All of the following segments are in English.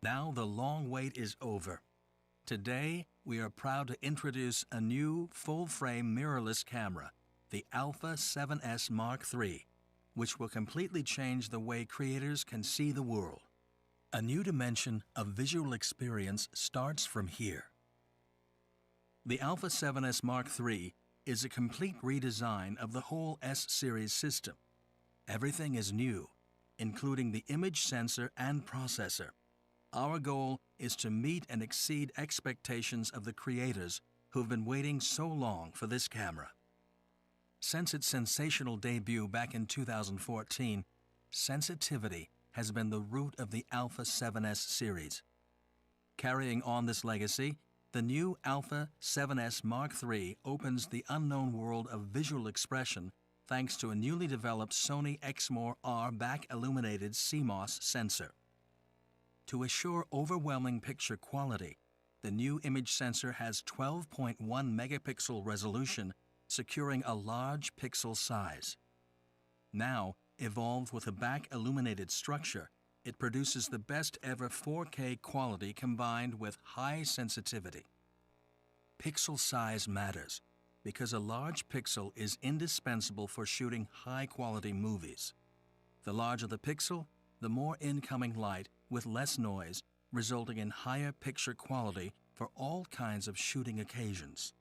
Now the long wait is over. Today, we are proud to introduce a new full-frame mirrorless camera, the a7S Mark III, which will completely change the way creators can see the world. A new dimension of visual experience starts from here. The a7S Mark III is a complete redesign of the whole S-series system. Everything is new, including the image sensor and processor. Our goal is to meet and exceed expectations of the creators who've been waiting so long for this camera. Since its sensational debut back in 2014, sensitivity has been the root of the a7S series. Carrying on this legacy, the new a7S Mark III opens the unknown world of visual expression thanks to a newly developed Sony Exmor-R back-illuminated CMOS sensor. To assure overwhelming picture quality, the new image sensor has 12.1 megapixel resolution, securing a large pixel size. Now, evolved with a back-illuminated structure, it produces the best ever 4K quality combined with high sensitivity. Pixel size matters because a large pixel is indispensable for shooting high-quality movies. The larger the pixel, the more incoming light with less noise, resulting in higher picture quality for all kinds of shooting occasions.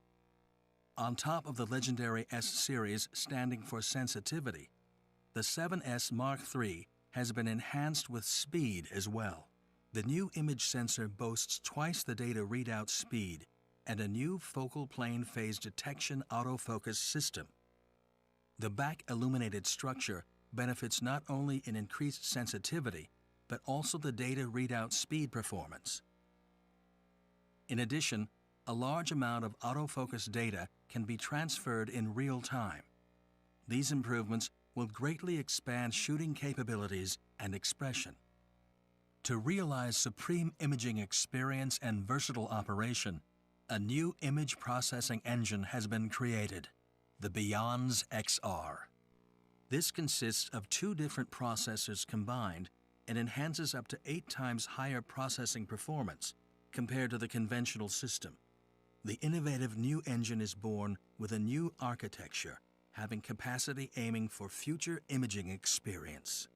On top of the legendary S-series standing for sensitivity, the a7S Mark III has been enhanced with speed as well. The new image sensor boasts twice the data readout speed and a new focal plane phase detection autofocus system. The back-illuminated structure benefits not only in increased sensitivity, but also the data readout speed performance. In addition, a large amount of autofocus data can be transferred in real time. These improvements will greatly expand shooting capabilities and expression. To realize supreme imaging experience and versatile operation, a new image processing engine has been created, the Beyondz XR. This consists of two different processors combined and enhances up to 8 times higher processing performance compared to the conventional system. The innovative new engine is born with a new architecture, having capacity aiming for future imaging experience.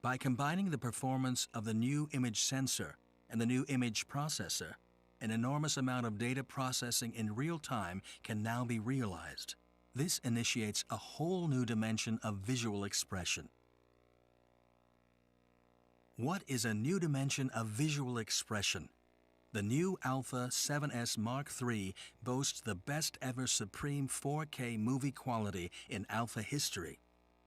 By combining the performance of the new image sensor and the new image processor, an enormous amount of data processing in real time can now be realized. This initiates a whole new dimension of visual expression. What is a new dimension of visual expression? The new a7S Mark III boasts the best ever supreme 4K movie quality in alpha history.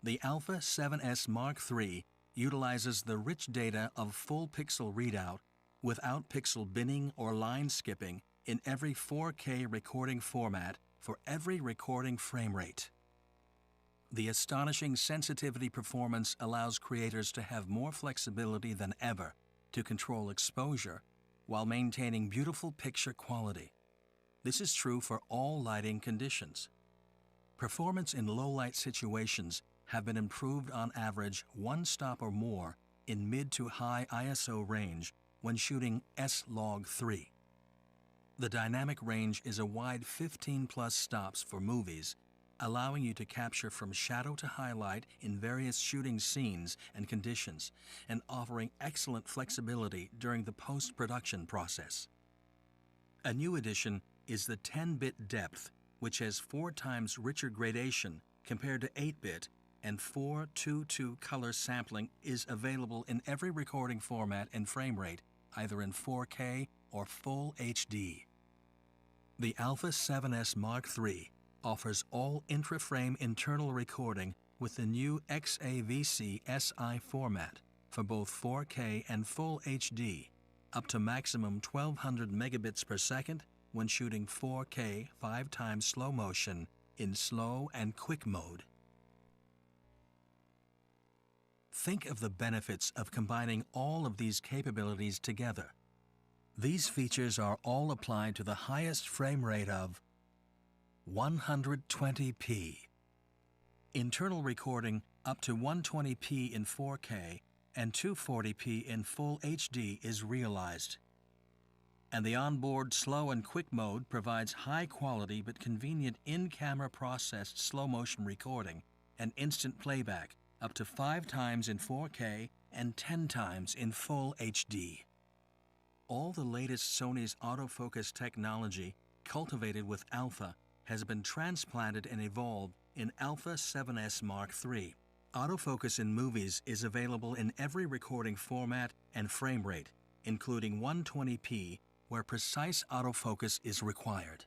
The a7S Mark III utilizes the rich data of full pixel readout without pixel binning or line skipping in every 4K recording format for every recording frame rate. The astonishing sensitivity performance allows creators to have more flexibility than ever to control exposure while maintaining beautiful picture quality. This is true for all lighting conditions. Performance in low-light situations have been improved on average 1 stop or more in mid to high ISO range when shooting S-Log3. The dynamic range is a wide 15+ stops for movies, allowing you to capture from shadow to highlight in various shooting scenes and conditions, and offering excellent flexibility during the post-production process. A new addition is the 10-bit depth, which has 4 times richer gradation compared to 8-bit, and 4:2:2 color sampling is available in every recording format and frame rate, either in 4K or Full HD. The a7S Mark III offers all intra-frame internal recording with the new XAVC SI format for both 4K and Full HD, up to maximum 1200 megabits per second when shooting 4K 5x slow motion in slow and quick mode. Think of the benefits of combining all of these capabilities together. These features are all applied to the highest frame rate of 120p. Internal recording up to 120p in 4K and 240p in full HD is realized. And the onboard slow and quick mode provides high quality but convenient in-camera processed slow motion recording and instant playback up to 5 times in 4K and 10 times in full HD. All the latest Sony's autofocus technology, cultivated with Alpha, has been transplanted and evolved in Alpha 7S Mark III. Autofocus in movies is available in every recording format and frame rate, including 120p, where precise autofocus is required.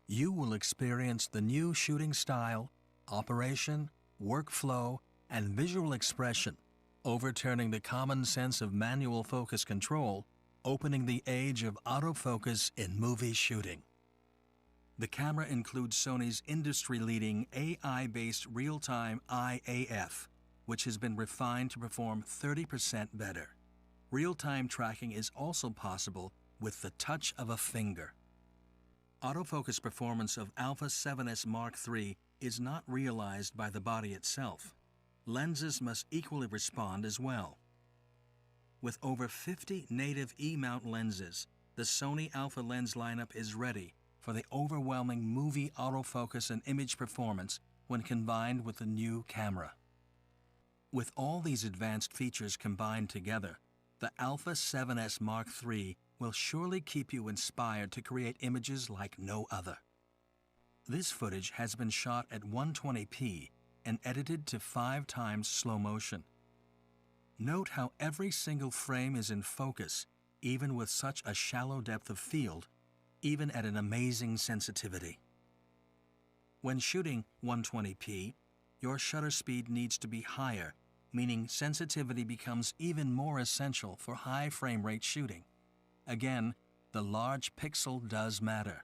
You will experience the new shooting style, operation, workflow, and visual expression, overturning the common sense of manual focus control, opening the age of autofocus in movie shooting. The camera includes Sony's industry-leading AI-based real-time IAF, which has been refined to perform 30% better. Real-time tracking is also possible with the touch of a finger. Autofocus performance of Alpha 7S Mark III is not realized by the body itself. Lenses must equally respond as well. With over 50 native E-mount lenses, the Sony Alpha lens lineup is ready for the overwhelming movie autofocus and image performance when combined with the new camera. With all these advanced features combined together, the Alpha 7S Mark III will surely keep you inspired to create images like no other. This footage has been shot at 120p and edited to 5 times slow motion. Note how every single frame is in focus, even with such a shallow depth of field, even at an amazing sensitivity. When shooting 120p, your shutter speed needs to be higher, meaning sensitivity becomes even more essential for high frame rate shooting. Again, the large pixel does matter.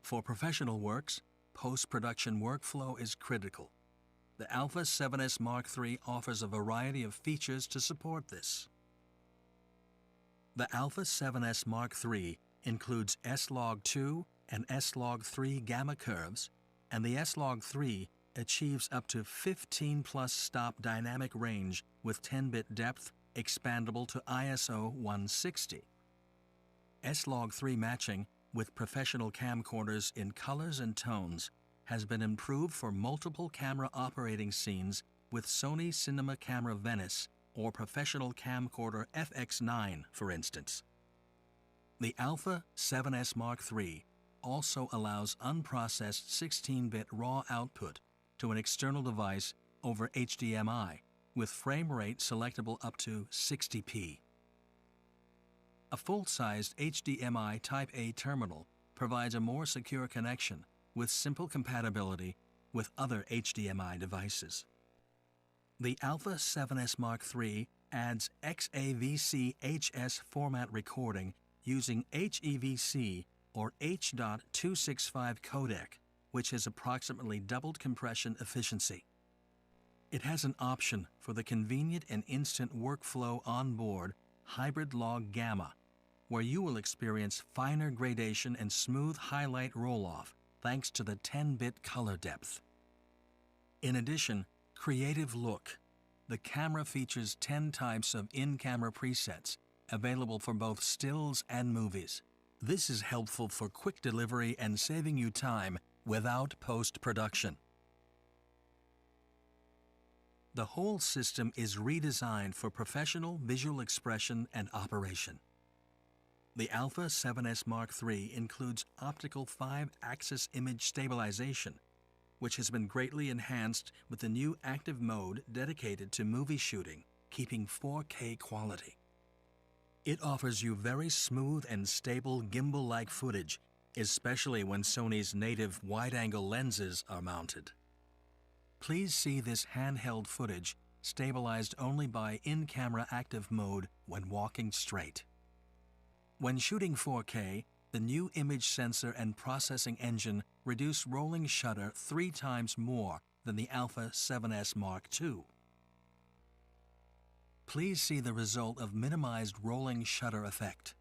For professional works, post-production workflow is critical. The Alpha 7S Mark III offers a variety of features to support this. The Alpha 7S Mark III includes S-Log2 and S-Log3 gamma curves, and the S-Log3 achieves up to 15+ stop dynamic range with 10-bit depth, expandable to ISO 160. S-Log3 matching with professional camcorders in colors and tones has been improved for multiple camera operating scenes with Sony Cinema Camera Venice or professional camcorder FX9, for instance. The Alpha 7S Mark III also allows unprocessed 16-bit RAW output to an external device over HDMI, with frame rate selectable up to 60p. A full-sized HDMI Type A terminal provides a more secure connection with simple compatibility with other HDMI devices. The Alpha 7S Mark III adds XAVC HS format recording using HEVC or H.265 codec, which has approximately doubled compression efficiency. It has an option for the convenient and instant workflow onboard hybrid log gamma, where you will experience finer gradation and smooth highlight roll-off thanks to the 10-bit color depth. In addition, Creative Look. The camera features 10 types of in-camera presets available for both stills and movies. This is helpful for quick delivery and saving you time without post-production. The whole system is redesigned for professional visual expression and operation. The Alpha 7S Mark III includes optical 5-axis image stabilization, which has been greatly enhanced with the new active mode dedicated to movie shooting, keeping 4K quality. It offers you very smooth and stable gimbal-like footage, especially when Sony's native wide-angle lenses are mounted. Please see this handheld footage stabilized only by in-camera active mode when walking straight. When shooting 4K, the new image sensor and processing engine reduce rolling shutter 3 times more than the Alpha 7S Mark II. Please see the result of minimized rolling shutter effect.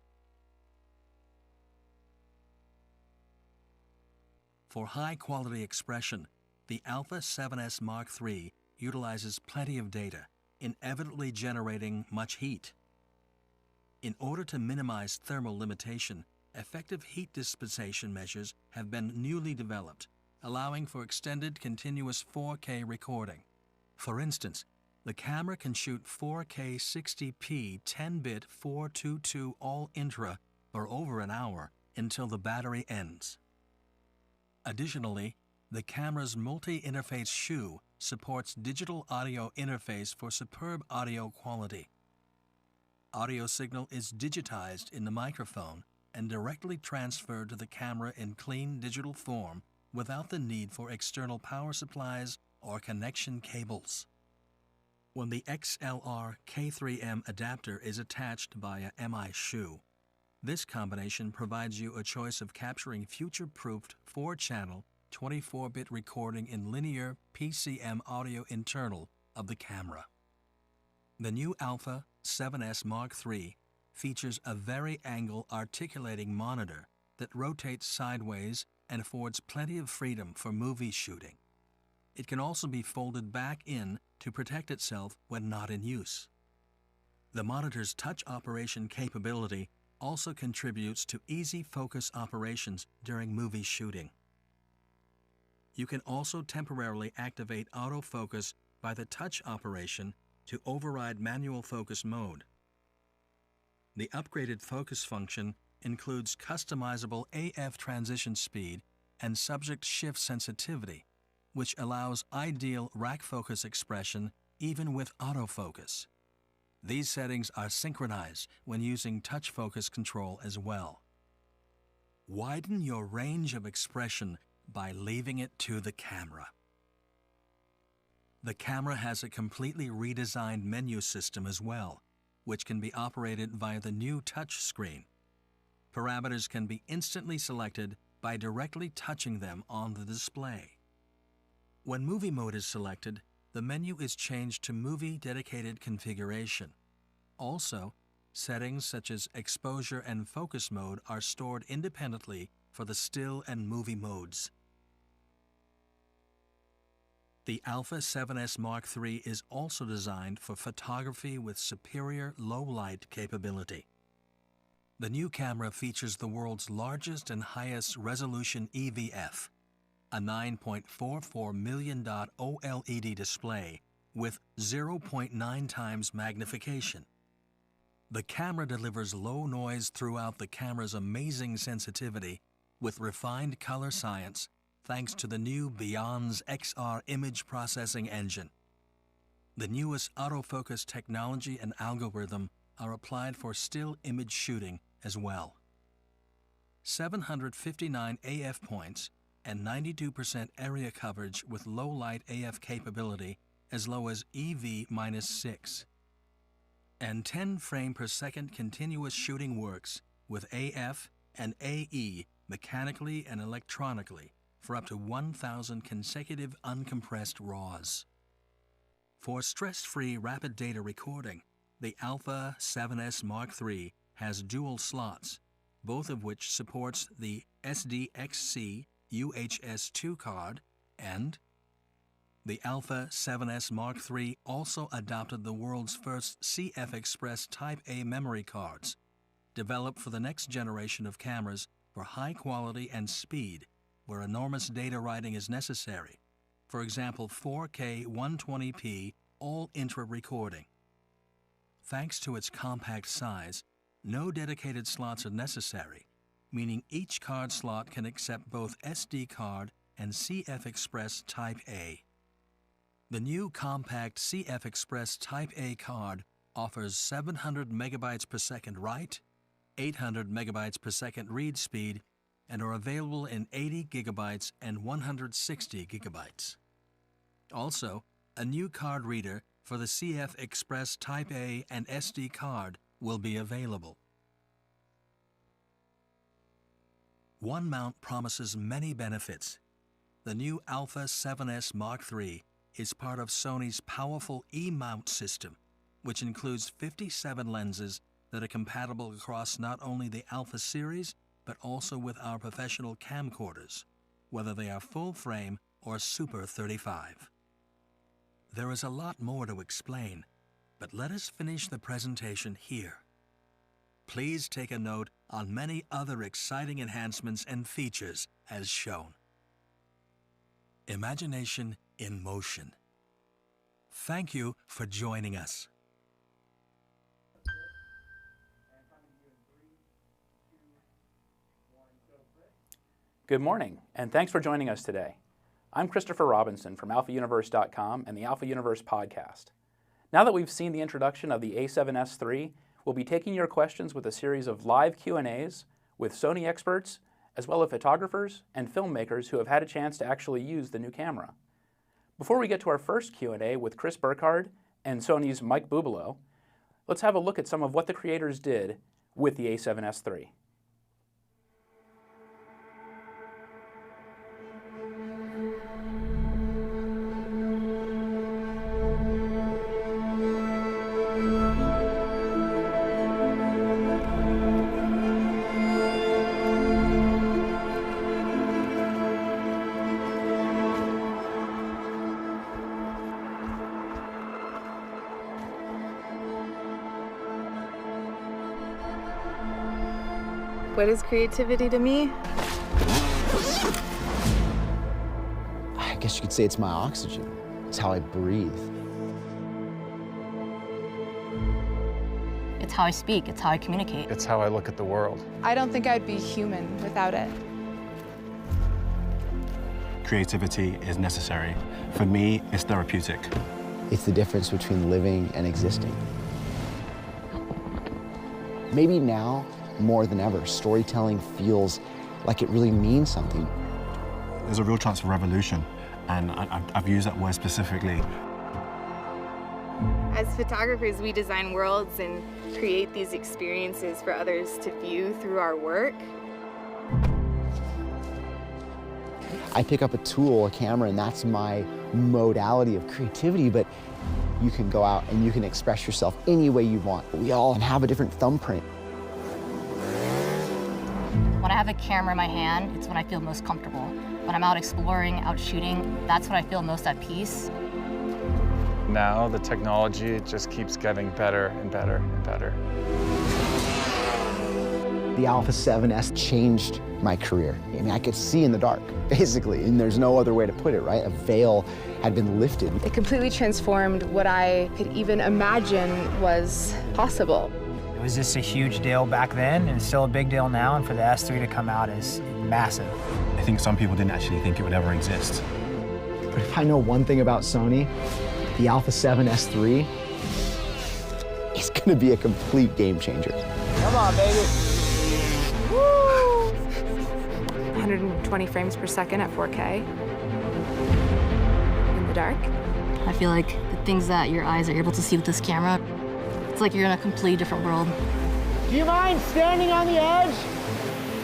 For high-quality expression, the Alpha 7S Mark III utilizes plenty of data, inevitably generating much heat. In order to minimize thermal limitation, effective heat dissipation measures have been newly developed, allowing for extended continuous 4K recording. For instance, the camera can shoot 4K 60p 10-bit 422 all-intra for over an hour until the battery ends. Additionally, the camera's multi-interface shoe supports digital audio interface for superb audio quality. Audio signal is digitized in the microphone and directly transferred to the camera in clean digital form without the need for external power supplies or connection cables. When the XLR K3M adapter is attached via MI shoe, this combination provides you a choice of capturing future-proofed 4-channel 24-bit recording in linear PCM audio internal of the camera. The new Alpha 7S Mark III features a vari-angle articulating monitor that rotates sideways and affords plenty of freedom for movie shooting. It can also be folded back in to protect itself when not in use. The monitor's touch operation capability also contributes to easy focus operations during movie shooting. You can also temporarily activate autofocus by the touch operation to override manual focus mode. The upgraded focus function includes customizable AF transition speed and subject shift sensitivity, which allows ideal rack focus expression even with autofocus. These settings are synchronized when using touch focus control as well. Widen your range of expression by leaving it to the camera. The camera has a completely redesigned menu system as well, which can be operated via the new touch screen. Parameters can be instantly selected by directly touching them on the display. When movie mode is selected, the menu is changed to movie dedicated configuration. Also, settings such as exposure and focus mode are stored independently for the still and movie modes. The Alpha 7S Mark III is also designed for photography with superior low-light capability. The new camera features the world's largest and highest resolution EVF, a 9.44 million dot OLED display with 0.9 times magnification. The camera delivers low noise throughout the camera's amazing sensitivity with refined color science thanks to the new Beyond's XR image processing engine. The newest autofocus technology and algorithm are applied for still image shooting as well. 759 AF points and 92% area coverage with low light AF capability as low as EV-6. And 10 frame per second continuous shooting works with AF and AE mechanically and electronically for up to 1,000 consecutive uncompressed RAWs. For stress-free rapid data recording, the Alpha 7S Mark III has dual slots, both of which supports the SDXC UHS-2 card, and the Alpha 7S Mark III also adopted the world's first CF Express Type A memory cards, developed for the next generation of cameras for high quality and speed where enormous data writing is necessary, for example 4K 120p all-intra recording. Thanks to its compact size, no dedicated slots are necessary, meaning each card slot can accept both SD card and CF Express Type A. The new compact CF Express Type A card offers 700 megabytes per second write, 800 megabytes per second read speed, and are available in 80 gigabytes and 160 gigabytes. Also, a new card reader for the CF Express Type A and SD card will be available. One mount promises many benefits. The new Alpha 7S Mark III is part of Sony's powerful E-mount system, which includes 57 lenses that are compatible across not only the Alpha series, but also with our professional camcorders, whether they are full frame or Super 35. There is a lot more to explain, but let us finish the presentation here. Please take a note on many other exciting enhancements and features as shown. Imagination in motion. Thank you for joining us. Good morning, and thanks for joining us today. I'm Christopher Robinson from alphauniverse.com and the Alpha Universe podcast. Now that we've seen the introduction of the a7S III, we'll be taking your questions with a series of live Q&As with Sony experts, as well as photographers and filmmakers who have had a chance to actually use the new camera. Before we get to our first Q&A with Chris Burkhardt and Sony's Mike Bubalo, let's have a look at some of what the creators did with the a7S III. What is creativity to me? I guess you could say it's my oxygen. It's how I breathe. It's how I speak, it's how I communicate. It's how I look at the world. I don't think I'd be human without it. Creativity is necessary. For me, it's therapeutic. It's the difference between living and existing. Maybe now, more than ever, storytelling feels like it really means something. There's a real chance for revolution, and I've used that word specifically. As photographers, we design worlds and create these experiences for others to view through our work. I pick up a tool, a camera, and that's my modality of creativity, but you can go out and you can express yourself any way you want. We all have a different thumbprint. When I have a camera in my hand, it's when I feel most comfortable. When I'm out exploring, out shooting, that's when I feel most at peace. Now the technology just keeps getting better and better and better. The Alpha 7S changed my career. I mean, I could see in the dark, basically, and there's no other way to put it, right? A veil had been lifted. It completely transformed what I could even imagine was possible. It was just a huge deal back then, and it's still a big deal now, and for the S3 to come out is massive. I think some people didn't actually think it would ever exist. But if I know one thing about Sony, the Alpha 7S III is gonna be a complete game changer. Come on, baby. Woo! 120 frames per second at 4K. In the dark. I feel like the things that your eyes are able to see with this camera, it's like you're in a completely different world. Do you mind standing on the edge?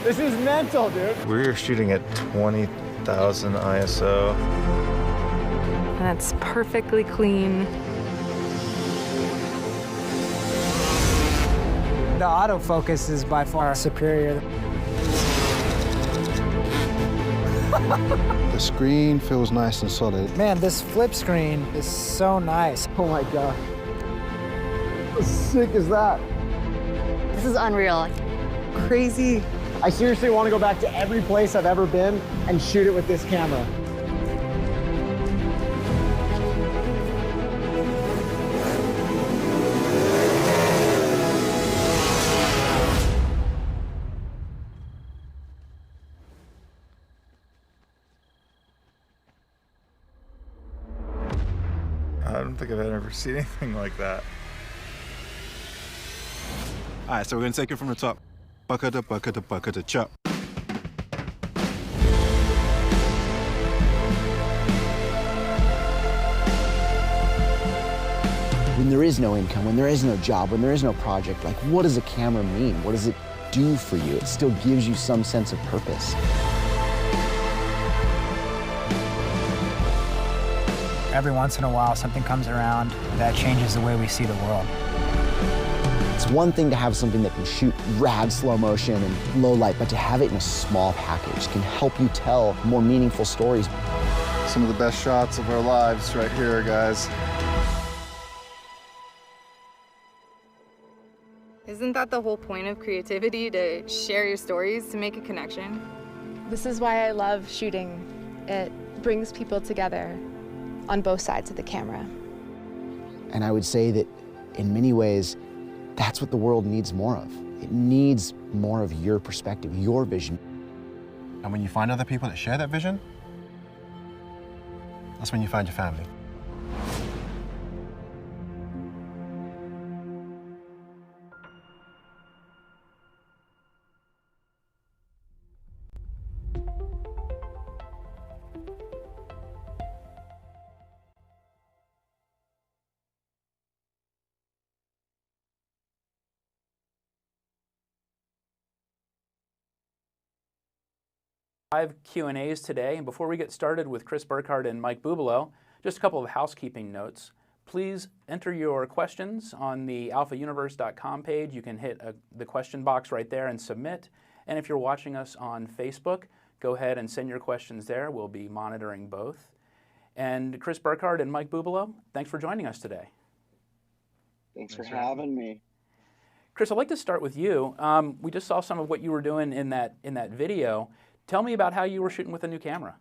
This is mental, dude. We're shooting at 20,000 ISO. And it's perfectly clean. The autofocus is by far superior. The screen feels nice and solid. Man, this flip screen is so nice. Oh my God. How sick is that? This is unreal. Crazy. I seriously want to go back to every place I've ever been and shoot it with this camera. I don't think I've ever seen anything like that. All right, so we're gonna take it from the top. Bucketa, chop. When there is no income, when there is no job, when there is no project, like what does a camera mean? What does it do for you? It still gives you some sense of purpose. Every once in a while, something comes around that changes the way we see the world. It's one thing to have something that can shoot rad slow motion and low light, but to have it in a small package can help you tell more meaningful stories. Some of the best shots of our lives right here, guys. Isn't that the whole point of creativity, to share your stories, to make a connection? This is why I love shooting. It brings people together on both sides of the camera. And I would say that in many ways, that's what the world needs more of. It needs more of your perspective, your vision. And when you find other people that share that vision, that's when you find your family. Live Q&As today, and before we get started with Chris Burkhardt and Mike Bubalo, just a couple of housekeeping notes. Please enter your questions on the alphauniverse.com page. You can hit the question box right there and submit. And if you're watching us on Facebook, go ahead and send your questions there. We'll be monitoring both. And Chris Burkhardt and Mike Bubalo, thanks for joining us today. Thanks for having me. Chris, I'd like to start with you. We just saw some of what you were doing in that video. Tell me about how you were shooting with a new camera.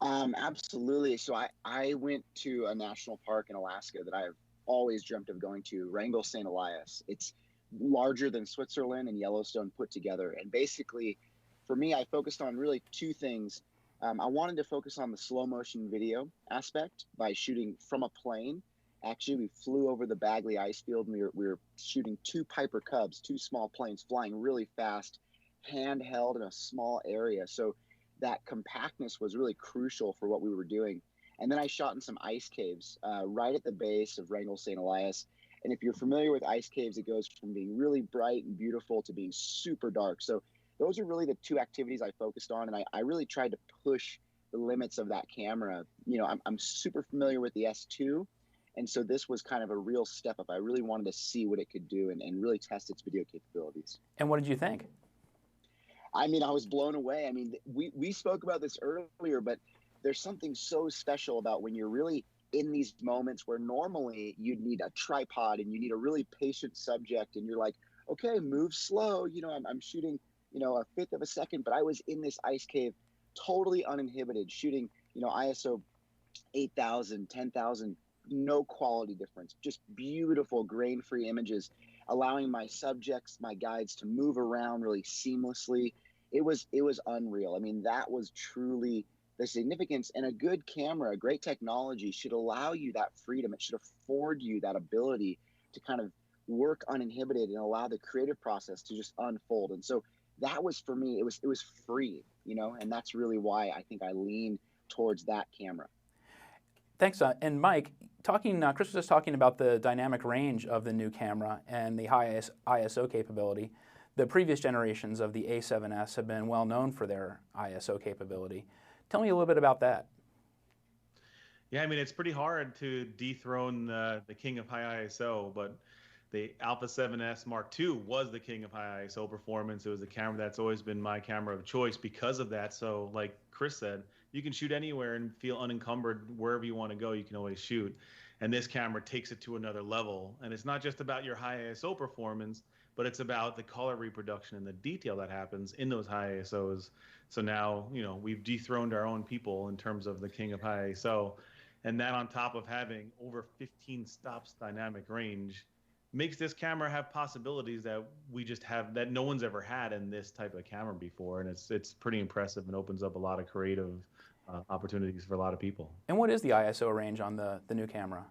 Absolutely. So I went to a national park in Alaska that I've always dreamt of going to, Wrangell St. Elias. It's larger than Switzerland and Yellowstone put together. And basically, for me, I focused on really two things. I wanted to focus on the slow motion video aspect by shooting from a plane. Actually, we flew over the Bagley ice field, and we were shooting two Piper Cubs, two small planes flying really fast, handheld in a small area. So that compactness was really crucial for what we were doing. And then I shot in some ice caves right at the base of Wrangell St. Elias. And if you're familiar with ice caves, it goes from being really bright and beautiful to being super dark. So those are really the two activities I focused on. And I really tried to push the limits of that camera. You know, I'm super familiar with the S2. And so this was kind of a real step up. I really wanted to see what it could do and really test its video capabilities. And what did you think? I mean, I was blown away. I mean, we spoke about this earlier, but there's something so special about when you're really in these moments where normally you'd need a tripod and you need a really patient subject, and you're like, okay, move slow. You know, I'm shooting, you know, a fifth of a second, but I was in this ice cave totally uninhibited, shooting, you know, ISO 8,000, 10,000, no quality difference, just beautiful grain-free images, allowing my subjects, my guides to move around really seamlessly. It was unreal. I mean, that was truly the significance. And a good camera, a great technology should allow you that freedom. It should afford you that ability to kind of work uninhibited and allow the creative process to just unfold. And so that was, for me, it was free, you know, and that's really why I think I lean towards that camera. Thanks. And Mike, Chris was just talking about the dynamic range of the new camera and the high ISO capability. The previous generations of the a7S have been well known for their ISO capability. Tell me a little bit about that. Yeah, I mean, it's pretty hard to dethrone the king of high ISO, but the Alpha 7S Mark II was the king of high ISO performance. It was a camera that's always been my camera of choice because of that. So like Chris said, you can shoot anywhere and feel unencumbered. Wherever you want to go, you can always shoot. And this camera takes it to another level. And it's not just about your high ISO performance, but it's about the color reproduction and the detail that happens in those high ISOs. So now, you know, we've dethroned our own people in terms of the king of high ISO. And that on top of having over 15 stops dynamic range makes this camera have possibilities that we just have, that no one's ever had in this type of camera before. And it's pretty impressive and opens up a lot of creative opportunities for a lot of people. And what is the ISO range on the new camera?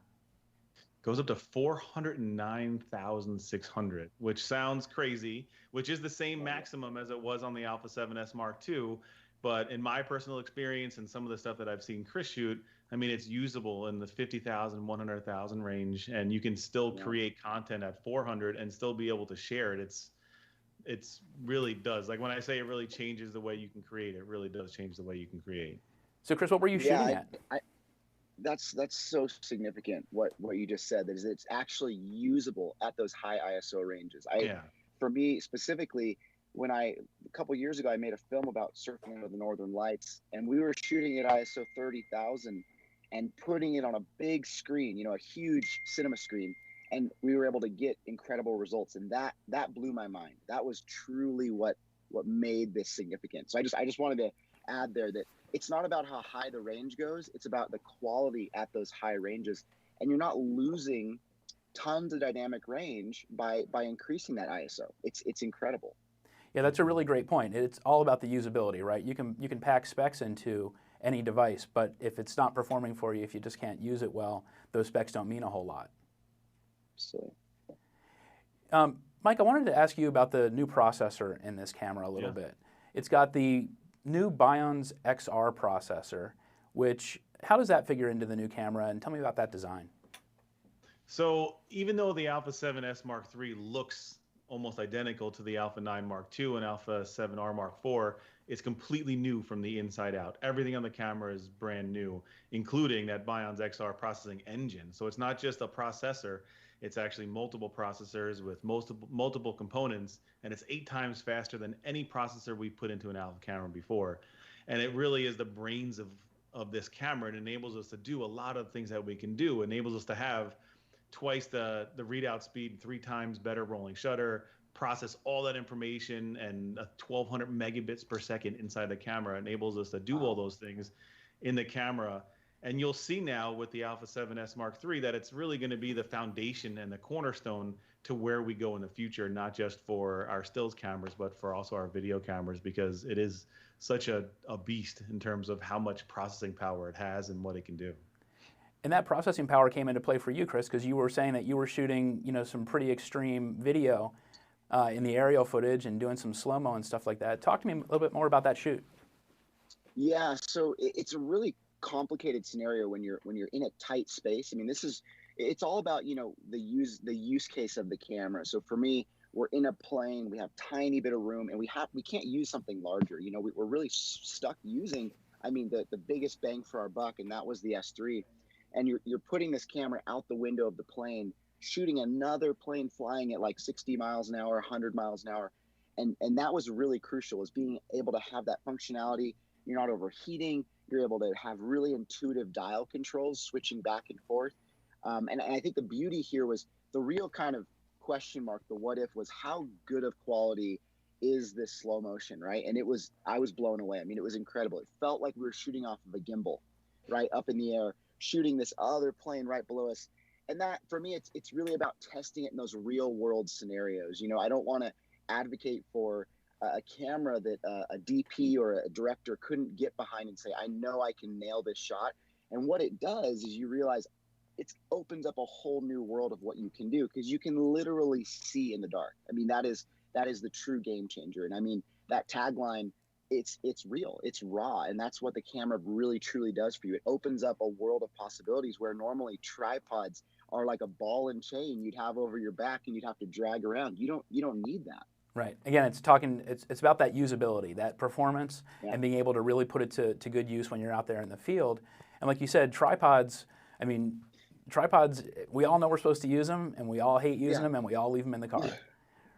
Goes up to 409,600, which sounds crazy, which is the same maximum as it was on the Alpha 7S Mark II. But in my personal experience and some of the stuff that I've seen Chris shoot, I mean, it's usable in the 50,000, 100,000 range, and you can still create content at 400 and still be able to share it. It's really does. Like when I say it really changes the way you can create, it really does change the way you can create. So Chris, what were you shooting at? That's so significant what you just said, that is it's actually usable at those high ISO ranges. For me specifically, when a couple years ago, I made a film about surfing under the Northern Lights, and we were shooting at ISO 30,000 and putting it on a big screen, you know, a huge cinema screen, and we were able to get incredible results. And that blew my mind. That was truly what made this significant. So I just wanted to add there that it's not about how high the range goes, it's about the quality at those high ranges, and you're not losing tons of dynamic range by increasing that ISO. It's incredible. Yeah, that's a really great point. It's all about the usability, right? You can pack specs into any device, but if it's not performing for you, if you just can't use it well, those specs don't mean a whole lot. So, Mike, I wanted to ask you about the new processor in this camera a little bit. It's got the new Bionz XR processor, which, how does that figure into the new camera? And tell me about that design. So even though the Alpha 7S Mark III looks almost identical to the Alpha 9 Mark II and Alpha 7R Mark IV, it's completely new from the inside out. Everything on the camera is brand new, including that Bionz XR processing engine. So it's not just a processor, it's actually multiple processors with multiple components, and it's 8 times faster than any processor we put into an Alpha camera before. And it really is the brains of this camera. It enables us to do a lot of things that we can do. It enables us to have twice the readout speed, 3 times better rolling shutter, process all that information, and 1200 megabits per second inside the camera enables us to do all those things in the camera. And you'll see now with the Alpha 7S Mark III that it's really going to be the foundation and the cornerstone to where we go in the future, not just for our stills cameras, but for also our video cameras, because it is such a beast in terms of how much processing power it has and what it can do. And that processing power came into play for you, Chris, because you were saying that you were shooting, you know, some pretty extreme video in the aerial footage and doing some slow-mo and stuff like that. Talk to me a little bit more about that shoot. Yeah, so it's a really complicated scenario when you're in a tight space. I mean, it's all about, you know, the use case of the camera. So for me, we're in a plane, we have tiny bit of room, and we can't use something larger. You know, we're really stuck using, I mean, the biggest bang for our buck, and that was the S3. And you're putting this camera out the window of the plane, shooting another plane flying at like 60 miles an hour, 100 miles an hour. And that was really crucial, is being able to have that functionality. You're not overheating. You're able to have really intuitive dial controls, switching back and forth. And I think the beauty here was the real kind of question mark, the what if, was how good of quality is this slow motion, right? And I was blown away. I mean, it was incredible. It felt like we were shooting off of a gimbal, right, up in the air, shooting this other plane right below us. And that, for me, it's really about testing it in those real world scenarios. You know, I don't want to advocate for a camera that a DP or a director couldn't get behind and say, I know I can nail this shot. And what it does is you realize it opens up a whole new world of what you can do, because you can literally see in the dark. I mean, that is the true game changer. And I mean, that tagline, it's real, it's raw, and that's what the camera really truly does for you. It opens up a world of possibilities where normally tripods are like a ball and chain you'd have over your back and you'd have to drag around. You don't need that. Right. Again, it's about that usability, that performance, and being able to really put it to good use when you're out there in the field. And like you said, tripods, I mean, tripods, we all know we're supposed to use them, and we all hate using them, and we all leave them in the car,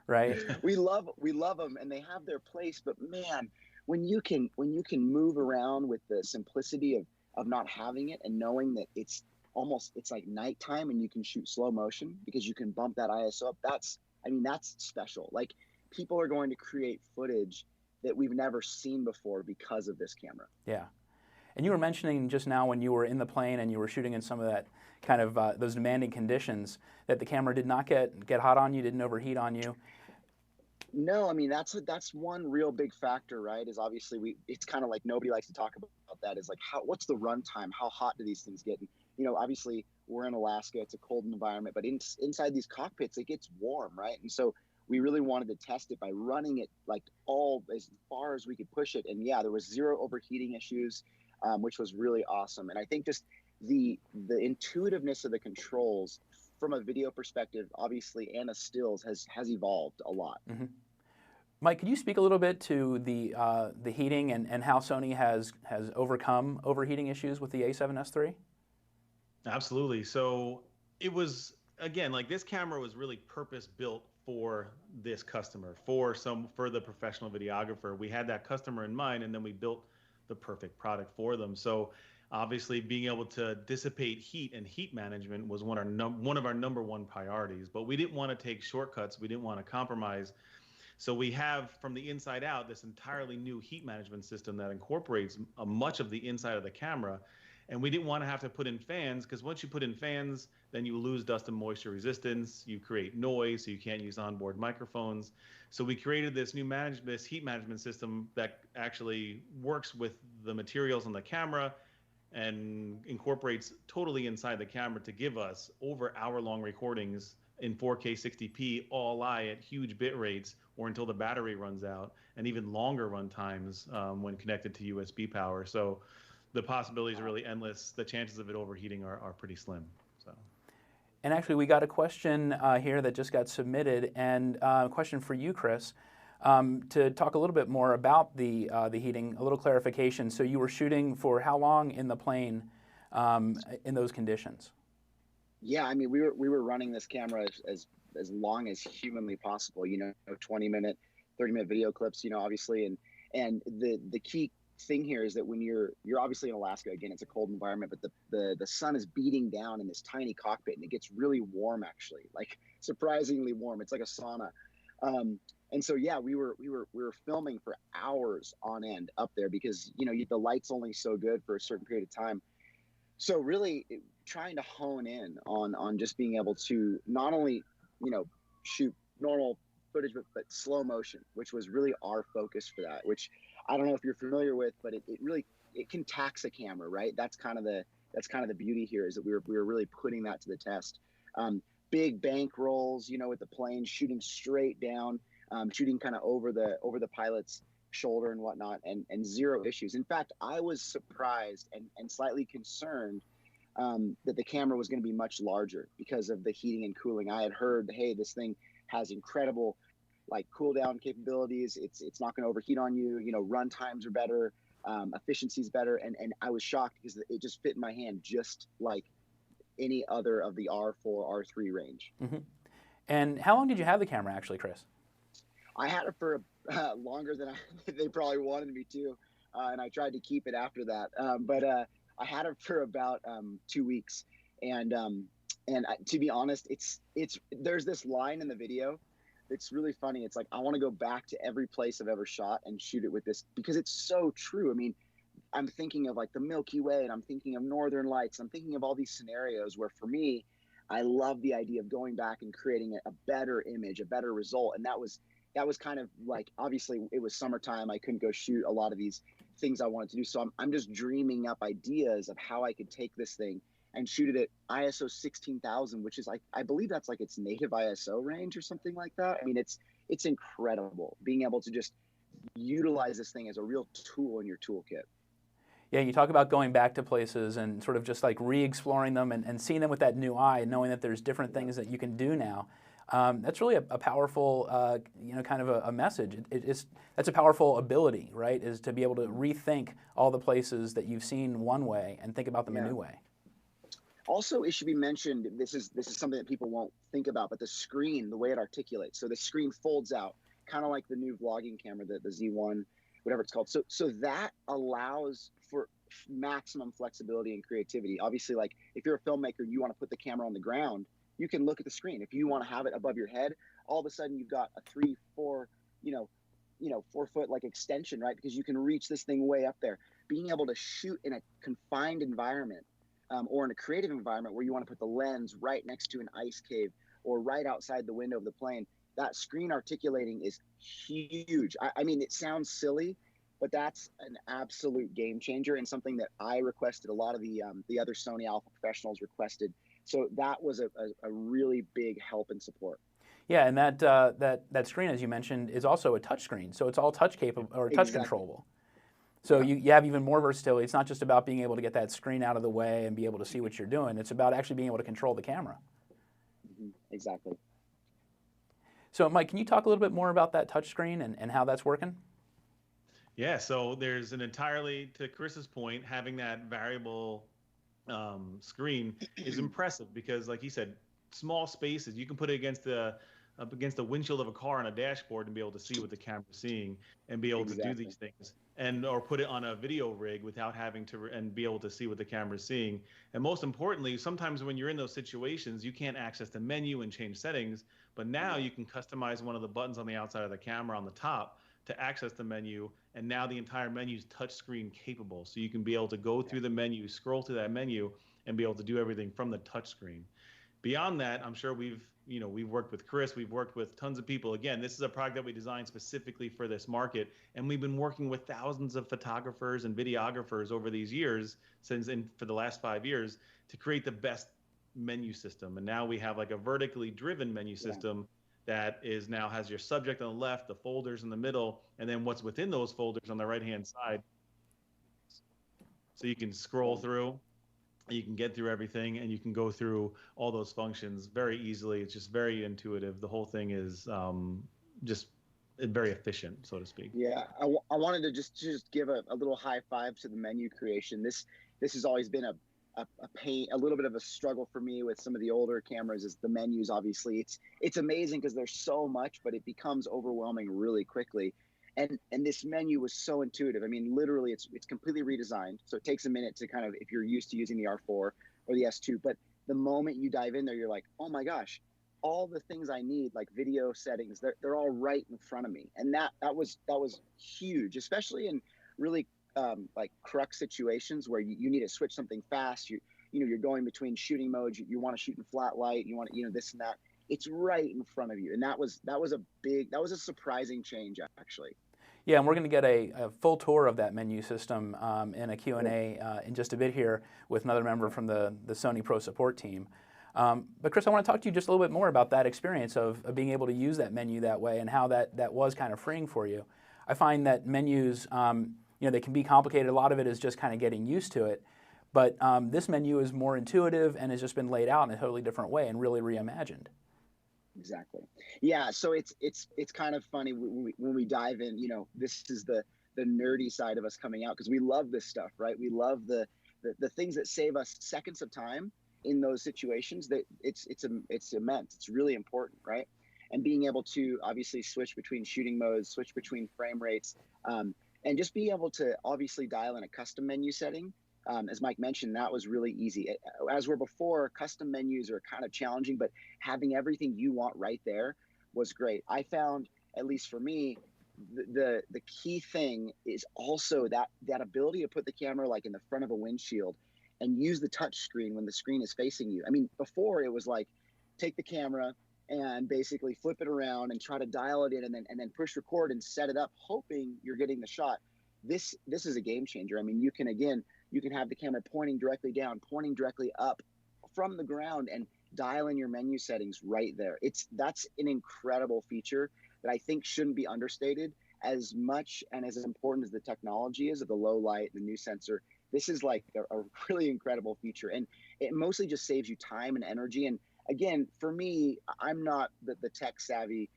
right? We love them, and they have their place, but man, when you can move around with the simplicity of not having it and knowing that it's like nighttime and you can shoot slow motion because you can bump that ISO up, that's special. Like, people are going to create footage that we've never seen before because of this camera. Yeah. And you were mentioning just now when you were in the plane and you were shooting in some of that kind of those demanding conditions that the camera did not get hot on you, didn't overheat on you. No, I mean, that's one real big factor, right? Is obviously it's kind of like nobody likes to talk about that, is like, what's the runtime? How hot do these things get? And, you know, obviously we're in Alaska, it's a cold environment, but inside these cockpits, it gets warm, right? And so we really wanted to test it by running it like as far as we could push it. And yeah, there was 0 overheating issues, which was really awesome. And I think just the intuitiveness of the controls from a video perspective, obviously, and a stills has evolved a lot. Mm-hmm. Mike, could you speak a little bit to the heating and how Sony has overcome overheating issues with the a7S III? Absolutely. So it was, again, like, this camera was really purpose built for this customer, for the professional videographer. We had that customer in mind, and then we built the perfect product for them. So obviously being able to dissipate heat and heat management was one of our number one priorities, but we didn't want to take shortcuts. We didn't want to compromise. So we have, from the inside out, this entirely new heat management system that incorporates much of the inside of the camera. And we didn't want to have to put in fans, because once you put in fans, then you lose dust and moisture resistance. You create noise, so you can't use onboard microphones. So we created this this heat management system that actually works with the materials on the camera and incorporates totally inside the camera to give us over hour-long recordings in 4K 60p all-eye at huge bit rates, or until the battery runs out, and even longer run times when connected to USB power. So the possibilities are really endless. The chances of it overheating are pretty slim. So. And actually, we got a question here that just got submitted, and a question for you, Chris, to talk a little bit more about the heating, a little clarification. So you were shooting for how long in the plane in those conditions? Yeah, I mean, we were running this camera as long as humanly possible. 20-minute, 30-minute video clips. Obviously, and the key thing here is that when you're obviously in Alaska, again, it's a cold environment, but the sun is beating down in this tiny cockpit, and it gets really warm, actually, like surprisingly warm. It's like a sauna. And so, yeah, we were filming for hours on end up there, because the light's only so good for a certain period of time. So really trying to hone in on just being able to not only shoot normal footage, but slow motion, which was really our focus for that, which I don't know if you're familiar with, but it can tax a camera, right? That's kind of the beauty here, is that we were really putting that to the test. Big bank rolls, with the plane shooting straight down, shooting kind of over the pilot's shoulder and whatnot, and zero issues. In fact, I was surprised and slightly concerned that the camera was going to be much larger because of the heating and cooling. I had heard, hey, this thing has incredible cool down capabilities. It's not going to overheat on you. Run times are better, efficiency's better, and I was shocked because it just fit in my hand just like any other of the R4, R3 range. Mm-hmm. And how long did you have the camera actually, Chris? I had it for longer than they probably wanted me to, and I tried to keep it after that. But I had it for about 2 weeks, and to be honest, there's this line in the video. It's really funny. It's like, I want to go back to every place I've ever shot and shoot it with this, because it's so true. I mean, I'm thinking of the Milky Way, and I'm thinking of Northern Lights. I'm thinking of all these scenarios where, for me, I love the idea of going back and creating a better image, a better result. And that was kind of obviously it was summertime. I couldn't go shoot a lot of these things I wanted to do. So I'm just dreaming up ideas of how I could take this thing and shoot it at ISO 16,000, which is I believe that's its native ISO range or something like that. I mean, it's incredible being able to just utilize this thing as a real tool in your toolkit. Yeah, you talk about going back to places and sort of just re-exploring them and seeing them with that new eye, and knowing that there's different things that you can do now. That's really a powerful, kind of a message. That's a powerful ability, right? Is to be able to rethink all the places that you've seen one way and think about them a new way. Also, it should be mentioned, this is something that people won't think about, but the screen, the way it articulates. So the screen folds out, kind of like the new vlogging camera, the Z1, whatever it's called. So that allows for maximum flexibility and creativity. Obviously, if you're a filmmaker, you want to put the camera on the ground, you can look at the screen. If you want to have it above your head, all of a sudden you've got a 3-4, 4 foot extension, right? Because you can reach this thing way up there. Being able to shoot in a confined environment, or in a creative environment where you want to put the lens right next to an ice cave or right outside the window of the plane, that screen articulating is huge. I mean, it sounds silly, but that's an absolute game changer, and something that I requested. A lot of the other Sony Alpha professionals requested. So that was a really big help and support. Yeah, and that screen, as you mentioned, is also a touch screen. So it's all touch capable or touch controllable. So you have even more versatility. It's not just about being able to get that screen out of the way and be able to see what you're doing. It's about actually being able to control the camera. Mm-hmm. Exactly. So Mike, can you talk a little bit more about that touch screen and how that's working? Yeah, so there's an entirely, to Chris's point, having that variable screen is impressive, because like he said, small spaces, you can put it against the up against the windshield of a car on a dashboard and be able to see what the camera's seeing and be able to do these things, and or put it on a video rig without having to and be able to see what the camera's seeing. And most importantly, sometimes when you're in those situations, you can't access the menu and change settings, but now you can customize one of the buttons on the outside of the camera on the top to access the menu, and now the entire menu is touchscreen capable. So you can be able to go through the menu, scroll through that menu, and be able to do everything from the touchscreen. Beyond that, I'm sure we've worked with Chris, we've worked with tons of people. Again, this is a product that we designed specifically for this market, and we've been working with thousands of photographers and videographers over these years, for the last 5 years, to create the best menu system. And now we have like a vertically driven menu system that now has your subject on the left, the folders in the middle, and then what's within those folders on the right-hand side. So you can scroll through, you can get through everything, and you can go through all those functions very easily. It's just very intuitive. The whole thing is just very efficient, so to speak. Yeah, I wanted to just give a little high five to the menu creation. This has always been a pain, a little bit of a struggle for me with some of the older cameras. Is the menus. Obviously it's amazing because there's so much, but it becomes overwhelming really quickly. And this menu was so intuitive. I mean, literally, it's completely redesigned. So it takes a minute to kind of, if you're used to using the R4 or the S2, but the moment you dive in there, you're like, oh my gosh, all the things I need, like video settings, they're all right in front of me. And that was huge, especially in really like crux situations where you need to switch something fast. You're going between shooting modes. You want to shoot in flat light. You want to, this and that. It's right in front of you. And that was a surprising change, actually. Yeah, and we're going to get a full tour of that menu system in a Q&A in just a bit here with another member from the Sony Pro support team. But Chris, I want to talk to you just a little bit more about that experience of being able to use that menu that way and how that was kind of freeing for you. I find that menus, they can be complicated. A lot of it is just kind of getting used to it. But this menu is more intuitive and has just been laid out in a totally different way and really reimagined. Exactly. Yeah. So it's kind of funny when we dive in. This is the nerdy side of us coming out because we love this stuff, right? We love the things that save us seconds of time in those situations. That it's immense. It's really important, right? And being able to obviously switch between shooting modes, switch between frame rates, and just be able to obviously dial in a custom menu setting. As Mike mentioned, that was really easy. As were before, custom menus are kind of challenging, but having everything you want right there was great. I found, at least for me, the key thing is also that ability to put the camera like in the front of a windshield and use the touch screen when the screen is facing you. I mean, before it was like, take the camera and basically flip it around and try to dial it in and then push record and set it up, hoping you're getting the shot. This is a game changer. I mean, you can have the camera pointing directly down, pointing directly up from the ground and dial in your menu settings right there. That's an incredible feature that I think shouldn't be understated. As much and as important as the technology is of the low light, the new sensor, this is like a really incredible feature. And it mostly just saves you time and energy. And again, for me, I'm not the tech savvy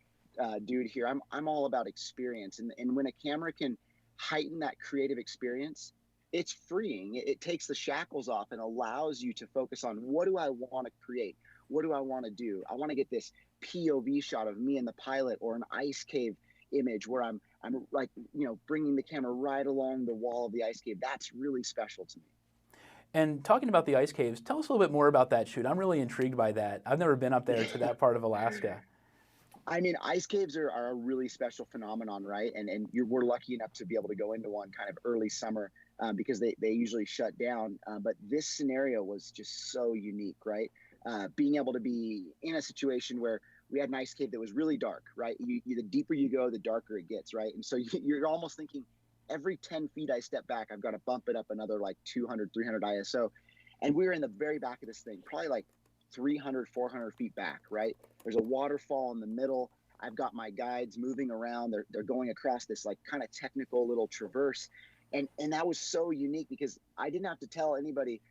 dude here. I'm all about experience. And when a camera can heighten that creative experience, it's freeing. It takes the shackles off and allows you to focus on, what do I want to create? What do I want to do? I want to get this POV shot of me and the pilot, or an ice cave image where I'm like, bringing the camera right along the wall of the ice cave. That's really special to me. And talking about the ice caves, tell us a little bit more about that shoot. I'm really intrigued by that. I've never been up there to that part of Alaska. I mean, ice caves are a really special phenomenon, right? And we're lucky enough to be able to go into one kind of early summer because they usually shut down. But this scenario was just so unique, right? Being able to be in a situation where we had an ice cave that was really dark, right? The deeper you go, the darker it gets, right? And so you're almost thinking, every 10 feet I step back, I've got to bump it up another like 200, 300 ISO. And we were in the very back of this thing, probably like 300, 400 feet back, right? There's a waterfall in the middle. I've got my guides moving around. They're going across this like kind of technical little traverse. And that was so unique because I didn't have to tell anybody,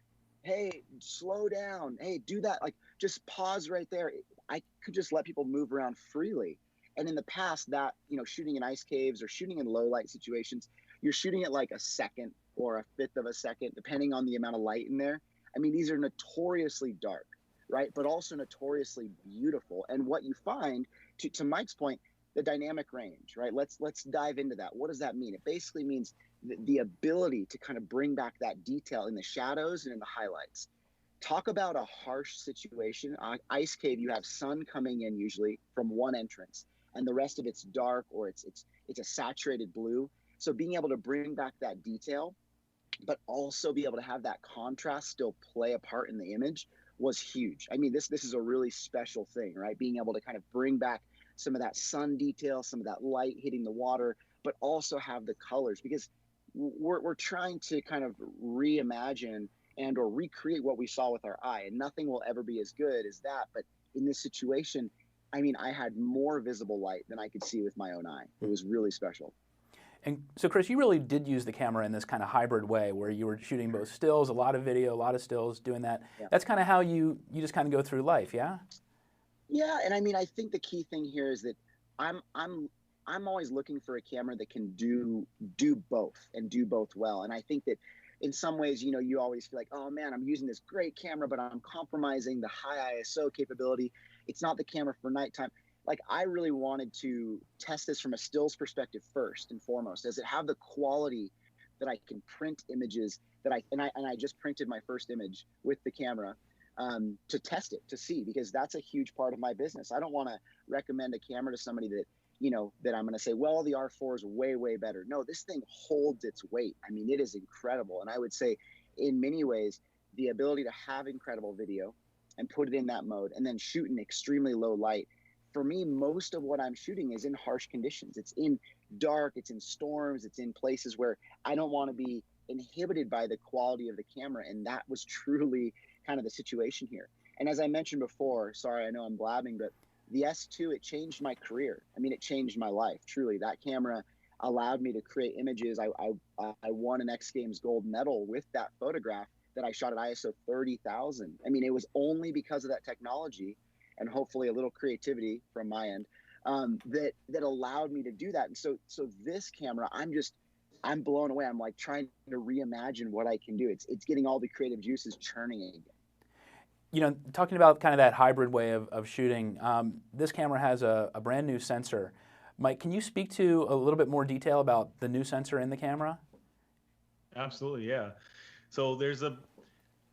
hey, slow down. Hey, do that. Like, just pause right there. I could just let people move around freely. And in the past, that, shooting in ice caves or shooting in low light situations, you're shooting at like a second or a fifth of a second, depending on the amount of light in there. I mean, these are notoriously dark. right? But also notoriously beautiful. And what you find, to Mike's point, the dynamic range, right? Let's dive into that. What does that mean? It basically means the ability to kind of bring back that detail in the shadows and in the highlights. Talk about a harsh situation. Ice cave, you have sun coming in usually from one entrance, and the rest of it's dark, or it's a saturated blue. So being able to bring back that detail, but also be able to have that contrast still play a part in the image was huge. I mean, this is a really special thing, right? Being able to kind of bring back some of that sun detail, some of that light hitting the water, but also have the colors, because we're trying to kind of reimagine and or recreate what we saw with our eye, and nothing will ever be as good as that. But in this situation, I mean, I had more visible light than I could see with my own eye. It was really special. And so, Chris, you really did use the camera in this kind of hybrid way, where you were shooting both stills, a lot of video, a lot of stills, doing that. Yeah. That's kind of how you just kind of go through life, yeah? Yeah, and I mean, I think the key thing here is that I'm always looking for a camera that can do both and do both well. And I think that in some ways, you know, you always feel like, oh man, I'm using this great camera, but I'm compromising the high ISO capability. It's not the camera for nighttime. Like, I really wanted to test this from a stills perspective first and foremost. Does it have the quality that I can print images that I just printed my first image with the camera to test it, to see, because that's a huge part of my business. I don't want to recommend a camera to somebody that, you know, that I'm going to say, well, the R4 is way, way better. No, this thing holds its weight. I mean, it is incredible. And I would say in many ways, the ability to have incredible video and put it in that mode and then shoot in extremely low light. For me, most of what I'm shooting is in harsh conditions. It's in dark, it's in storms, it's in places where I don't want to be inhibited by the quality of the camera. And that was truly kind of the situation here. And as I mentioned before, sorry, I know I'm blabbing, but the S2, it changed my career. I mean, it changed my life, truly. That camera allowed me to create images. I won an X Games gold medal with that photograph that I shot at ISO 30,000. I mean, it was only because of that technology and hopefully a little creativity from my end that allowed me to do that. And so this camera, I'm blown away. I'm like trying to reimagine what I can do. It's getting all the creative juices churning again. You know, talking about kind of that hybrid way of shooting, this camera has a brand new sensor. Mike, can you speak to a little bit more detail about the new sensor in the camera? Absolutely, yeah. So there's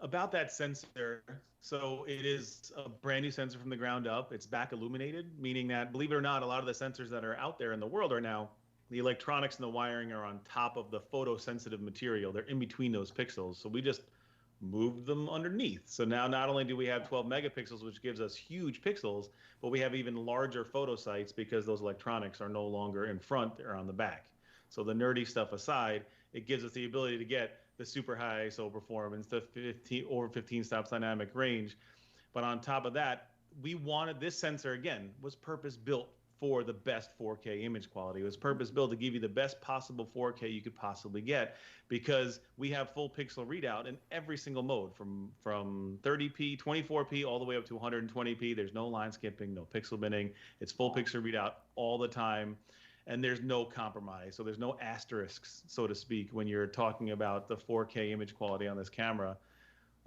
about that sensor. So it is a brand new sensor from the ground up. It's back illuminated, meaning that, believe it or not, a lot of the sensors that are out there in the world are now, the electronics and the wiring are on top of the photosensitive material. They're in between those pixels. So we just moved them underneath. So now not only do we have 12 megapixels, which gives us huge pixels, but we have even larger photo sites because those electronics are no longer in front, they're on the back. So the nerdy stuff aside, it gives us the ability to get the super high ISO performance, the 15 stops dynamic range. But on top of that, we wanted this sensor, again, was purpose built for the best 4K image quality. It was purpose built to give you the best possible 4K you could possibly get, because we have full pixel readout in every single mode, from 30p, 24p, all the way up to 120p. There's no line skipping, no pixel binning. It's full pixel readout all the time. And there's no compromise. So there's no asterisks, so to speak, when you're talking about the 4K image quality on this camera.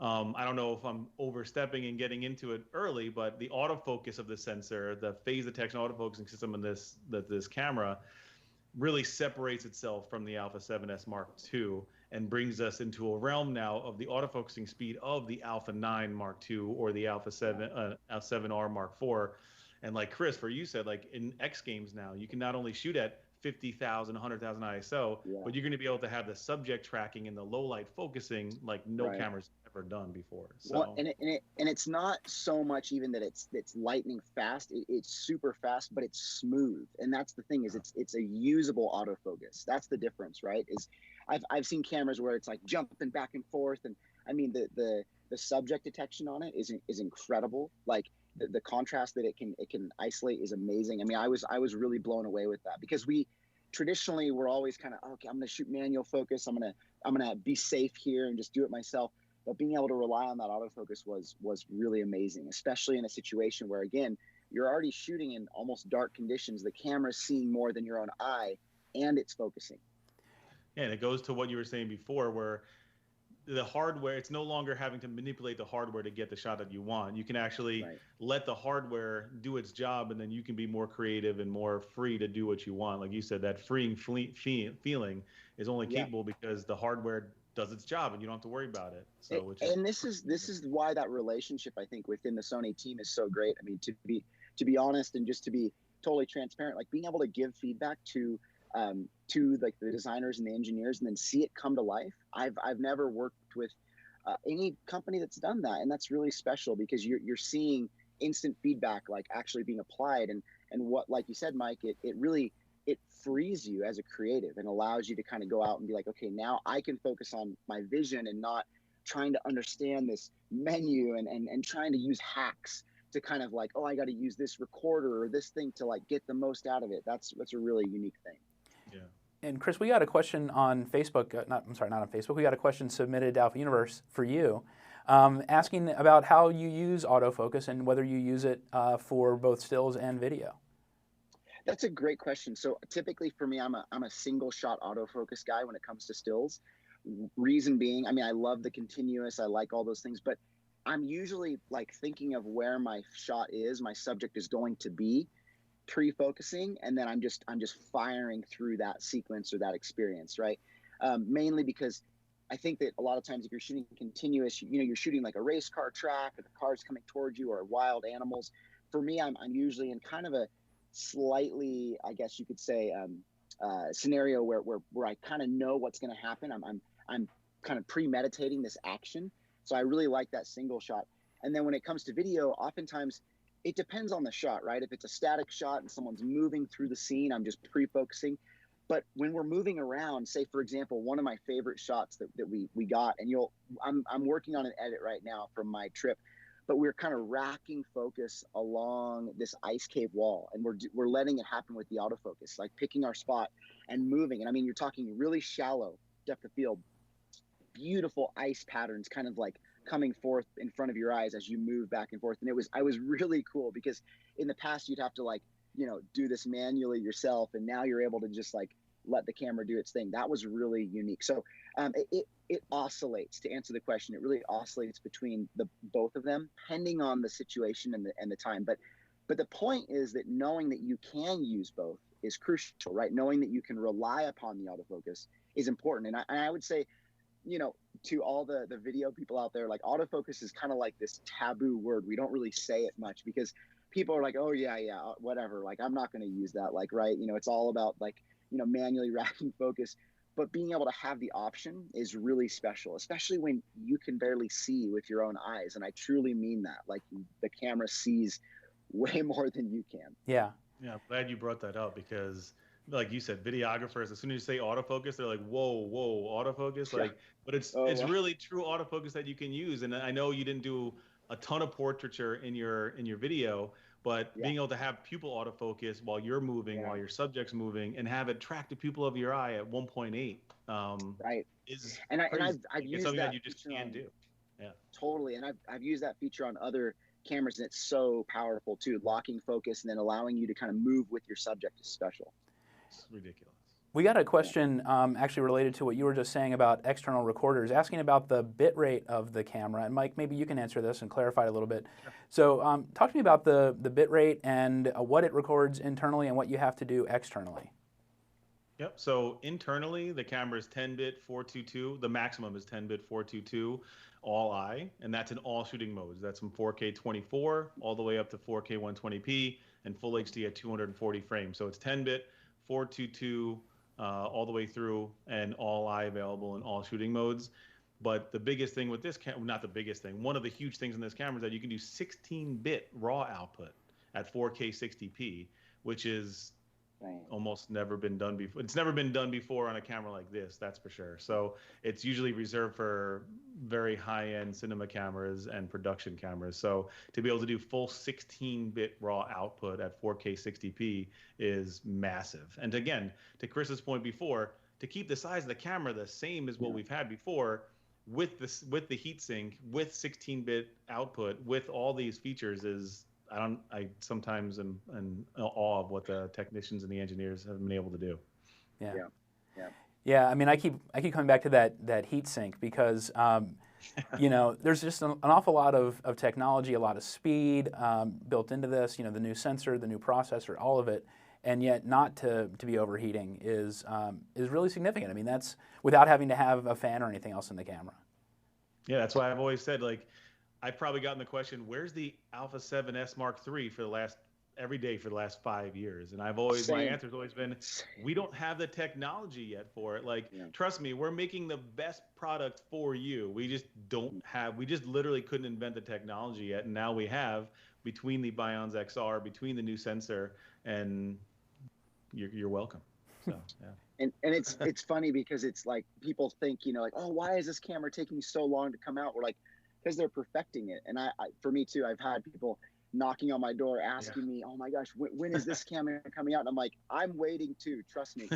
I don't know if I'm overstepping and getting into it early, but the autofocus of the sensor, the phase detection autofocusing system in this camera really separates itself from the Alpha 7S Mark II and brings us into a realm now of the autofocusing speed of the Alpha 9 Mark II or the Alpha 7R Mark IV. And like Chris, for you said, like in X Games now, you can not only shoot at 50,000, 100,000 ISO, but you're going to be able to have the subject tracking and the low light focusing like no camera's ever done before. So, well, and it's not so much even that it's lightning fast. It's super fast, but it's smooth. And that's the thing, is it's a usable autofocus. That's the difference, right? Is I've seen cameras where it's like jumping back and forth, and I mean the subject detection on it is incredible. Like the contrast that it can isolate is amazing. I mean, I was really blown away with that, because we traditionally we're always kind of, okay, I'm going to shoot manual focus. I'm going to be safe here and just do it myself. But being able to rely on that autofocus was really amazing, especially in a situation where, again, you're already shooting in almost dark conditions. The camera's seeing more than your own eye, and it's focusing. Yeah, and it goes to what you were saying before, where the hardware, it's no longer having to manipulate the hardware to get the shot that you want. You can actually let the hardware do its job, and then you can be more creative and more free to do what you want. Like you said, that freeing feeling is only capable because the hardware does its job and you don't have to worry about it. So this is why that relationship, I think, within the Sony team is so great. I mean, to be honest and just to be totally transparent, like being able to give feedback to like the designers and the engineers and then see it come to life. I've never worked with any company that's done that, and that's really special because you're seeing instant feedback like actually being applied, and what, like you said, Mike, it really frees you as a creative and allows you to kind of go out and be like, okay, now I can focus on my vision and not trying to understand this menu and trying to use hacks to kind of like, oh, I got to use this recorder or this thing to like get the most out of it. That's a really unique thing. Yeah. And Chris, we got a question on Facebook. Not on Facebook. We got a question submitted to Alpha Universe for you, asking about how you use autofocus and whether you use it for both stills and video. That's a great question. So typically for me, I'm a single shot autofocus guy when it comes to stills. Reason being, I mean, I love the continuous. I like all those things, but I'm usually like thinking of where my shot is, my subject is going to be, pre-focusing, and then I'm just firing through that sequence or that experience, right? Mainly because I think that a lot of times if you're shooting continuous, you're shooting like a race car track or the car's coming towards you or wild animals. For me, I'm usually in kind of a slightly, I guess you could say, scenario where I kind of know what's going to happen. I'm kind of premeditating this action. So I really like that single shot. And then when it comes to video, oftentimes it depends on the shot, right? If it's a static shot and someone's moving through the scene, I'm just pre-focusing. But when we're moving around, say for example, one of my favorite shots that we got, and I'm working on an edit right now from my trip, but we're kind of racking focus along this ice cave wall, and we're letting it happen with the autofocus, like picking our spot and moving. And I mean, you're talking really shallow depth of field, beautiful ice patterns kind of like coming forth in front of your eyes as you move back and forth. And I was really cool because in the past you'd have to like, do this manually yourself, and now you're able to just like let the camera do its thing. That was really unique. So it oscillates, to answer the question. It really oscillates between both of them, depending on the situation and the time. But the point is that knowing that you can use both is crucial, right? Knowing that you can rely upon the autofocus is important. And I would say, to all the video people out there, like autofocus is kind of like this taboo word. We don't really say it much because people are like, oh yeah, whatever. Like, I'm not going to use that. Like, right. It's all about like, manually racking focus, but being able to have the option is really special, especially when you can barely see with your own eyes. And I truly mean that. Like, the camera sees way more than you can. Yeah. Yeah. I'm glad you brought that up because, like you said, videographers, as soon as you say autofocus, they're like, whoa, autofocus. Like, but it's really true autofocus that you can use. And I know you didn't do a ton of portraiture in your video, but being able to have pupil autofocus while you're moving, while your subject's moving, and have it track the pupil of your eye at 1.8, right, is and I've used something that you just can't do. Yeah, totally. And I've used that feature on other cameras, and it's so powerful too. Locking focus and then allowing you to kind of move with your subject is special. It's ridiculous. We got a question actually related to what you were just saying about external recorders, asking about the bit rate of the camera. And Mike, maybe you can answer this and clarify it a little bit. Sure. So talk to me about the bit rate and what it records internally and what you have to do externally. Yep. So internally, the camera is 10-bit 422. The maximum is 10-bit 422, all eye, and that's in all shooting modes. That's from 4K 24 all the way up to 4K 120p and full HD at 240 frames. So it's 10-bit 422 all the way through, and all eye available in all shooting modes. But the biggest thing with this camera, not the biggest thing, one of the huge things in this camera is that you can do 16-bit raw output at 4K 60p, which is almost never been done before. It's never been done before on a camera like this, that's for sure. So it's usually reserved for very high-end cinema cameras and production cameras. So to be able to do full 16-bit raw output at 4K 60p is massive. And again, to Chris's point before, to keep the size of the camera the same as what we've had before, with the heatsink, with 16-bit output, with all these features is, I sometimes am in awe of what the technicians and the engineers have been able to do. Yeah. Yeah, I mean, I keep coming back to that heat sink because you know, there's just an awful lot of technology, a lot of speed built into this. You know, the new sensor, the new processor, all of it, and yet not to be overheating is really significant. I mean, that's without having to have a fan or anything else in the camera. Yeah, that's why I've always said, like, I've probably gotten the question, where's the Alpha 7S Mark III every day for the last 5 years? And my answer's always been, we don't have the technology yet for it. Like, trust me, we're making the best product for you. We just we just literally couldn't invent the technology yet. And now we have, between the Bions XR, between the new sensor, and you're welcome. So, yeah. And it's funny because it's like people think, you know, like, oh, why is this camera taking so long to come out? We're like, because they're perfecting it. And I for me too, I've had people knocking on my door asking me, oh my gosh, when is this camera coming out? And I'm like, I'm waiting too, trust me.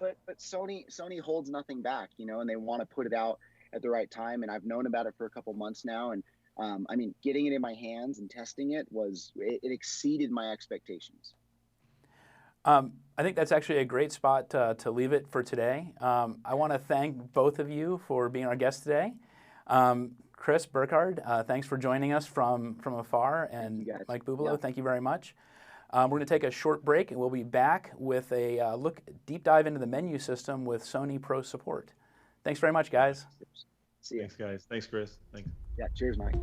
but Sony holds nothing back, you know, and they want to put it out at the right time. And I've known about it for a couple months now. And I mean, getting it in my hands and testing it it exceeded my expectations. I think that's actually a great spot to leave it for today. I want to thank both of you for being our guests today. Chris Burkhardt, thanks for joining us from afar, and Mike Bubalo, thank you very much. We're going to take a short break, and we'll be back with a deep dive into the menu system with Sony Pro support. Thanks very much, guys. See ya. Thanks, guys. Thanks, Chris. Thanks. Yeah, cheers, Mike.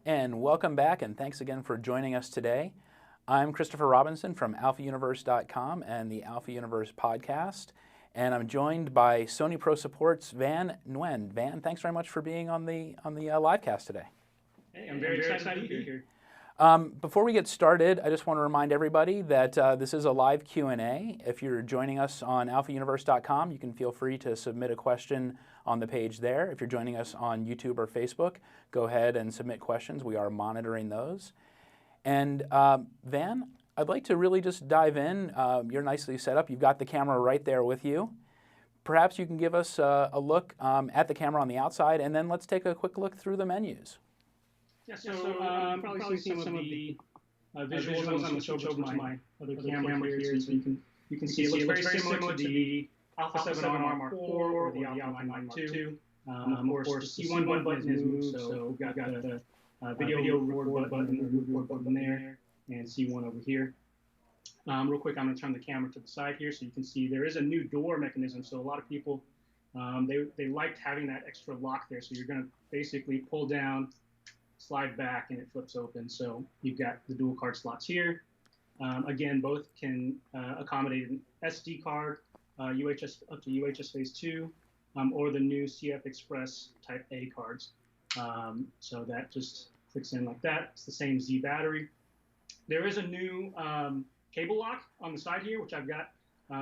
And welcome back, and thanks again for joining us today. I'm Christopher Robinson from alphauniverse.com and the Alpha Universe podcast, and I'm joined by Sony Pro Support's Van Nguyen. Van, thanks very much for being on the live cast today. Hey, I'm very excited to be here. Before we get started, I just want to remind everybody that this is a live Q&A. If you're joining us on alphauniverse.com, you can feel free to submit a question on the page there. If you're joining us on YouTube or Facebook, go ahead and submit questions. We are monitoring those. And Van, I'd like to really just dive in. You're nicely set up. You've got the camera right there with you. Perhaps you can give us a look at the camera on the outside, and then let's take a quick look through the menus. Yeah, so you've probably seen some of the visuals. I'm going to switch over to my other camera here so you can see it looks very similar to the Alpha 7R Mark IV or the Alpha 9 Mark II. Of course, the C1 button is moved, so we've got the video record button, the record button there, and C1 over here. Real quick, I'm going to turn the camera to the side here so you can see there is a new door mechanism. So a lot of people, they liked having that extra lock there. So you're going to basically pull down, slide back, and it flips open. So you've got the dual card slots here. Again, both can accommodate an SD card, UHS up to UHS Phase 2, or the new CF Express Type A cards. So that just clicks in like that. It's the same Z battery. There is a new cable lock on the side here, which I've got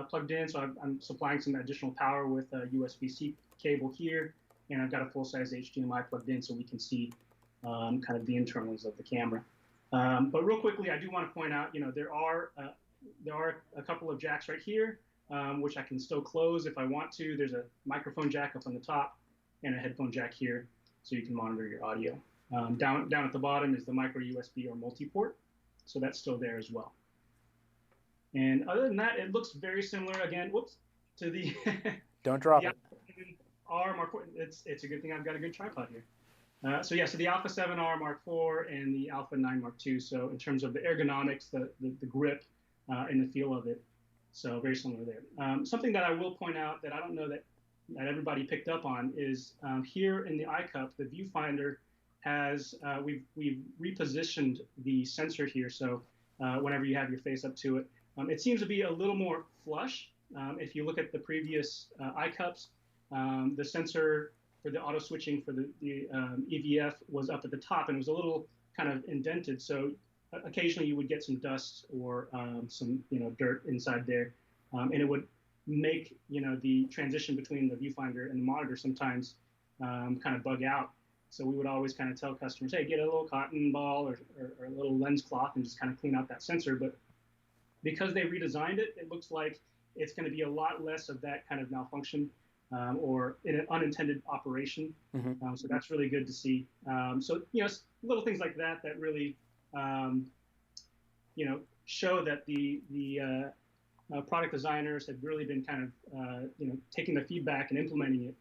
plugged in. So I'm supplying some additional power with a USB-C cable here, and I've got a full-size HDMI plugged in so we can see kind of the internals of the camera. But real quickly, I do want to point out, there are a couple of jacks right here, which I can still close if I want to. There's a microphone jack up on the top and a headphone jack here, so you can monitor your audio. Down at the bottom is the micro USB or multi-port, so that's still there as well. And other than that, it looks very similar again. Whoops, to the don't drop it. R Mark IV. It's a good thing I've got a good tripod here. So the Alpha 7R Mark IV and the Alpha 9 Mark II. So in terms of the ergonomics, the grip, and the feel of it, so very similar there. Something that I will point out that I don't know that everybody picked up on is here in the iCup, the viewfinder has we've repositioned the sensor here. So whenever you have your face up to it, it seems to be a little more flush. If you look at the previous iCups, the sensor for the auto switching for the EVF was up at the top, and it was a little kind of indented. So occasionally you would get some dust or some dirt inside there, and it would make the transition between the viewfinder and the monitor sometimes kind of bug out. So we would always kind of tell customers, hey, get a little cotton ball or a little lens cloth and just kind of clean out that sensor. But because they redesigned it, it looks like it's going to be a lot less of that kind of malfunction or in an unintended operation. Mm-hmm. So that's really good to see. So little things like that really show that the product designers have really been kind of taking the feedback and implementing it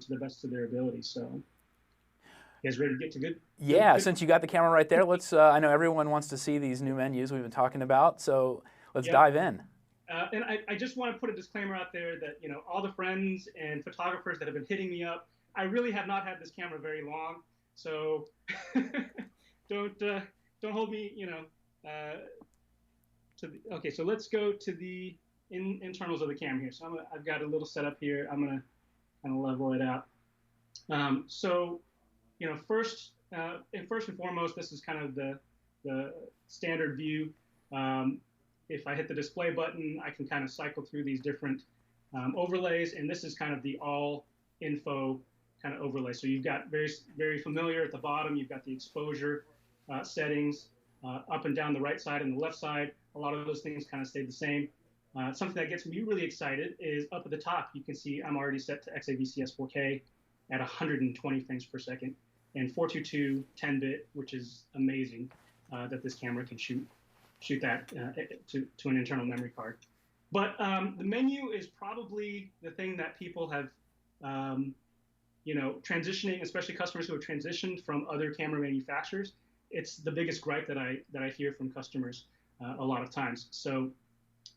to the best of their ability. So. You guys ready to get to good? Yeah, good? Since you got the camera right there, let's. I know everyone wants to see these new menus we've been talking about, so let's dive in. And I just want to put a disclaimer out there that all the friends and photographers that have been hitting me up, I really have not had this camera very long, so don't hold me okay, so let's go to the internals of the camera here. So I've got a little setup here. I'm gonna kind of level it out. First and foremost, this is kind of the standard view. If I hit the display button, I can kind of cycle through these different overlays, and this is kind of the all info kind of overlay. So you've got very, very familiar at the bottom. You've got the exposure settings up and down the right side and the left side. A lot of those things kind of stay the same. Something that gets me really excited is up at the top. You can see I'm already set to XAVCS 4K at 120 frames per second and 422 10-bit, which is amazing that this camera can shoot that to an internal memory card. But the menu is probably the thing that people have, transitioning, especially customers who have transitioned from other camera manufacturers. It's the biggest gripe that I hear from customers a lot of times. So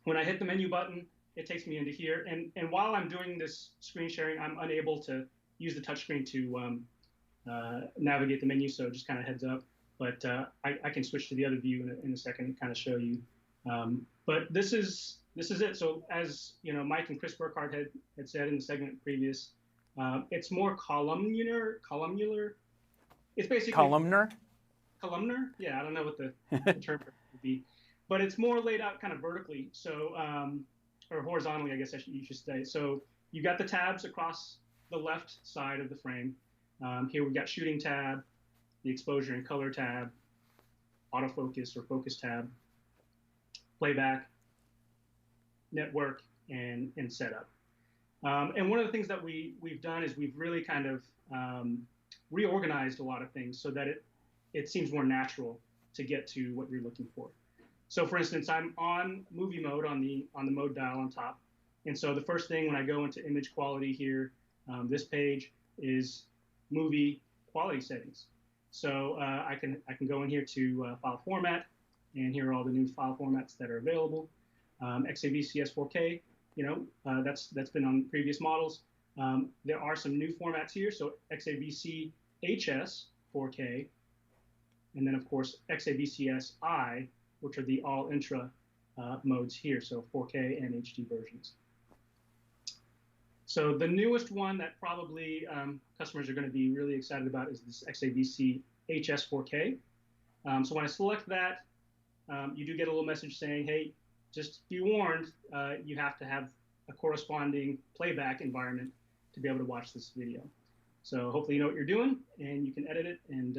when I hit the menu button, it takes me into here. And while I'm doing this screen sharing, I'm unable to use the touchscreen to navigate the menu, so just kind of heads up. But I can switch to the other view in a second and kind of show you. But this is it. So as Mike and Chris Burkhardt had said in the segment previous, it's more columnar. It's basically columnar. Columnar? Yeah, I don't know what the term would be, but it's more laid out kind of vertically. So or horizontally, I guess you should say. So you got the tabs across the left side of the frame. Here we've got shooting tab, the exposure and color tab, autofocus or focus tab, playback, network, and setup. And one of the things that we've done is we've really kind of reorganized a lot of things so that it seems more natural to get to what you're looking for. So for instance, I'm on movie mode on the mode dial on top. And so the first thing when I go into image quality here, this page is movie quality settings. So I can go in here to file format, and here are all the new file formats that are available. XAVCS 4K, that's been on previous models. There are some new formats here, so XAVC HS 4K, and then of course XAVCS I, which are the all intra modes here, so 4K and HD versions. So the newest one that probably customers are going to be really excited about is this XAVC HS4K. So when I select that, you do get a little message saying, hey, just be warned, you have to have a corresponding playback environment to be able to watch this video. So hopefully you know what you're doing, and you can edit it and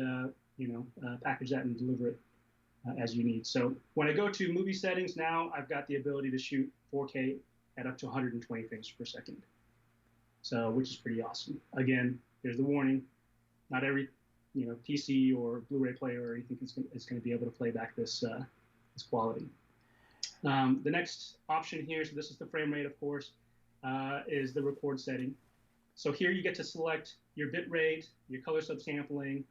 package that and deliver it as you need. So when I go to movie settings now, I've got the ability to shoot 4K at up to 120 frames per second. So, which is pretty awesome. Again, there's the warning. Not every, PC or Blu-ray player or anything is going to be able to play back this quality. The next option here, so this is the frame rate, of course, is the record setting. So here you get to select your bit rate, your color subsampling.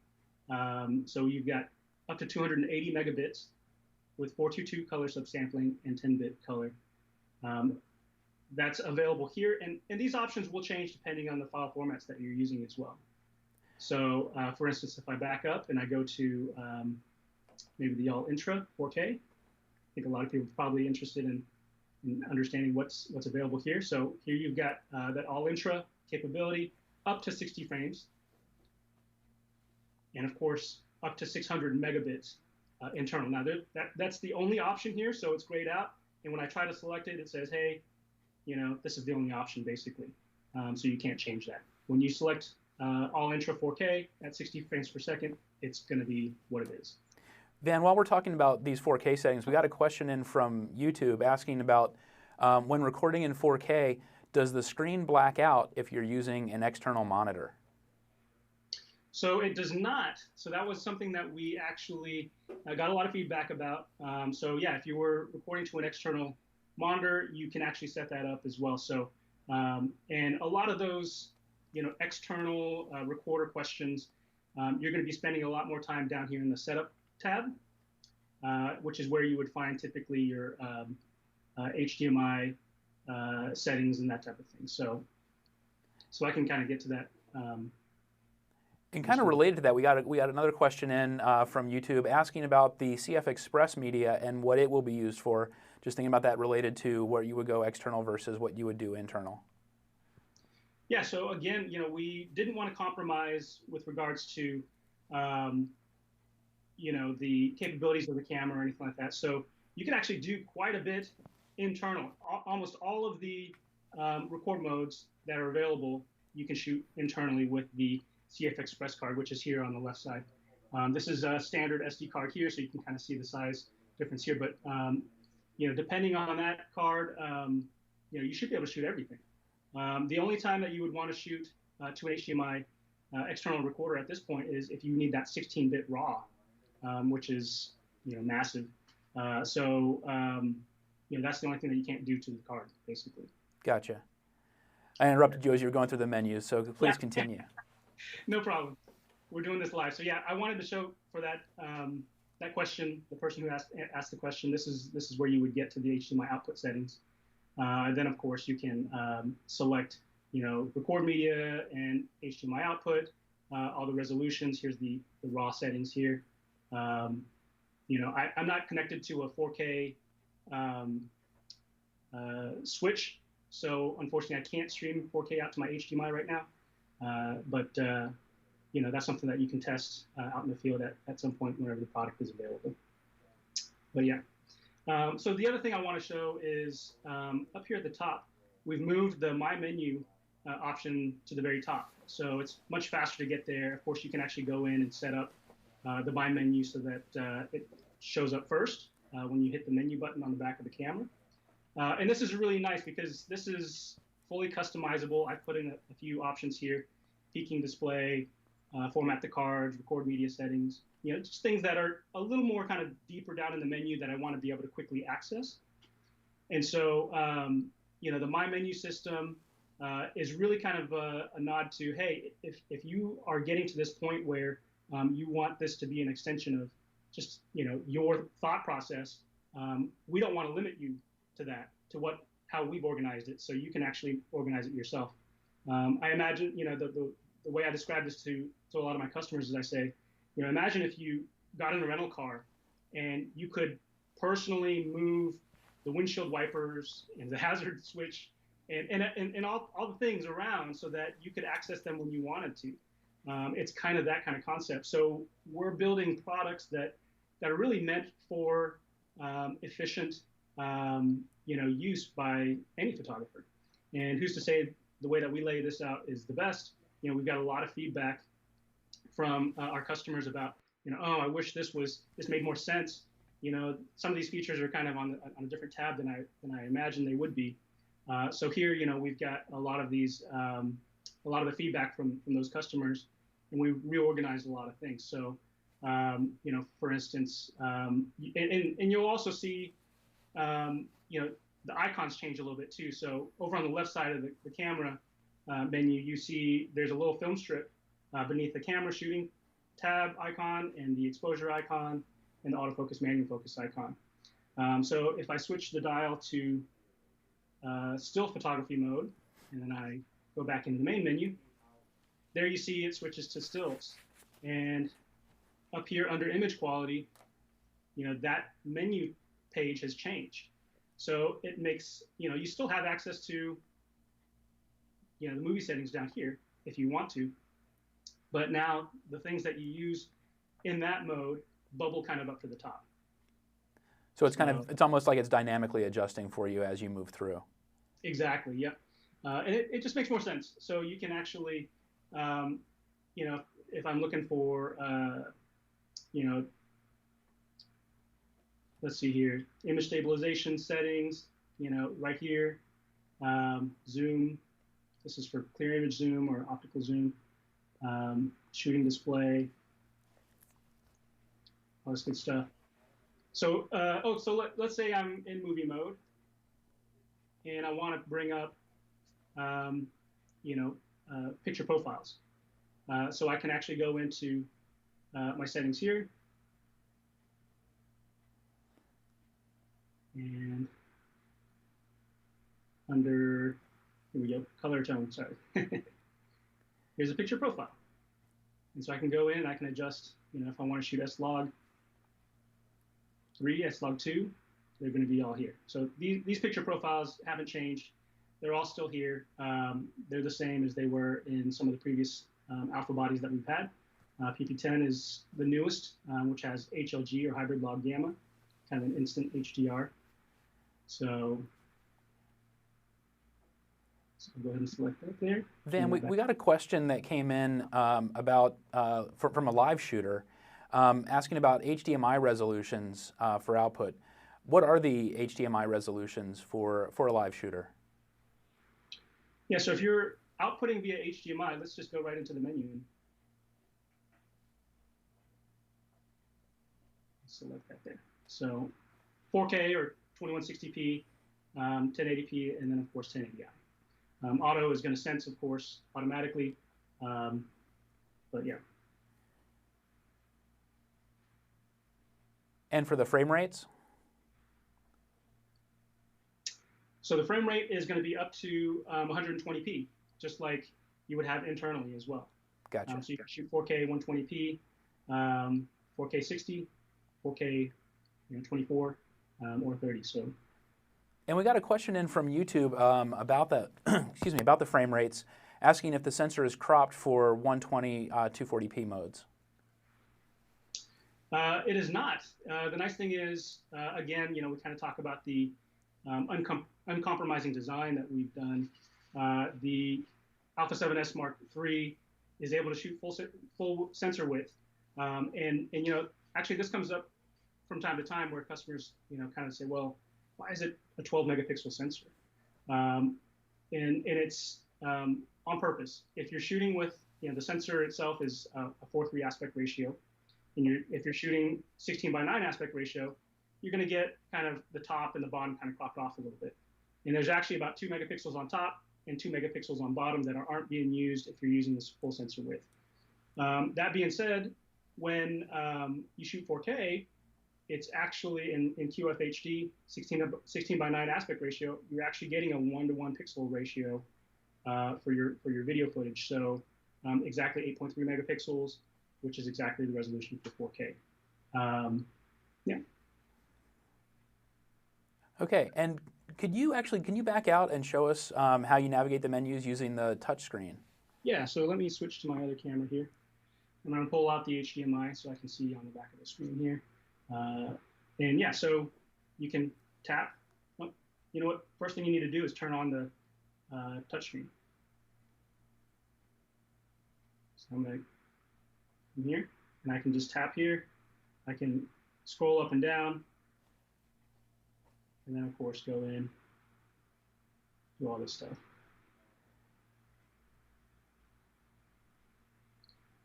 So you've got up to 280 megabits with 422 color subsampling and 10-bit color. That's available here, and these options will change depending on the file formats that you're using as well. So, for instance, if I back up and I go to maybe the All Intra 4K, I think a lot of people are probably interested in understanding what's available here. So here you've got that All Intra capability up to 60 frames, and of course up to 600 megabits internal. Now that's the only option here, so it's grayed out. And when I try to select it, it says, hey, this is the only option basically. So you can't change that. When you select All Intra 4K at 60 frames per second, it's going to be what it is. Van, while we're talking about these 4K settings, we got a question in from YouTube asking about when recording in 4K, does the screen black out if you're using an external monitor? So it does not. So that was something that we actually got a lot of feedback about. So yeah, if you were recording to an external monitor, you can actually set that up as well. So and a lot of those external recorder questions, you're going to be spending a lot more time down here in the setup tab, which is where you would find typically your HDMI settings and that type of thing. So I can kind of get to that. And kind of related to that, we got another question in from YouTube asking about the CF Express media and what it will be used for. Just thinking about that related to where you would go external versus what you would do internal. Yeah, so again, we didn't want to compromise with regards to, the capabilities of the camera or anything like that. So you can actually do quite a bit internal. Almost all of the record modes that are available, you can shoot internally with the CF Express card, which is here on the left side. This is a standard SD card here, so you can kind of see the size difference here. But depending on that card, you should be able to shoot everything. The only time that you would want to shoot to an HDMI external recorder at this point is if you need that 16-bit RAW, which is massive. That's the only thing that you can't do to the card, basically. Gotcha. I interrupted you as you were going through the menus, so please continue. No problem. We're doing this live. So yeah, I wanted to show for that that question, the person who asked the question, this is where you would get to the HDMI output settings. And then of course you can select, record media and HDMI output, all the resolutions. Here's the RAW settings here. I'm not connected to a 4K switch, so unfortunately I can't stream 4K out to my HDMI right now. But that's something that you can test out in the field at some point whenever the product is available. But yeah. So the other thing I want to show is up here at the top, we've moved the My Menu option to the very top. So it's much faster to get there. Of course, you can actually go in and set up the My Menu so that it shows up first when you hit the menu button on the back of the camera. And this is really nice because this is fully customizable. I put in a few options here: peaking display, format the cards, record media settings, just things that are a little more kind of deeper down in the menu that I want to be able to quickly access. And so, the My Menu system is really kind of a nod to, hey, if you are getting to this point where you want this to be an extension of just, your thought process, we don't want to limit you to that, to how we've organized it, so you can actually organize it yourself. I imagine, the way I describe this to a lot of my customers is I say, imagine if you got in a rental car and you could personally move the windshield wipers and the hazard switch and all the things around so that you could access them when you wanted to. It's kind of that kind of concept. So we're building products that are really meant for efficient use by any photographer. And who's to say the way that we lay this out is the best? We've got a lot of feedback from our customers about, oh, I wish this made more sense. Some of these features are kind of on a different tab than I imagined they would be. So here, we've got a lot of these, a lot of the feedback from those customers, and we reorganized a lot of things. So, for instance, and you'll also see, the icons change a little bit too. So over on the left side of the camera menu, you see there's a little film strip beneath the camera shooting tab icon and the exposure icon and the autofocus manual focus icon. So if I switch the dial to still photography mode, and then I go back into the main menu, there you see it switches to stills. And up here under image quality, that menu page has changed. So it makes, you still have access to, the movie settings down here if you want to, but now the things that you use in that mode bubble kind of up to the top. So it's it's almost like it's dynamically adjusting for you as you move through. Exactly, yep. And it just makes more sense. So you can actually, if I'm looking for, let's see here, image stabilization settings, right here, zoom. This is for clear image zoom or optical zoom, shooting display, all this good stuff. So, let's say I'm in movie mode, and I want to bring up, picture profiles. So I can actually go into my settings here, and under, here we go, color tone, sorry. Here's a picture profile. And so I can go in, I can adjust, if I want to shoot S-Log 3, S-Log 2, they're going to be all here. So these picture profiles haven't changed. They're all still here. They're the same as they were in some of the previous alpha bodies that we've had. PP10 is the newest, which has HLG or hybrid log gamma, kind of an instant HDR. So go ahead and select that there. Van, we got a question that came in about from a live shooter asking about HDMI resolutions for output. What are the HDMI resolutions for a live shooter? Yeah, so if you're outputting via HDMI, let's just go right into the menu and select that there. So 4K or 2160p, 1080p, and then of course 1080i. Auto is going to sense, of course, automatically, but yeah. And for the frame rates? So the frame rate is going to be up to 120p, just like you would have internally as well. Gotcha. So you can shoot 4K 120p, 4K 60, 4K 24, or 30. So. And we got a question in from YouTube about the excuse me, about the frame rates, asking if the sensor is cropped for 120 240p modes. It is not. The nice thing is, again, we kind of talk about the uncompromising design that we've done. The Alpha 7S Mark III is able to shoot full sensor width, and actually this comes up from time to time where customers kind of say, well, why is it a 12 megapixel sensor? And it's on purpose. If you're shooting with, the sensor itself is a 4:3 aspect ratio, and if you're shooting 16:9 aspect ratio, you're going to get kind of the top and the bottom kind of cropped off a little bit. And there's actually about 2 megapixels on top and 2 megapixels on bottom that aren't being used if you're using this full sensor width. That being said, when you shoot 4K, it's actually in QFHD 16:9 aspect ratio. You're actually getting a 1:1 pixel ratio for your video footage. So exactly 8.3 megapixels, which is exactly the resolution for 4K. Yeah. Okay, and Can you back out and show us how you navigate the menus using the touch screen? Yeah, so let me switch to my other camera here. I'm going to pull out the HDMI so I can see on the back of the screen here. And yeah, so you can tap. Oh, you know what? First thing you need to do is turn on the touchscreen. So I'm going to come here, and I can just tap here. I can scroll up and down, and then of course go in, do all this stuff.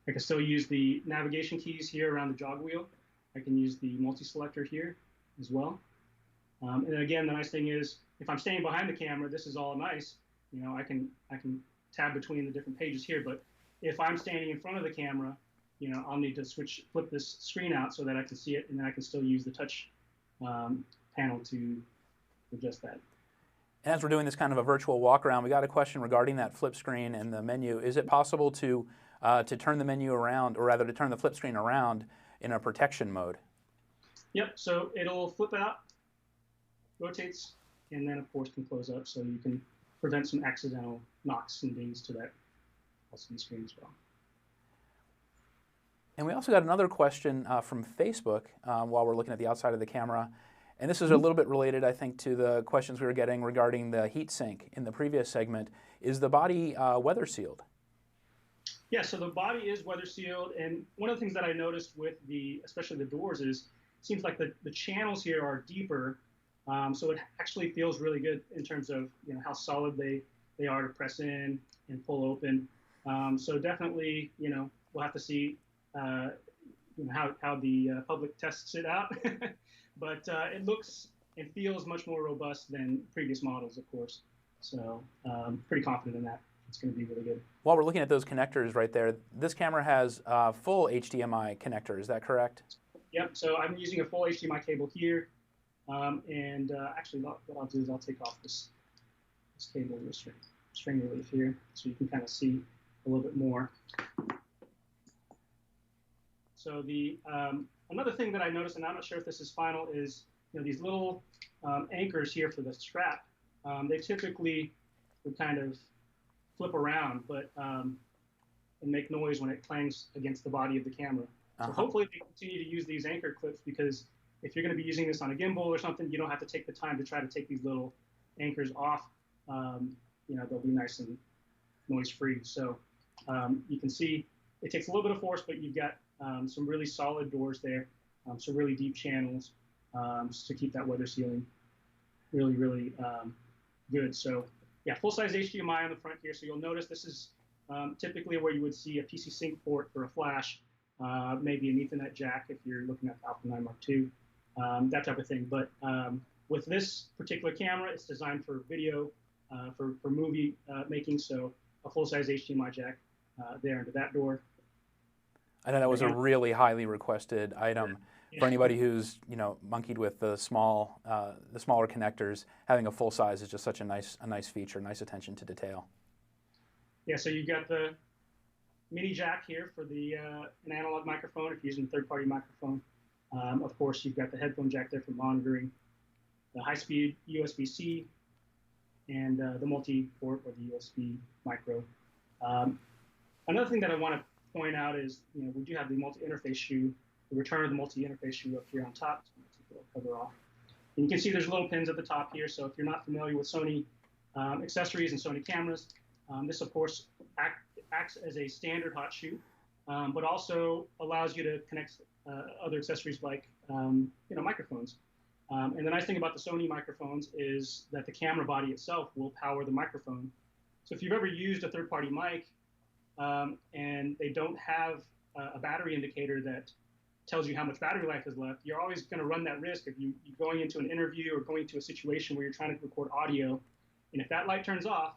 I can still use the navigation keys here around the jog wheel. I can use the multi-selector here as well. And then again, the nice thing is, if I'm staying behind the camera, this is all nice. You know, I can tab between the different pages here. But if I'm standing in front of the camera, you know, I'll need to flip this screen out so that I can see it, and then I can still use the touch panel to adjust that. And as we're doing this kind of a virtual walk around, we got a question regarding that flip screen and the menu. Is it possible to turn the menu around, or rather to turn the flip screen around in a protection mode? Yep, so it'll flip out, rotates, and then of course can close up, so you can prevent some accidental knocks and dings to that LCD screen as well. And we also got another question from Facebook while we're looking at the outside of the camera. And this is a little bit related, I think, to the questions we were getting regarding the heat sink in the previous segment. Is the body weather sealed? Yeah, so the body is weather sealed, and one of the things that I noticed with especially the doors is, it seems like the channels here are deeper, so it actually feels really good in terms of, you know, how solid they are to press in and pull open. So definitely, you know, we'll have to see, you know, how the public tests it out, but it looks and feels much more robust than previous models, of course. So pretty confident in that. It's going to be really good. While we're looking at those connectors right there, this camera has full HDMI connector, is that correct? Yep, so I'm using a full HDMI cable here, and actually what I'll do is I'll take off this cable string relief here, so you can kind of see a little bit more. So the another thing that I noticed, and I'm not sure if this is final, is, you know, these little anchors here for the strap. They typically would kind of flip around, but and make noise when it clangs against the body of the camera. So hopefully they continue to use these anchor clips, because if you're going to be using this on a gimbal or something, you don't have to take the time to try to take these little anchors off. You know, they'll be nice and noise-free. So you can see it takes a little bit of force, but you've got some really solid doors there, some really deep channels to keep that weather sealing really, really good. So yeah, full-size HDMI on the front here. So you'll notice this is typically where you would see a PC sync port for a flash, maybe an Ethernet jack if you're looking at the Alpha 9 Mark II, that type of thing. But with this particular camera, it's designed for video, for movie making, so a full-size HDMI jack there into that door. I know that was a really highly requested item. For anybody who's, you know, monkeyed with the smaller connectors, having a full size is just such a nice feature, nice attention to detail. Yeah, so you've got the mini jack here for the an analog microphone if you're using a third-party microphone. Of course, you've got the headphone jack there for monitoring, the high-speed USB-C, and the multi-port or the USB micro. Another thing that I want to point out is, you know, we do have the multi-interface shoe. The return of the multi-interface shoe up here on top. So I'm going to take a little cover off. And you can see there's little pins at the top here. So if you're not familiar with Sony accessories and Sony cameras, this of course acts as a standard hot shoe, but also allows you to connect other accessories like you know, microphones. And the nice thing about the Sony microphones is that the camera body itself will power the microphone. So if you've ever used a third-party mic and they don't have a battery indicator that tells you how much battery life is left, you're always going to run that risk if you're going into an interview or going to a situation where you're trying to record audio, and if that light turns off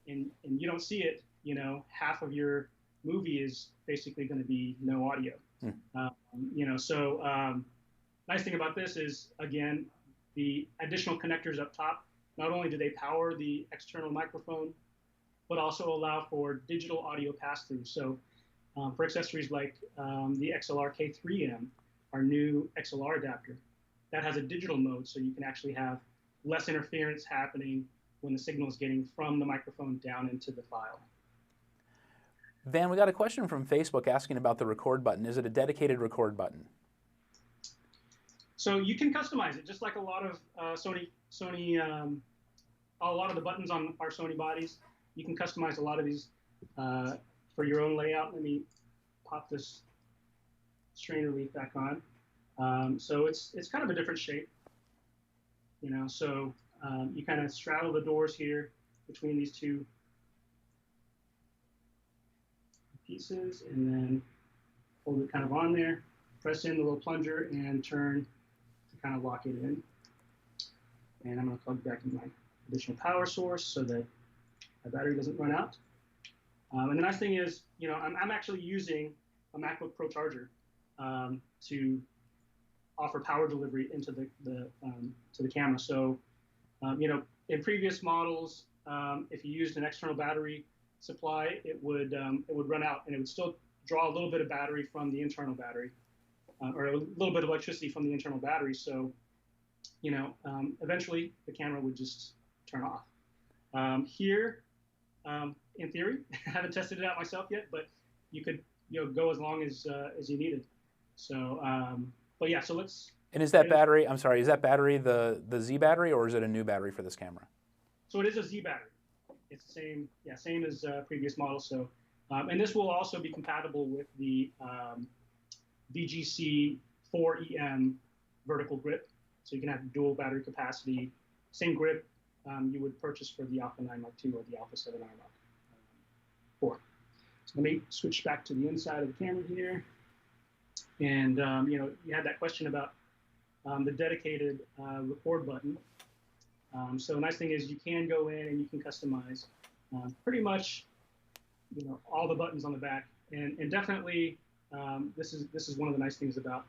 and you don't see it, you know, half of your movie is basically going to be no audio. You know, so nice thing about this is, again, the additional connectors up top, not only do they power the external microphone, but also allow for digital audio pass-through. So for accessories like the XLR K3M, our new XLR adapter, that has a digital mode, so you can actually have less interference happening when the signal is getting from the microphone down into the file. Van, we got a question from Facebook asking about the record button. Is it a dedicated record button? So you can customize it, just like a lot of a lot of the buttons on our Sony bodies. You can customize a lot of these for your own layout. Let me pop this strainer leaf back on. So it's kind of a different shape, you know. So you kind of straddle the doors here between these two pieces, and then hold it kind of on there. Press in the little plunger and turn to kind of lock it in. And I'm going to plug back in my additional power source so that my battery doesn't run out. And the nice thing is, you know, I'm actually using a MacBook Pro charger to offer power delivery into the camera. So, you know, in previous models, if you used an external battery supply, it would run out, and it would still draw a little bit of battery from the internal battery, or a little bit of electricity from the internal battery. So, you know, eventually the camera would just turn off. Here, in theory, I haven't tested it out myself yet, but you could, you know, go as long as you needed. So, but yeah, so let's. And is that battery? I'm sorry, is that battery the Z battery, or is it a new battery for this camera? So it is a Z battery. It's the same, yeah, same as previous models. So, and this will also be compatible with the VGC 4EM vertical grip. So you can have dual battery capacity, same grip you would purchase for the Alpha 9 Mark II or the Alpha 7R Mark IV. So let me switch back to the inside of the camera here. And you know, you had that question about the dedicated record button. So the nice thing is you can go in and you can customize pretty much, you know, all the buttons on the back. And definitely this is one of the nice things about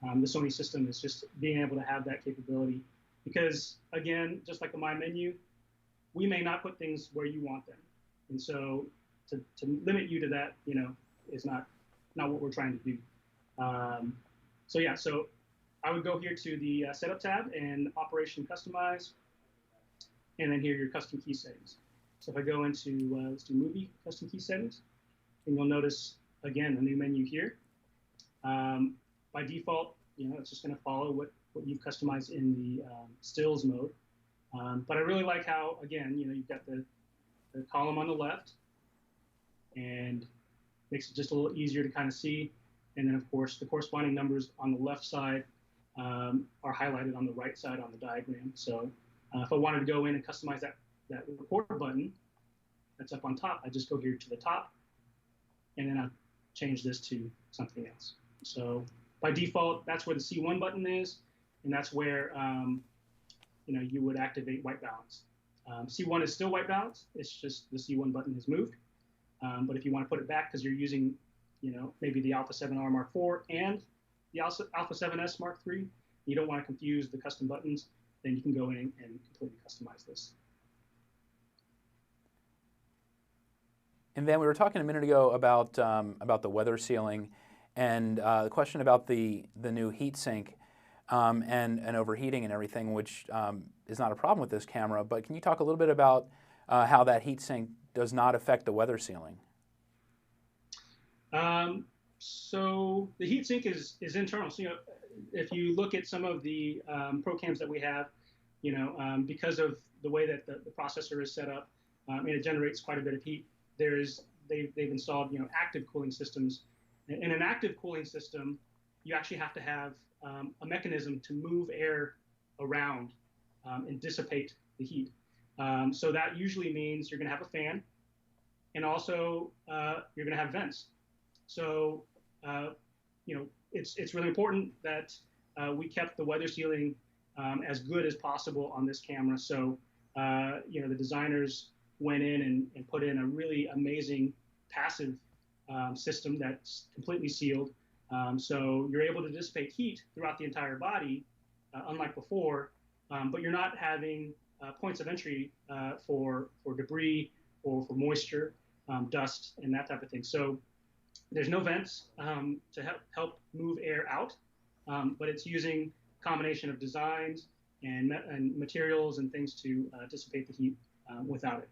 the Sony system, is just being able to have that capability. Because again, just like the My Menu, we may not put things where you want them. And so to limit you to that, you know, is not what we're trying to do. So yeah, so I would go here to the Setup tab and Operation Customize, and then here are your custom key settings. So if I go into, let's do Movie Custom Key Settings, and you'll notice, again, a new menu here. By default, you know, it's just going to follow what you've customized in the stills mode. But I really like how, again, you know, you've got the column on the left, and makes it just a little easier to kind of see. And then, of course, the corresponding numbers on the left side are highlighted on the right side on the diagram. So if I wanted to go in and customize that record button that's up on top, I just go here to the top, and then I change this to something else. So by default, that's where the C1 button is, and that's where you know, you would activate white balance. C1 is still white balance. It's just the C1 button has moved. But if you want to put it back because you're using, you know, maybe the Alpha 7R Mark IV and the Alpha 7S Mark III, you don't want to confuse the custom buttons, then you can go in and completely customize this. And then we were talking a minute ago about the weather sealing, and the question about the new heat sink and overheating and everything, which is not a problem with this camera. But can you talk a little bit about how that heat sink does not affect the weather sealing? So the heat sink is internal. So, you know, if you look at some of the Pro cams that we have, you know, because of the way that the processor is set up, and it generates quite a bit of heat, they've installed, you know, active cooling systems. In an active cooling system, you actually have to have a mechanism to move air around and dissipate the heat. So that usually means you're going to have a fan, and also you're going to have vents. So you know, it's really important that we kept the weather sealing as good as possible on this camera. So you know, the designers went in and put in a really amazing passive system that's completely sealed. So you're able to dissipate heat throughout the entire body, unlike before, but you're not having points of entry for debris or for moisture, dust, and that type of thing. So there's no vents to help move air out, but it's using a combination of designs and materials and things to dissipate the heat without it.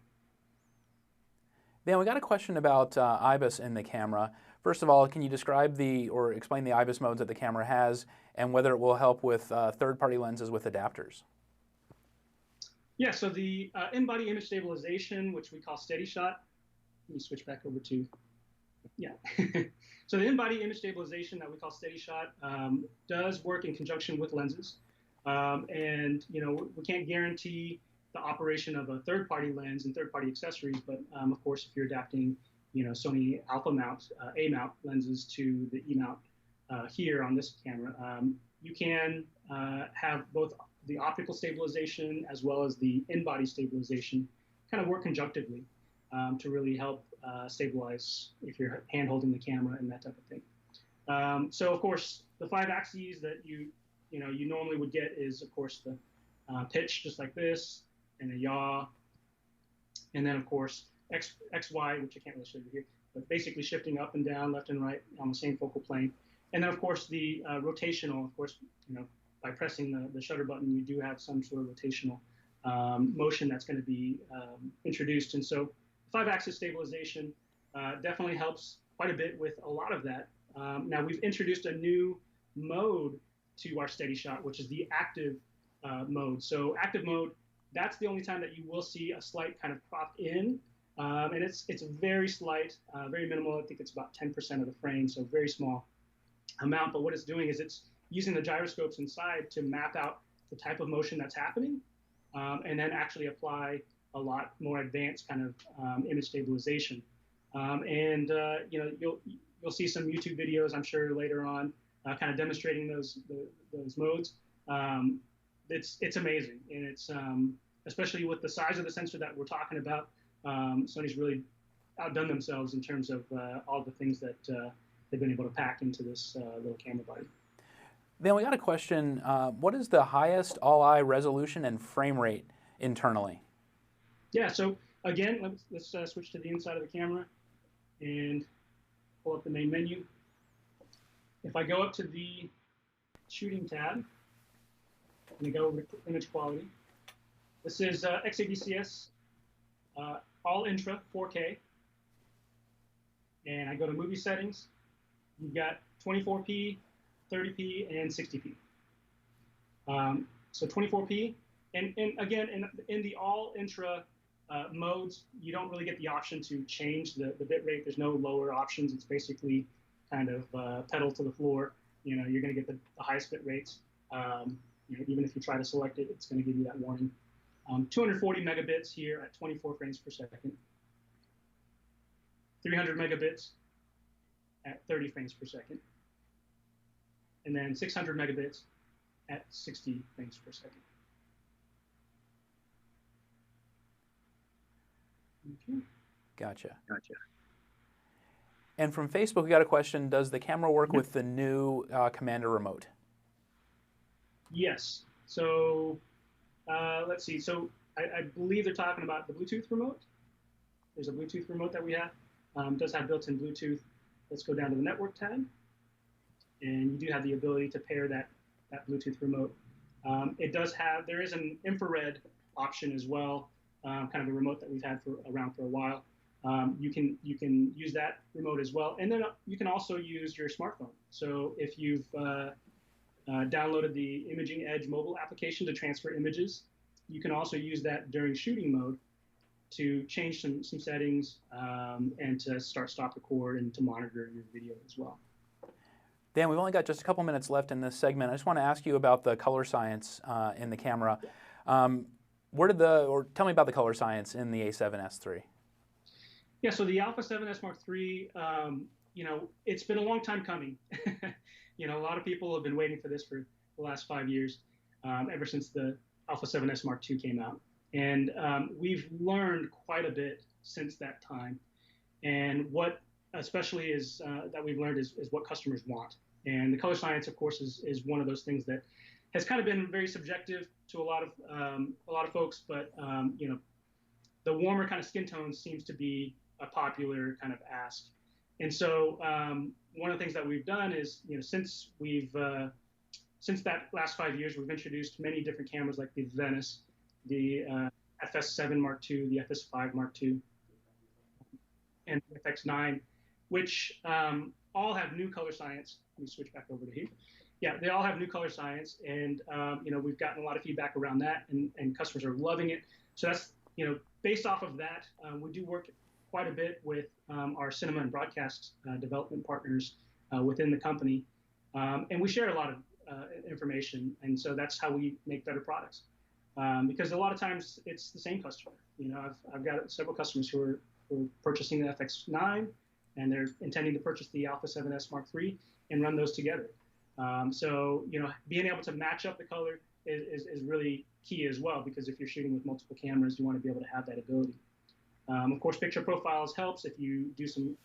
Dan, we got a question about Ibis in the camera. First of all, can you describe or explain the Ibis modes that the camera has and whether it will help with third-party lenses with adapters? Yeah, so the Inbody image stabilization, which we call steady shot. Let me switch back over to, yeah. So the Inbody image stabilization that we call steady shot does work in conjunction with lenses. And, we can't guarantee the operation of a third-party lens and third-party accessories, but of course, if you're adapting, Sony alpha mount, A mount lenses to the E mount here on this camera, you can have both the optical stabilization as well as the in-body stabilization kind of work conjunctively to really help stabilize if you're hand-holding the camera and that type of thing. So of course, the 5 axes that you normally would get is of course the pitch, just like this, and a yaw, and then of course X, Y, which I can't really show you here, but basically shifting up and down, left and right on the same focal plane. And then of course the rotational, of course, by pressing the shutter button, you do have some sort of rotational motion that's going to be introduced. And so 5-axis stabilization definitely helps quite a bit with a lot of that. Now we've introduced a new mode to our steady shot, which is the active mode. So active mode, that's the only time that you will see a slight kind of crop in. And it's very slight, very minimal. I think it's about 10% of the frame, so very small amount. But what it's doing is it's using the gyroscopes inside to map out the type of motion that's happening, and then actually apply a lot more advanced kind of image stabilization. You'll see some YouTube videos, I'm sure, later on, kind of demonstrating those modes. It's amazing, and it's especially with the size of the sensor that we're talking about. Sony's really outdone themselves in terms of all the things that they've been able to pack into this little camera body. Then we got a question, what is the highest all-eye resolution and frame rate internally? Yeah, so again, let's switch to the inside of the camera and pull up the main menu. If I go up to the shooting tab, and I go over to image quality, this is XADCS all intra 4K, and I go to movie settings. You've got 24p, 30p, and 60p. So 24p, and again, in the all intra modes, you don't really get the option to change the bit rate. There's no lower options. It's basically kind of pedal to the floor. You're going to get the highest bit rates. Even if you try to select it, it's going to give you that warning. 240 megabits here at 24 frames per second. 300 megabits at 30 frames per second. And then 600 megabits at 60 frames per second. Okay. Gotcha. And from Facebook, we got a question, does the camera work with the new Commander remote? Yes. So let's see. So I believe they're talking about the Bluetooth remote. There's a Bluetooth remote that we have. It does have built-in Bluetooth. Let's go down to the network tab. And you do have the ability to pair that Bluetooth remote. There is an infrared option as well, kind of a remote that we've had around for a while. You can use that remote as well. And then you can also use your smartphone. So if you've downloaded the Imaging Edge mobile application to transfer images, you can also use that during shooting mode to change some settings and to stop record and to monitor your video as well. Dan, we've only got just a couple minutes left in this segment. I just want to ask you about the color science in the camera. Tell me about the color science in the a7S III. Yeah, so the Alpha 7S Mark III, it's been a long time coming. A lot of people have been waiting for this for the last 5 years, ever since the Alpha 7S Mark II came out. And we've learned quite a bit since that time. And what especially is that we've learned is what customers want. And the color science, of course, is one of those things that has kind of been very subjective to a lot of folks. But the warmer kind of skin tone seems to be a popular kind of ask. And so one of the things that we've done is, since we've since that last 5 years, we've introduced many different cameras like the Venice, the FS7 Mark II, the FS5 Mark II, and the FX9, which all have new color science. Let me switch back over to here. Yeah, they all have new color science, and we've gotten a lot of feedback around that, and customers are loving it. So that's, based off of that, we do work quite a bit with our cinema and broadcast development partners within the company, and we share a lot of information, and so that's how we make better products. Because a lot of times it's the same customer. I've got several customers who are purchasing the FX9, and they're intending to purchase the Alpha 7S Mark III and run those together. So being able to match up the color is really key as well, because if you're shooting with multiple cameras, you want to be able to have that ability. Of course, picture profiles helps if you do some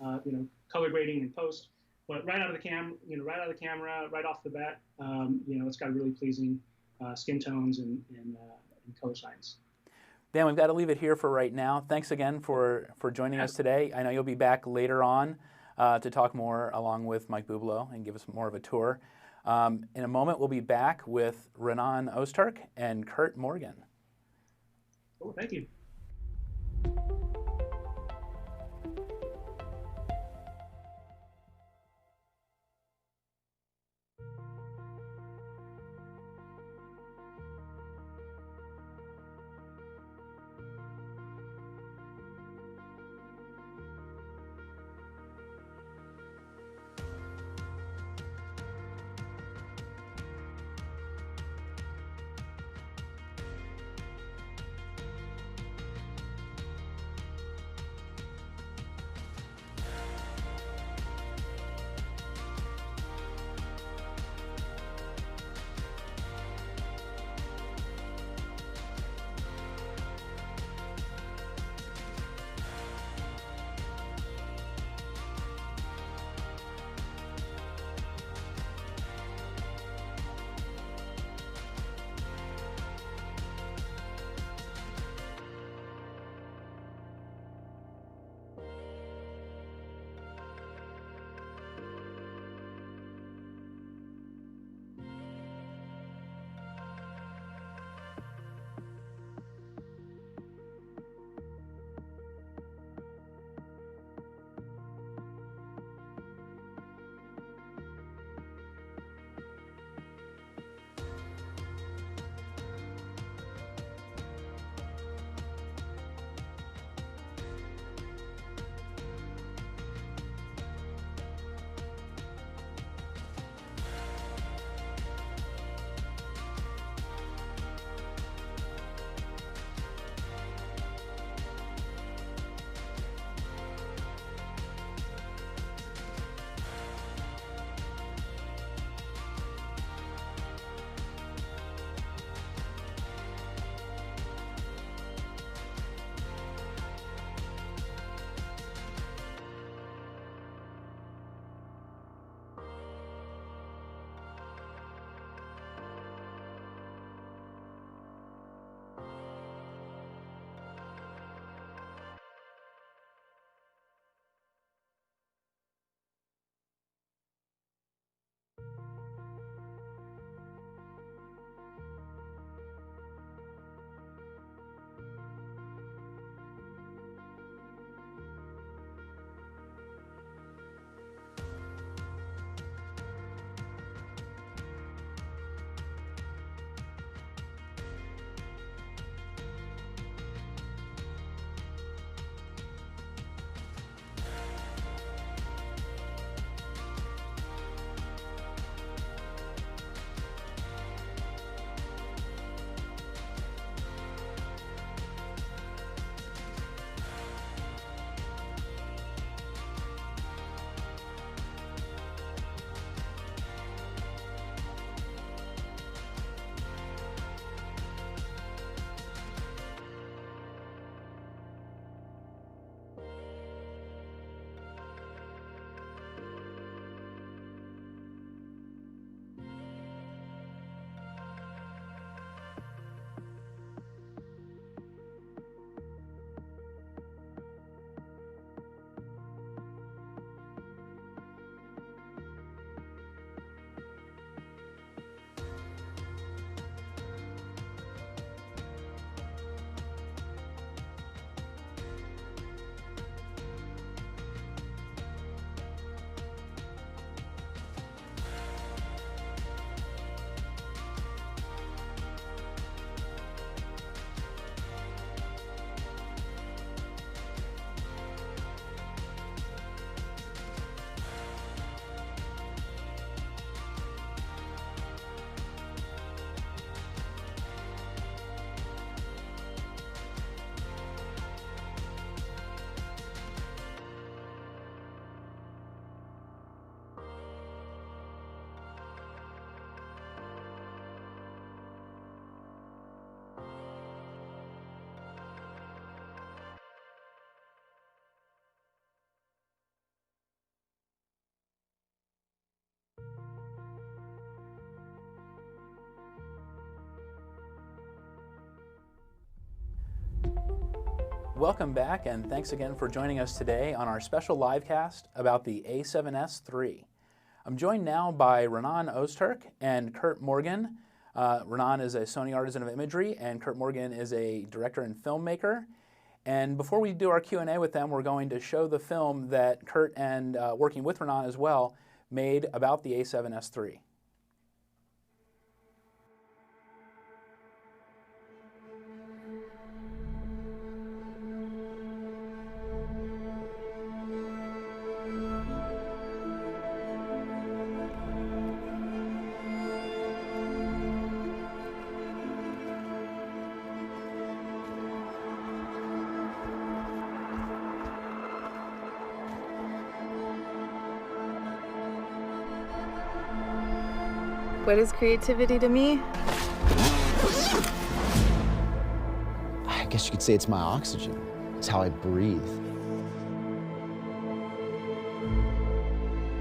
color grading in post. But right out of the camera, right off the bat, it's got really pleasing skin tones and color science. Dan, we've got to leave it here for right now. Thanks again for joining us today. I know you'll be back later on to talk more along with Mike Bublo and give us more of a tour. In a moment, we'll be back with Renan Osterk and Kurt Morgan. Cool, thank you. Welcome back, and thanks again for joining us today on our special livecast about the a7S III. I'm joined now by Renan Ozturk and Kurt Morgan. Renan is a Sony artisan of imagery, and Kurt Morgan is a director and filmmaker. And before we do our Q&A with them, we're going to show the film that Kurt and working with Renan as well made about the a7S III. What is creativity to me? I guess you could say it's my oxygen. It's how I breathe.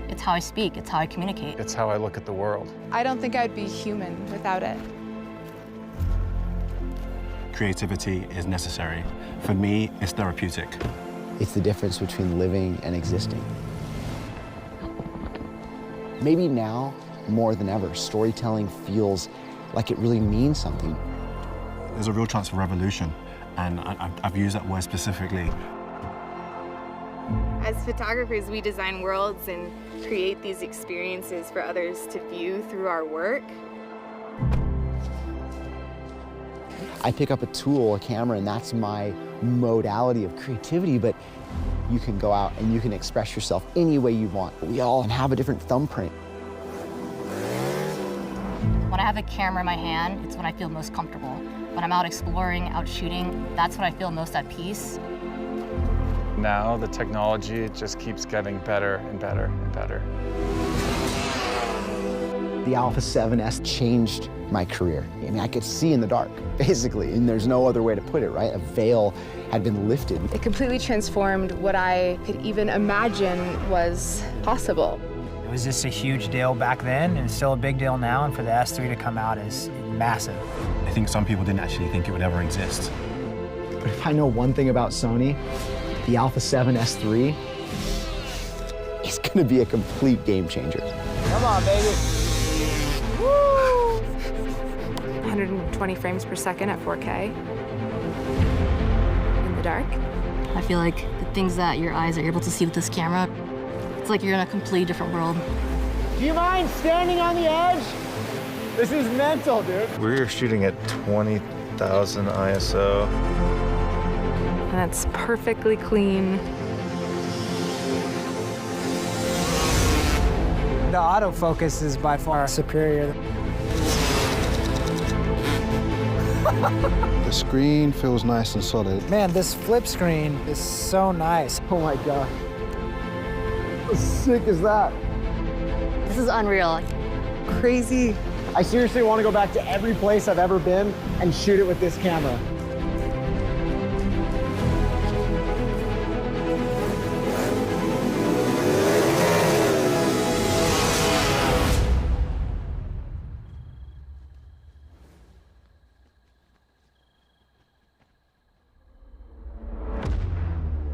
It's how I speak, it's how I communicate. It's how I look at the world. I don't think I'd be human without it. Creativity is necessary. For me, it's therapeutic. It's the difference between living and existing. Maybe now, more than ever, storytelling feels like it really means something. There's a real chance for revolution, and I've used that word specifically. As photographers, we design worlds and create these experiences for others to view through our work. I pick up a tool, a camera, and that's my modality of creativity, but you can go out and you can express yourself any way you want. We all have a different thumbprint. When I have a camera in my hand, it's when I feel most comfortable. When I'm out exploring, out shooting, that's when I feel most at peace. Now the technology just keeps getting better and better and better. The a7S changed my career. I mean, I could see in the dark, basically, and there's no other way to put it, right? A veil had been lifted. It completely transformed what I could even imagine was possible. It was just a huge deal back then, and still a big deal now, and for the S3 to come out is massive. I think some people didn't actually think it would ever exist. But if I know one thing about Sony, the a7S III is gonna be a complete game changer. Come on, baby. Woo! 120 frames per second at 4K. In the dark. I feel like the things that your eyes are able to see with this camera, it's like you're in a completely different world. Do you mind standing on the edge? This is mental, dude. We're shooting at 20,000 ISO. And it's perfectly clean. The autofocus is by far superior. The screen feels nice and solid. Man, this flip screen is so nice. Oh my God. How sick is that? This is unreal. Crazy. I seriously want to go back to every place I've ever been and shoot it with this camera.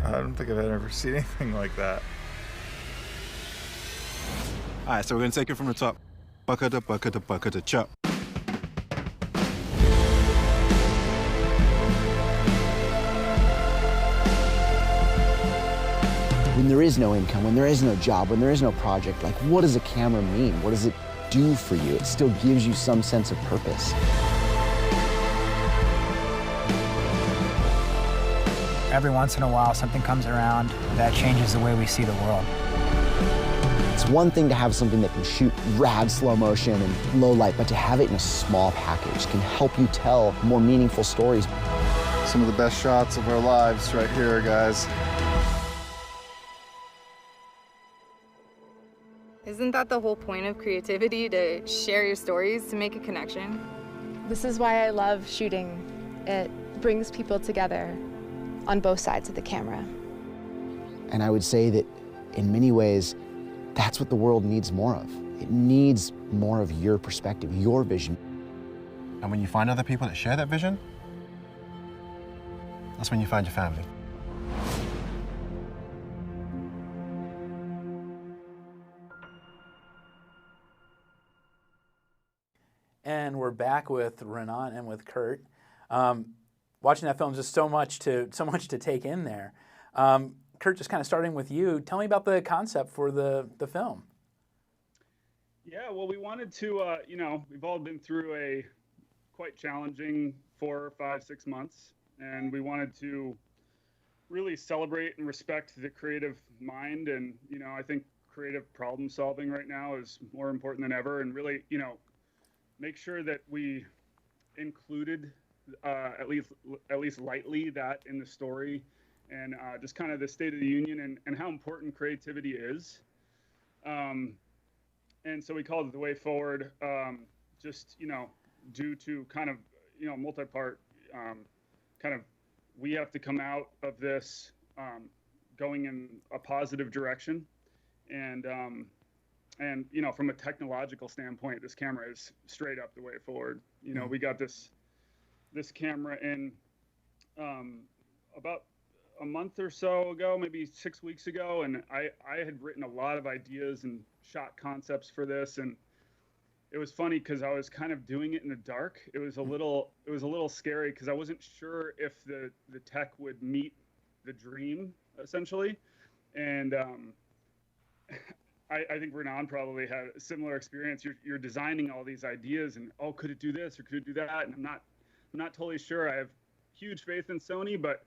I don't think I've ever seen anything like that. All right, so we're gonna take it from the top. Buckada, buckada, buckada, chop. When there is no income, when there is no job, when there is no project, like what does a camera mean? What does it do for you? It still gives you some sense of purpose. Every once in a while, something comes around that changes the way we see the world. It's one thing to have something that can shoot rad slow motion and low light, but to have it in a small package can help you tell more meaningful stories. Some of the best shots of our lives right here, guys. Isn't that the whole point of creativity, to share your stories, to make a connection? This is why I love shooting. It brings people together on both sides of the camera. And I would say that in many ways, that's what the world needs more of. It needs more of your perspective, your vision. And when you find other people that share that vision, That's when you find your family. And we're back with Renan and with Kurt. Watching that film is just so much to take in there. Kurt, just kind of starting with you, tell me about the concept for the film. Yeah, well, we wanted to, we've all been through a quite challenging 4, 5, 6 months, and we wanted to really celebrate and respect the creative mind. And, I think creative problem solving right now is more important than ever, and really, make sure that we included at least lightly that in the story, and just kind of the state of the union and how important creativity is. And so we called it The Way Forward, just, due to kind of, multi-part, kind of, we have to come out of this going in a positive direction. And from a technological standpoint, this camera is straight up the way forward. We got this camera in about a month or so ago, maybe 6 weeks ago, and I had written a lot of ideas and shot concepts for this, and it was funny because I was kind of doing it in the dark. It was a little scary because I wasn't sure if the tech would meet the dream, essentially, and I think Renan probably had a similar experience. You're designing all these ideas, and could it do this or could it do that? And I'm not totally sure. I have huge faith in Sony, but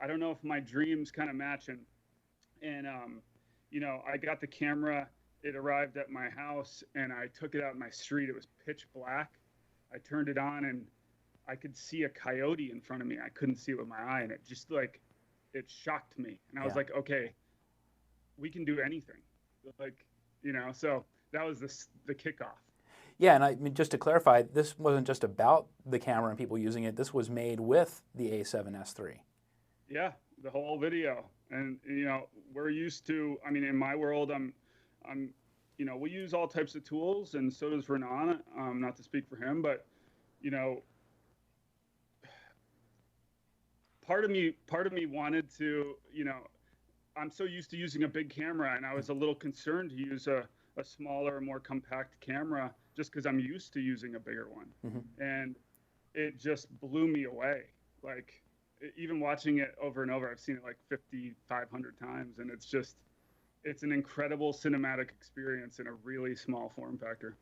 I don't know if my dreams kind of match. And I got the camera. It arrived at my house, and I took it out in my street. It was pitch black. I turned it on, and I could see a coyote in front of me. I couldn't see it with my eye, and it just it shocked me. And I was like, okay, we can do anything. So that was the kickoff. Yeah, and I mean, just to clarify, this wasn't just about the camera and people using it. This was made with the a7S III. Yeah, the whole video. And we're used to. I mean, in my world, we use all types of tools, and so does Renan. Not to speak for him, but part of me wanted to. I'm so used to using a big camera, and I was a little concerned to use a smaller, more compact camera just because I'm used to using a bigger one. Mm-hmm. And it just blew me away. Like, even watching it over and over, I've seen it like 500 times, and it's an incredible cinematic experience in a really small form factor.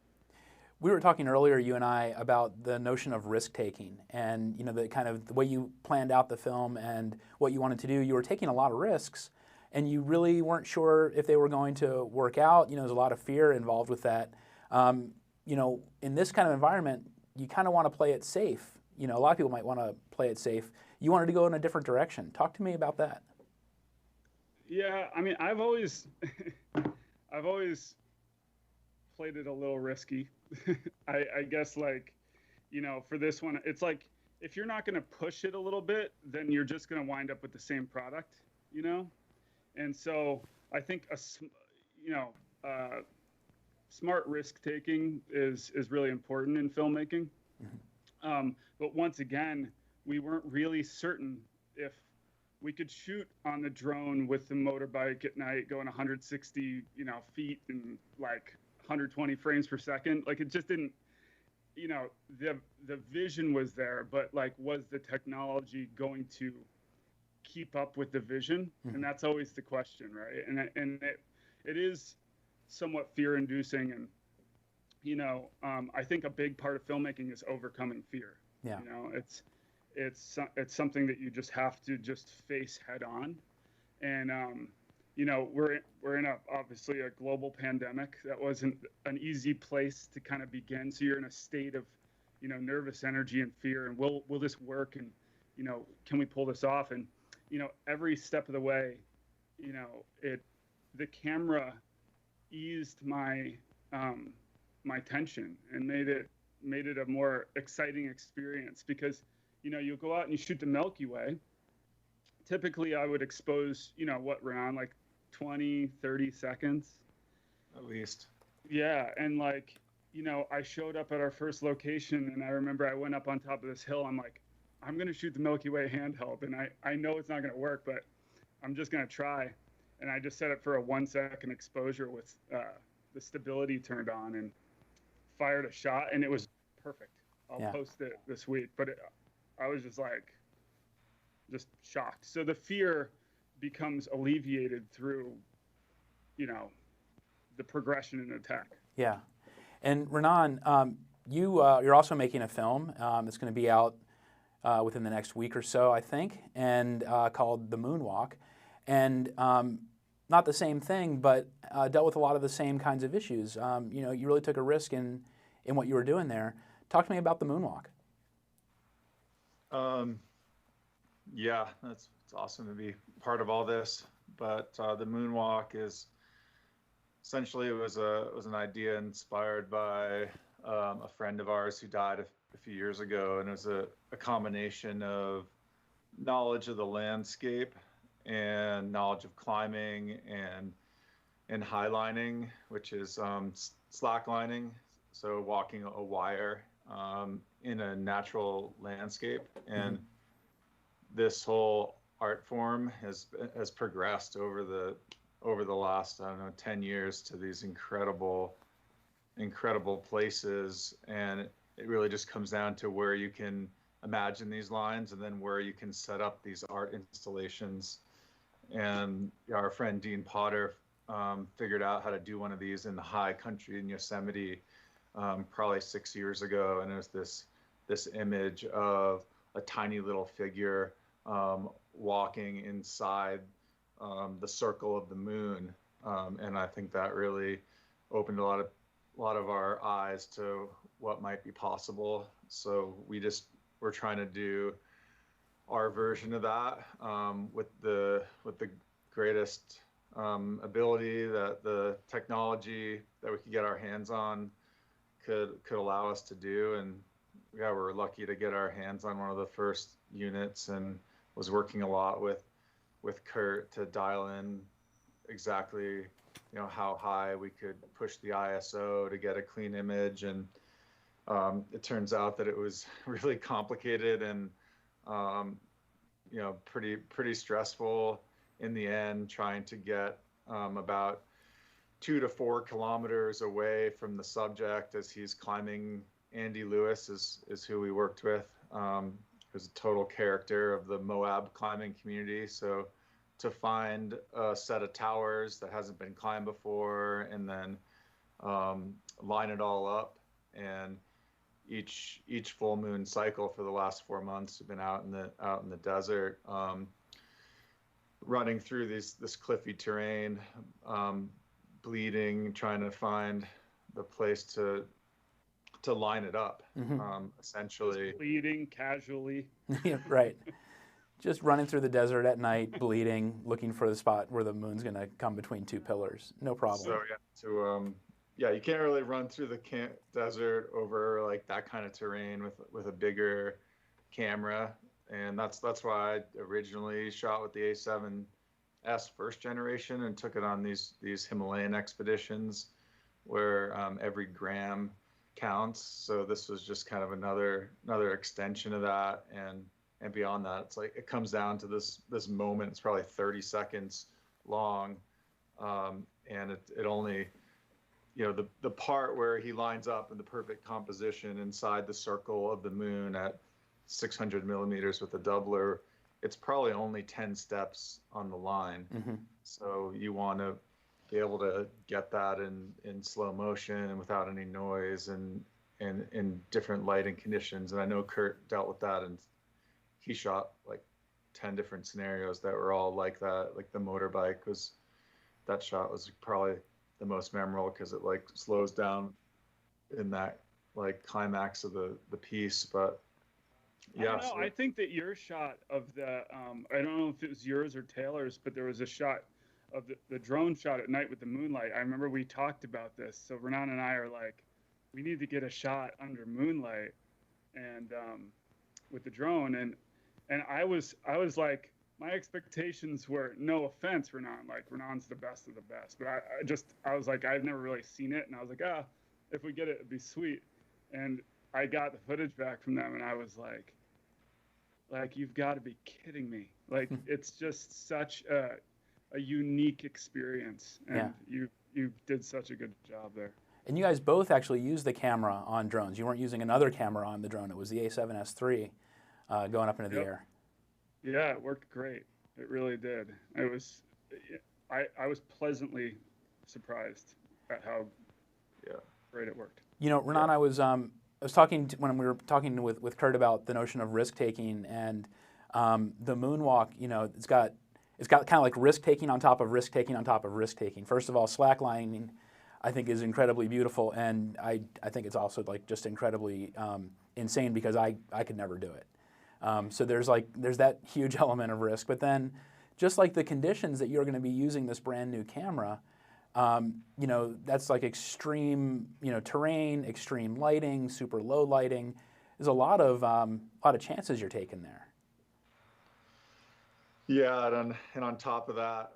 We were talking earlier, you and I, about the notion of risk-taking and, the kind of the way you planned out the film and what you wanted to do. You were taking a lot of risks, and you really weren't sure if they were going to work out. There's a lot of fear involved with that. In this kind of environment, you kind of want to play it safe. A lot of people might want to play it safe. You wanted to go in a different direction. Talk to me about that. Yeah, I mean, I've always played it a little risky. I guess, for this one, it's like, if you're not going to push it a little bit, then you're just going to wind up with the same product, And so I think smart risk taking is really important in filmmaking. Mm-hmm. But once again, we weren't really certain if we could shoot on the drone with the motorbike at night going 160 feet and 120 frames per second. It just didn't, the vision was there, but was the technology going to keep up with the vision? Mm-hmm. And that's always the question, right? And it is somewhat fear-inducing, and I think a big part of filmmaking is overcoming fear. Yeah. It's something that you just have to just face head on, and we're in obviously a global pandemic. That wasn't an easy place to kind of begin. So you're in a state of nervous energy and fear, and will this work, and can we pull this off? And every step of the way, the camera eased my my tension and made it a more exciting experience, because you go out and you shoot the Milky Way. Typically I would expose what, Renan, 20, 30 seconds at least. Yeah, and I showed up at our first location, and I remember I went up on top of this hill. I'm like, I'm going to shoot the Milky Way handheld, and I know it's not going to work, but I'm just going to try. And I just set it for a 1-second exposure with the stability turned on and fired a shot, and it was perfect. I'll post it this week, but I was just shocked. So the fear becomes alleviated through, the progression in attack. Yeah. And Renan, you're also making a film that's going to be out within the next week or so, I think, and called The Moonwalk. And not the same thing, but dealt with a lot of the same kinds of issues. You really took a risk in what you were doing there. Talk to me about The Moonwalk. Yeah, it's awesome to be part of all this. But The Moonwalk is essentially, it was an idea inspired by a friend of ours who died a few years ago, and it was a combination of knowledge of the landscape and knowledge of climbing and highlining, which is slacklining, so walking a wire in a natural landscape. And this whole art form has progressed over the last, 10 years to these incredible places. And it really just comes down to where you can imagine these lines and then where you can set up these art installations. And our friend Dean Potter figured out how to do one of these in the high country in Yosemite probably 6 years ago. And it was this image of a tiny little figure walking inside the circle of the moon, and I think that really opened a lot of our eyes to what might be possible. So we're trying to do our version of that with the greatest ability that the technology that we could get our hands on could allow us to do. And yeah, we're lucky to get our hands on one of the first units, and was working a lot with Kurt to dial in exactly how high we could push the ISO to get a clean image. And it turns out that it was really complicated and pretty stressful in the end, trying to get about 2 to 4 kilometers away from the subject as he's climbing. Andy Lewis is who we worked with. Who's a total character of the Moab climbing community. So to find a set of towers that hasn't been climbed before, and then line it all up, and each full moon cycle for the last 4 months have been out in the desert, running through this cliffy terrain, bleeding, trying to find the place to line it up, essentially. Just bleeding casually. Yeah, right. Just running through the desert at night, bleeding, looking for the spot where the moon's going to come between two pillars. No problem. So you can't really run through the desert over like that kind of terrain with a bigger camera, and that's why I originally shot with the a7S first generation and took it on these Himalayan expeditions where every gram counts. So this was just kind of another extension of that, and beyond that, it's like it comes down to this moment. It's probably 30 seconds long, and it only, the part where he lines up in the perfect composition inside the circle of the moon at 600 millimeters with a doubler, it's probably only 10 steps on the line. So you want to be able to get that in slow motion and without any noise and in different lighting conditions. And I know Kurt dealt with that, and he shot like 10 different scenarios that were all like that. Like the motorbike that shot was probably the most memorable because it like slows down in that like climax of the piece. But yeah, I think that your shot of the I don't know if it was yours or Taylor's, but there was a shot of the drone shot at night with the moonlight. I remember we talked about this. So Renan and I are like, we need to get a shot under moonlight and with the drone. And I was like, my expectations were, no offense, Renan, like Renan's the best of the best. But I was like, I've never really seen it. And I was like, if we get it, it'd be sweet. And I got the footage back from them, and I was like, Like, you've got to be kidding me. Like, it's just such a unique experience, and you did such a good job there. And you guys both actually used the camera on drones. You weren't using another camera on the drone. It was the a7S III going up into the air. Yeah, it worked great. It really did. I was pleasantly surprised at how great it worked. You know, Renan, I was talking when we were talking with Kurt about the notion of risk taking, and the Moonwalk. You know, it's got kind of like risk taking on top of risk taking on top of risk taking. First of all, slacklining, I think, is incredibly beautiful, and I think it's also like just incredibly insane because I could never do it. So there's that huge element of risk, but then just like the conditions that you're going to be using this brand new camera, you know, that's like extreme, you know, terrain, extreme lighting, super low lighting. There's a lot of chances you're taking there. Yeah, and on top of that,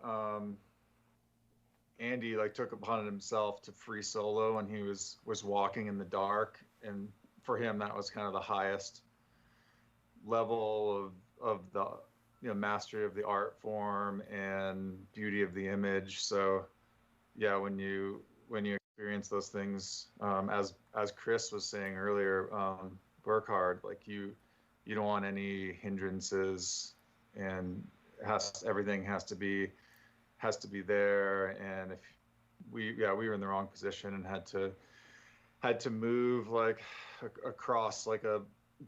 Andy like took upon it himself to free solo when he was walking in the dark, and for him that was kind of the highest level of the, you know, mastery of the art form and beauty of the image. So yeah, when you experience those things, as Chris was saying earlier, work hard. Like you don't want any hindrances, and everything has to be there. And if we were in the wrong position and had to move like across like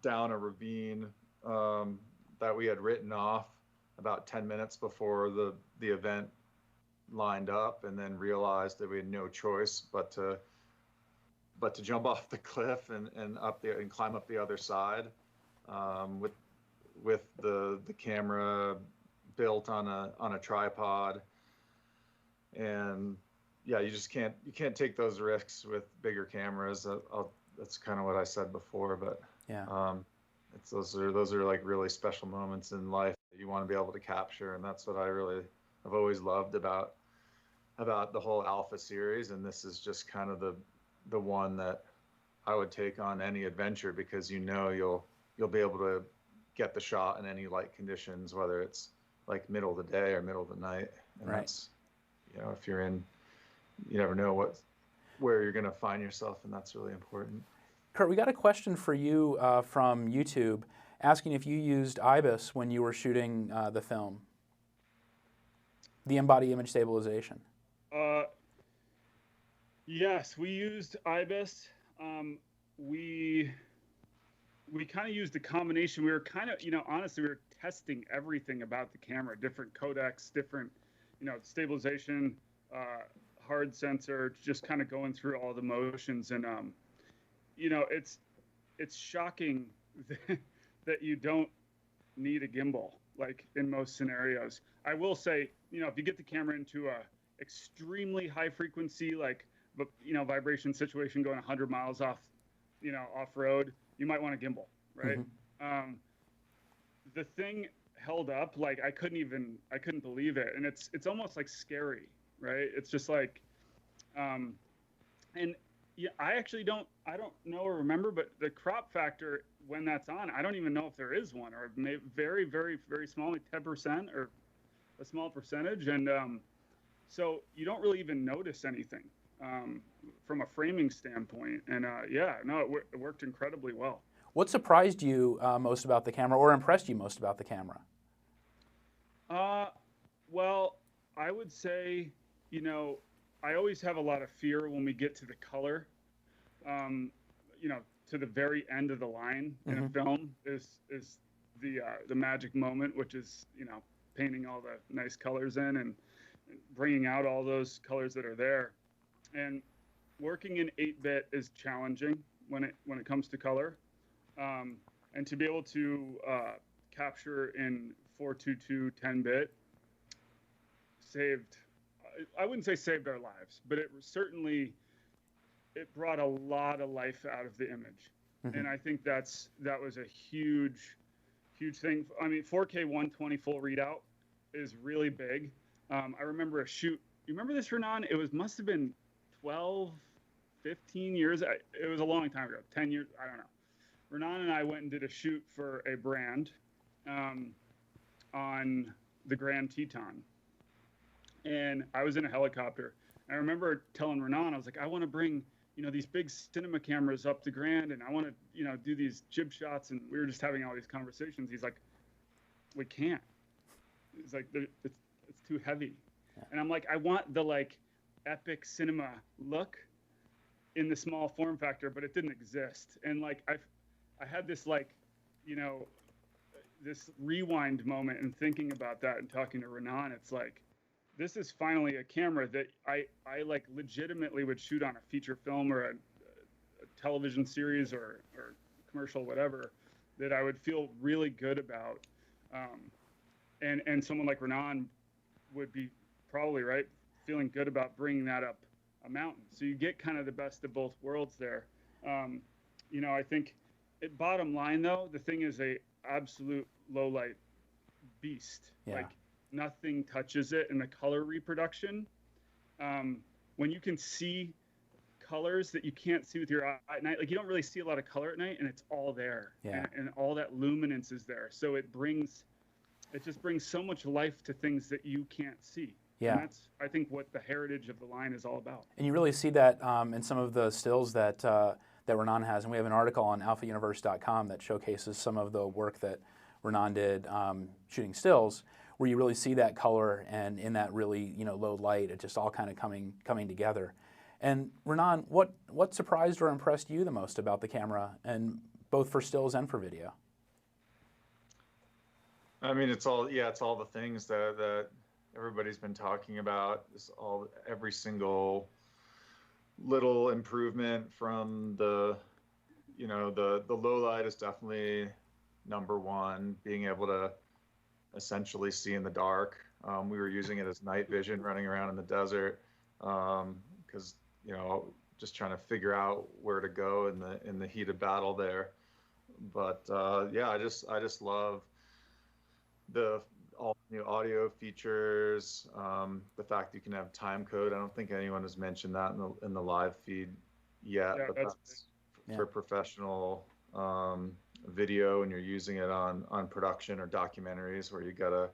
down a ravine that we had written off about 10 minutes before the event lined up, and then realized that we had no choice but to jump off the cliff and up there and climb up the other side, with the camera built on a tripod. And yeah, you can't take those risks with bigger cameras. That's kind of what I said before, but yeah, those are like really special moments in life that you want to be able to capture, and that's what I've always loved about the whole Alpha series. And this is just kind of the one that I would take on any adventure, because you know you'll be able to get the shot in any light conditions, whether it's like middle of the day or middle of the night. And that's, you know, if you're in, you never know where you're going to find yourself, and that's really important. Kurt, we got a question for you from YouTube asking if you used Ibis when you were shooting the film, the Inbody image stabilization. Yes, we used Ibis. We kind of used a combination. We were kind of, you know, honestly, we were testing everything about the camera, different codecs, different, you know, stabilization, hard sensor, just kind of going through all the motions. And, you know, it's shocking that you don't need a gimbal, like in most scenarios. I will say, you know, if you get the camera into a extremely high frequency, like, you know, vibration situation going 100 miles off road, you might want a gimbal, right? Mm-hmm. The thing held up, like I couldn't believe it, and it's almost like scary, right? It's just like, and yeah, I don't know or remember, but the crop factor when that's on, I don't even know if there is one, or maybe very, very, very small, like 10% or a small percentage, and so you don't really even notice anything from a framing standpoint. And yeah, no, it worked incredibly well. What surprised you most about the camera, or impressed you most about the camera? Well, I would say, you know, I always have a lot of fear when we get to the color, you know, to the very end of the line in a film is the magic moment, which is, you know, painting all the nice colors in and bringing out all those colors that are there. And working in 8-bit is challenging when it comes to color, and to be able to capture in 422 10-bit saved, I wouldn't say saved our lives, but it brought a lot of life out of the image. And I think that was a huge thing. I mean, 4K 120 full readout is really big. I remember a shoot. You remember this, Renan? Must have been 12, 15 years. It was a long time ago, 10 years, I don't know. Renan and I went and did a shoot for a brand, on the Grand Teton. And I was in a helicopter. I remember telling Renan, I was like, I want to bring, these big cinema cameras up the Grand, and I want to, do these jib shots. And we were just having all these conversations. He's like, we can't. He's like, it's too heavy. Yeah. And I'm like, I want the epic cinema look in the small form factor, but it didn't exist. And I had this this rewind moment and thinking about that and talking to Renan. It's like, this is finally a camera that I legitimately would shoot on a feature film or a television series or commercial, whatever, that I would feel really good about. And someone like Renan would be probably feeling good about bringing that up a mountain. So you get kind of the best of both worlds there. I think bottom line though, the thing is a absolute low light beast. Yeah. Nothing touches it in the color reproduction. When you can see colors that you can't see with your eye at night, you don't really see a lot of color at night, and it's all there. Yeah. And all that luminance is there. So it just brings so much life to things that you can't see. Yeah. And that's, I think, what the heritage of the line is all about. And you really see that in some of the stills that Renan has. And we have an article on alphauniverse.com that showcases some of the work that Renan did shooting stills, where you really see that color and in that really low light, it just all kind of coming together. And Renan, what surprised or impressed you the most about the camera, and both for stills and for video? I mean, it's all the things that everybody's been talking about. Every single little improvement from the low light is definitely number one. Being able to essentially see in the dark. We were using it as night vision running around in the desert because just trying to figure out where to go in the heat of battle there. But I just love all new audio features, the fact you can have time code. I don't think anyone has mentioned that in the live feed yet, but that's for professional video, and you're using it on production or documentaries where you gotta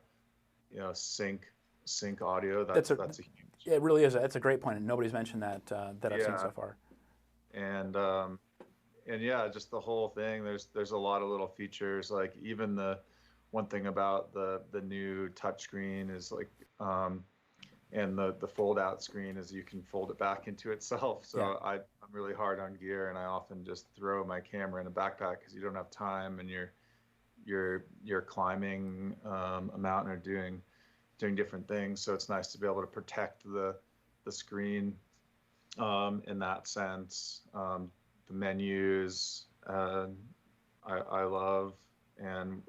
sync audio. That's a huge. It really is. That's a great point, and nobody's mentioned that I've seen so far. And just the whole thing. There's a lot of little features, like even the one thing about the new touchscreen is and the fold out screen is you can fold it back into itself. So I'm really hard on gear, and I often just throw my camera in a backpack because you don't have time, and you're climbing a mountain or doing different things. So it's nice to be able to protect the screen in that sense. The menus I love, and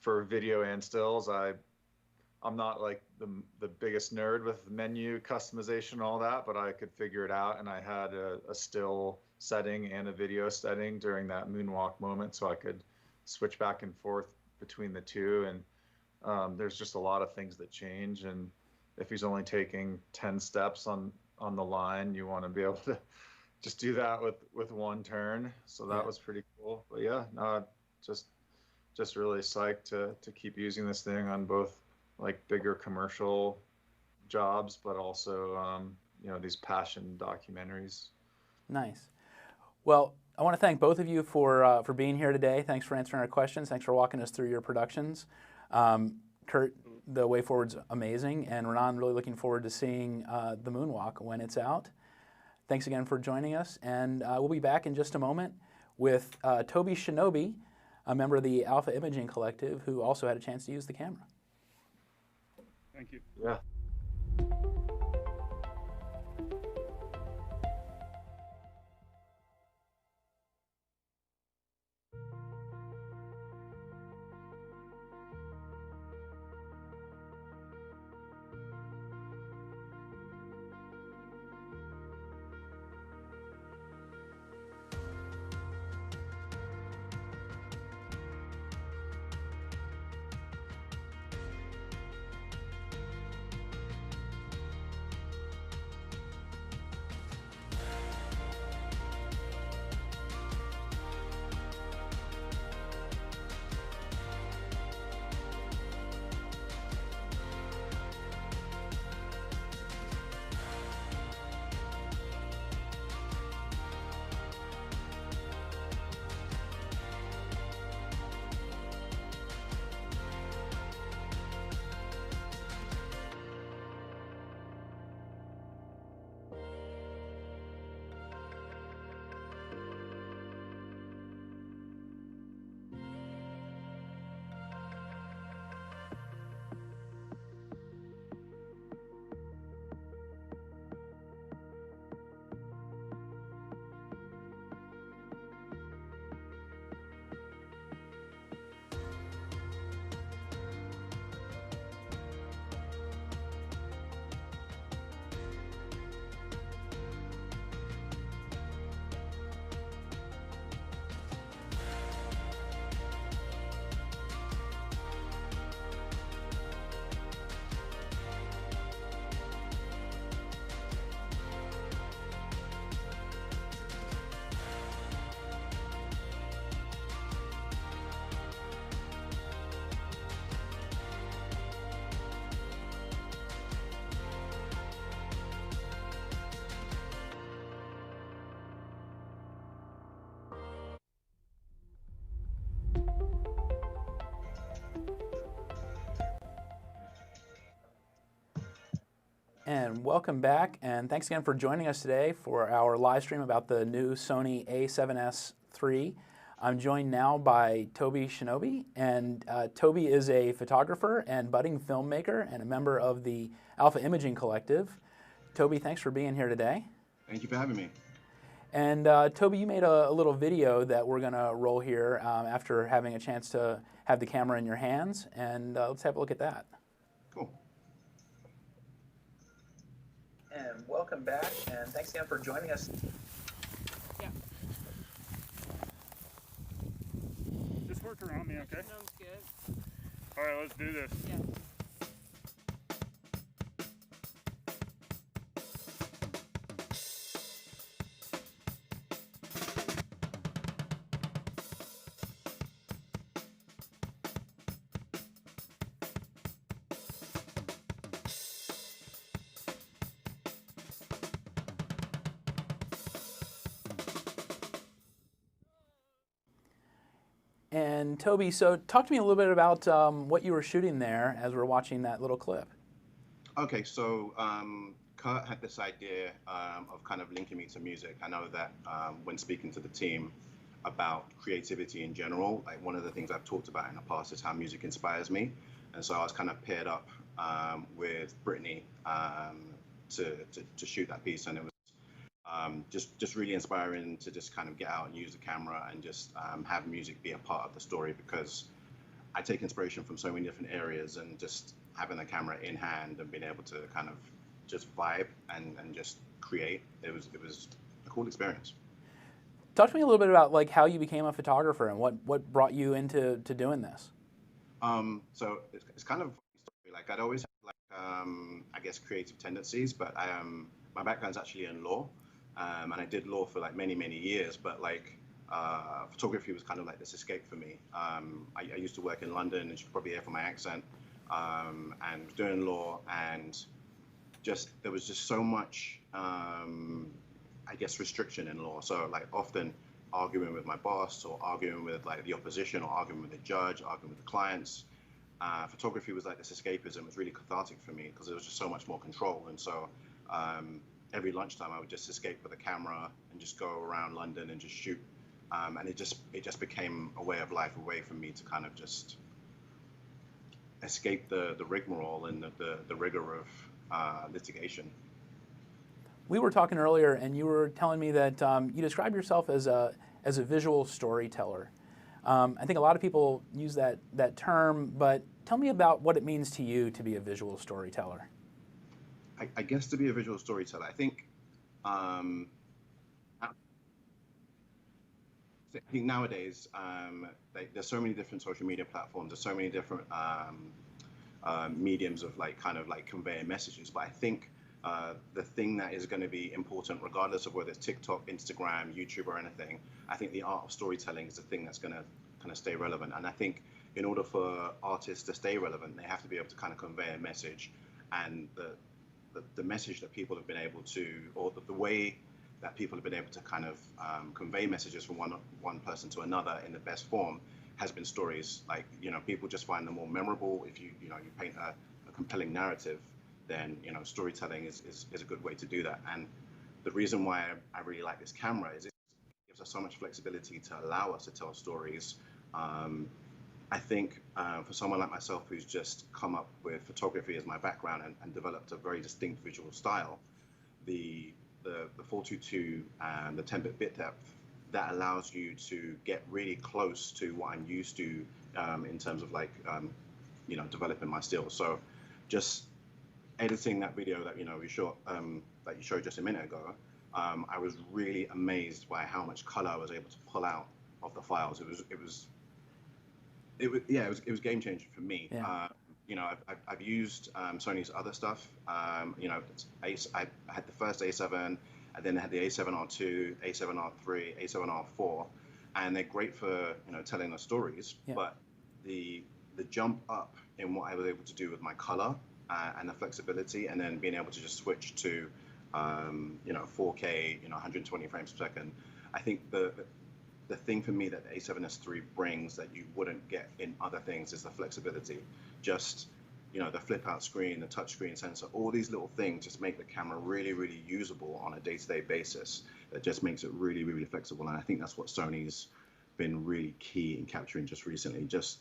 for video and stills, I'm not like the biggest nerd with menu customization and all that, but I could figure it out, and I had a still setting and a video setting during that moonwalk moment, so I could switch back and forth between the two. And there's just a lot of things that change, and if he's only taking 10 steps on the line, you want to be able to just do that with one turn. So that was pretty cool. But just really psyched to keep using this thing on both bigger commercial jobs, but also these passion documentaries. Nice. Well, I want to thank both of you for being here today. Thanks for answering our questions. Thanks for walking us through your productions. Kurt, the way forward's amazing, and Renan, really looking forward to seeing the Moonwalk when it's out. Thanks again for joining us, and we'll be back in just a moment with Toby Shinobi, a member of the Alpha Imaging Collective, who also had a chance to use the camera. Thank you. Yeah. And welcome back, and thanks again for joining us today for our live stream about the new Sony a7S III. I'm joined now by Toby Shinobi, and Toby is a photographer and budding filmmaker and a member of the Alpha Imaging Collective. Toby, thanks for being here today. Thank you for having me. And Toby, you made a little video that we're going to roll here after having a chance to have the camera in your hands, and let's have a look at that. Cool. And welcome back, and thanks again for joining us. Yeah. Just work around me, okay? Sounds good. All right, let's do this. Yeah. And Toby, so talk to me a little bit about what you were shooting there as we're watching that little clip. Okay, so Kurt had this idea of kind of linking me to music. I know that when speaking to the team about creativity in general, like one of the things I've talked about in the past is how music inspires me. And so I was kind of paired up with Brittany to shoot that piece, and it was just really inspiring to just kind of get out and use the camera and just have music be a part of the story, because I take inspiration from so many different areas, and just having the camera in hand and being able to kind of just vibe and just create, it was a cool experience. Talk to me a little bit about like how you became a photographer and what brought you into doing this. So it's kind of like I'd always had like I guess creative tendencies, but my background's actually in law. And I did law for like many years, but like photography was kind of like this escape for me. I used to work in London, and you should probably hear from my accent, and was doing law, and there was just so much, I guess, restriction in law. So like often arguing with my boss, or arguing with like the opposition, or arguing with the judge, arguing with the clients. Photography was like this escapism. It was really cathartic for me because there was just so much more control. And so every lunchtime I would just escape with a camera and just go around London and just shoot. And it just became a way of life, a way for me to kind of just escape the rigmarole and the rigor of litigation. We were talking earlier, and you were telling me that you describe yourself as a visual storyteller. I think a lot of people use that term, but tell me about what it means to you to be a visual storyteller. I guess to be a visual storyteller, I think nowadays there's so many different social media platforms, there's so many different mediums of like kind of like conveying messages. But I think the thing that is going to be important, regardless of whether it's TikTok, Instagram, YouTube, or anything, I think the art of storytelling is the thing that's going to kind of stay relevant. And I think in order for artists to stay relevant, they have to be able to kind of convey a message, and the message that people have been able to, or the way that people have been able to kind of convey messages from one person to another in the best form has been stories. Like, people just find them more memorable. If you paint a compelling narrative, then storytelling is a good way to do that. And the reason why I really like this camera is it gives us so much flexibility to allow us to tell stories. I think for someone like myself who's just come up with photography as my background and developed a very distinct visual style, the 422 and the 10-bit bit depth, that allows you to get really close to what I'm used to in terms of like developing my skills. So just editing that video that we shot that you showed just a minute ago, I was really amazed by how much color I was able to pull out of the files. It was game changing for me. Yeah. I've used Sony's other stuff. I had the first A7, and then I had the A7R2, A7R3, A7R4, and they're great for telling the stories. Yeah. But the jump up in what I was able to do with my color and the flexibility, and then being able to just switch to 4K, 120 frames per second. I think the thing for me that the a7S III brings that you wouldn't get in other things is the flexibility. Just you know, the flip out screen, the touch screen sensor, all these little things just make the camera really, really usable on a day-to-day basis. That just makes it really, really flexible. And I think that's what Sony's been really key in capturing just recently, just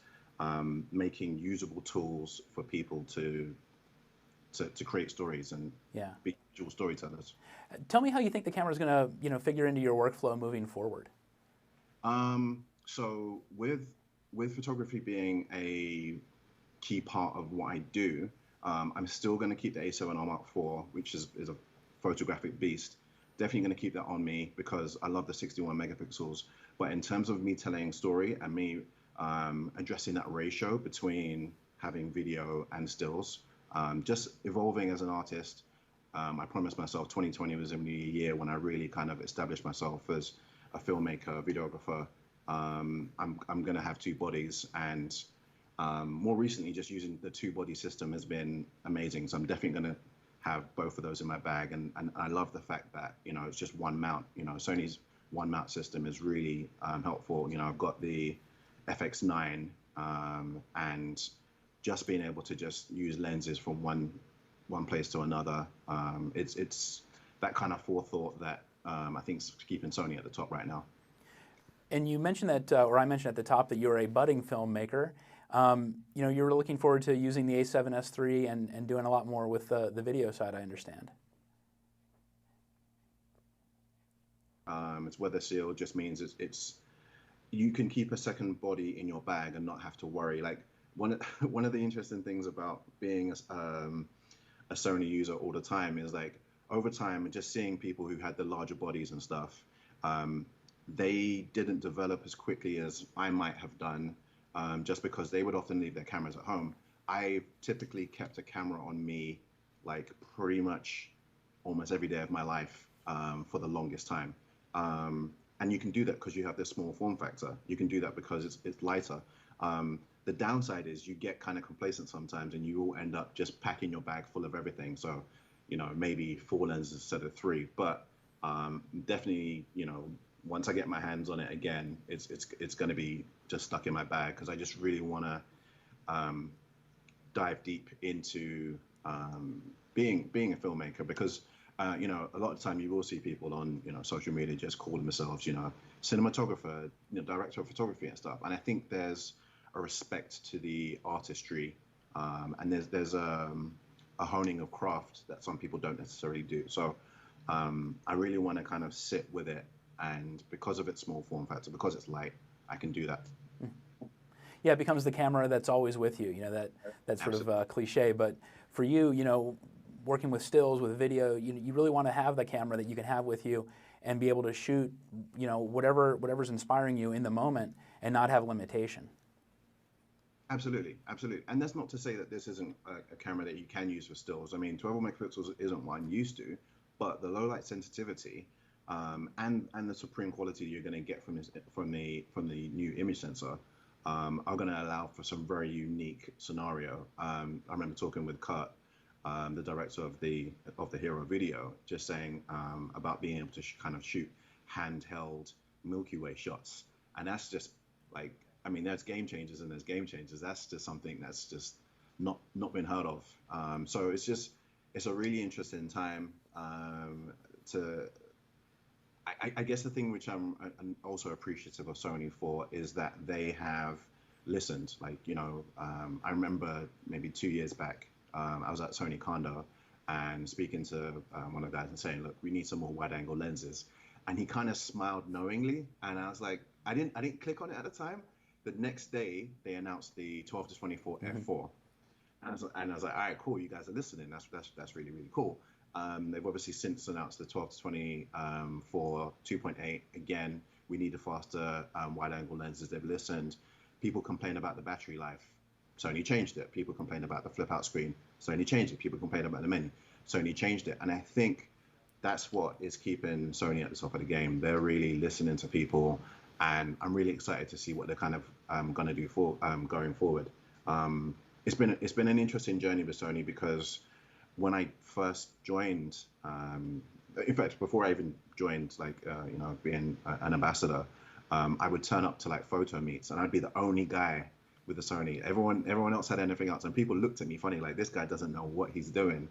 making usable tools for people to create stories and be visual storytellers. Tell me how you think the camera is going to, you know, figure into your workflow moving forward. So with photography being a key part of what I do, I'm still going to keep the A7R Mark IV, which is a photographic beast. Definitely going to keep that on me because I love the 61 megapixels. But in terms of me telling story and me addressing that ratio between having video and stills, just evolving as an artist, I promised myself 2020 was going to be a year when I really kind of established myself as a filmmaker, a videographer. I'm going to have two bodies, and more recently, just using the two-body system has been amazing. So I'm definitely going to have both of those in my bag, and I love the fact that, you know, it's just one mount. You know, Sony's one mount system is really helpful. You know, I've got the FX9, and just being able to just use lenses from one place to another. It's that kind of forethought that I think is keeping Sony at the top right now. And you mentioned that, or I mentioned at the top, that you're a budding filmmaker. You know, you're looking forward to using the a7S III and doing a lot more with the video side, I understand. It's weather sealed, just means it's you can keep a second body in your bag and not have to worry. Like one of the interesting things about being a Sony user all the time is, like, over time, just seeing people who had the larger bodies and stuff, they didn't develop as quickly as I might have done, just because they would often leave their cameras at home. I typically kept a camera on me, like, pretty much almost every day of my life for the longest time. And you can do that because you have this small form factor. You can do that because it's lighter. The downside is you get kind of complacent sometimes, and you will end up just packing your bag full of everything. So, you know, maybe 4 lenses instead of 3. But definitely, you know, once I get my hands on it again, it's going to be just stuck in my bag, because I just really want to dive deep into being a filmmaker. Because you know, a lot of the time you will see people on, you know, social media just call themselves, you know, cinematographer, you know, director of photography and stuff. And I think there's a respect to the artistry, and there's a honing of craft that some people don't necessarily do. So I really want to kind of sit with it, and because of its small form factor, because it's light, I can do that. Yeah, it becomes the camera that's always with you. You know, that's sort of cliche, but for you, you know, working with stills, with video, you really want to have the camera that you can have with you and be able to shoot, you know, whatever's inspiring you in the moment and not have limitation. Absolutely, absolutely. And that's not to say that this isn't a camera that you can use for stills. I mean, 12 megapixels isn't what I'm used to, but the low light sensitivity and the supreme quality you're going to get from the new image sensor are going to allow for some very unique scenario. I remember talking with Kurt, the director of the Hero video, just saying about being able to kind of shoot handheld Milky Way shots, and that's just like, I mean, there's game changers and there's game changers. That's just something that's just not been heard of. So it's a really interesting time I guess the thing which I'm also appreciative of Sony for is that they have listened. Like, you know, I remember maybe 2 years back, I was at Sony Condo and speaking to one of the guys and saying, look, we need some more wide angle lenses. And he kind of smiled knowingly. And I was like, I didn't click on it at the time. The next day they announced the 12 to 24 f4. And I was like, all right, cool. You guys are listening. That's really, really cool. They've obviously since announced the 12 to 20 for 2.8. Again, we need a faster wide-angle lenses. They've listened. People complain about the battery life. Sony changed it. People complain about the flip-out screen. Sony changed it. People complain about the menu. Sony changed it. And I think that's what is keeping Sony at the top of the game. They're really listening to people, and I'm really excited to see what they're kind of going to do for going forward. It's been an interesting journey with Sony, because when I first joined, in fact, before I even joined, like, you know, being an ambassador, I would turn up to like photo meets, and I'd be the only guy with the Sony. Everyone else had anything else, and people looked at me funny, like this guy doesn't know what he's doing.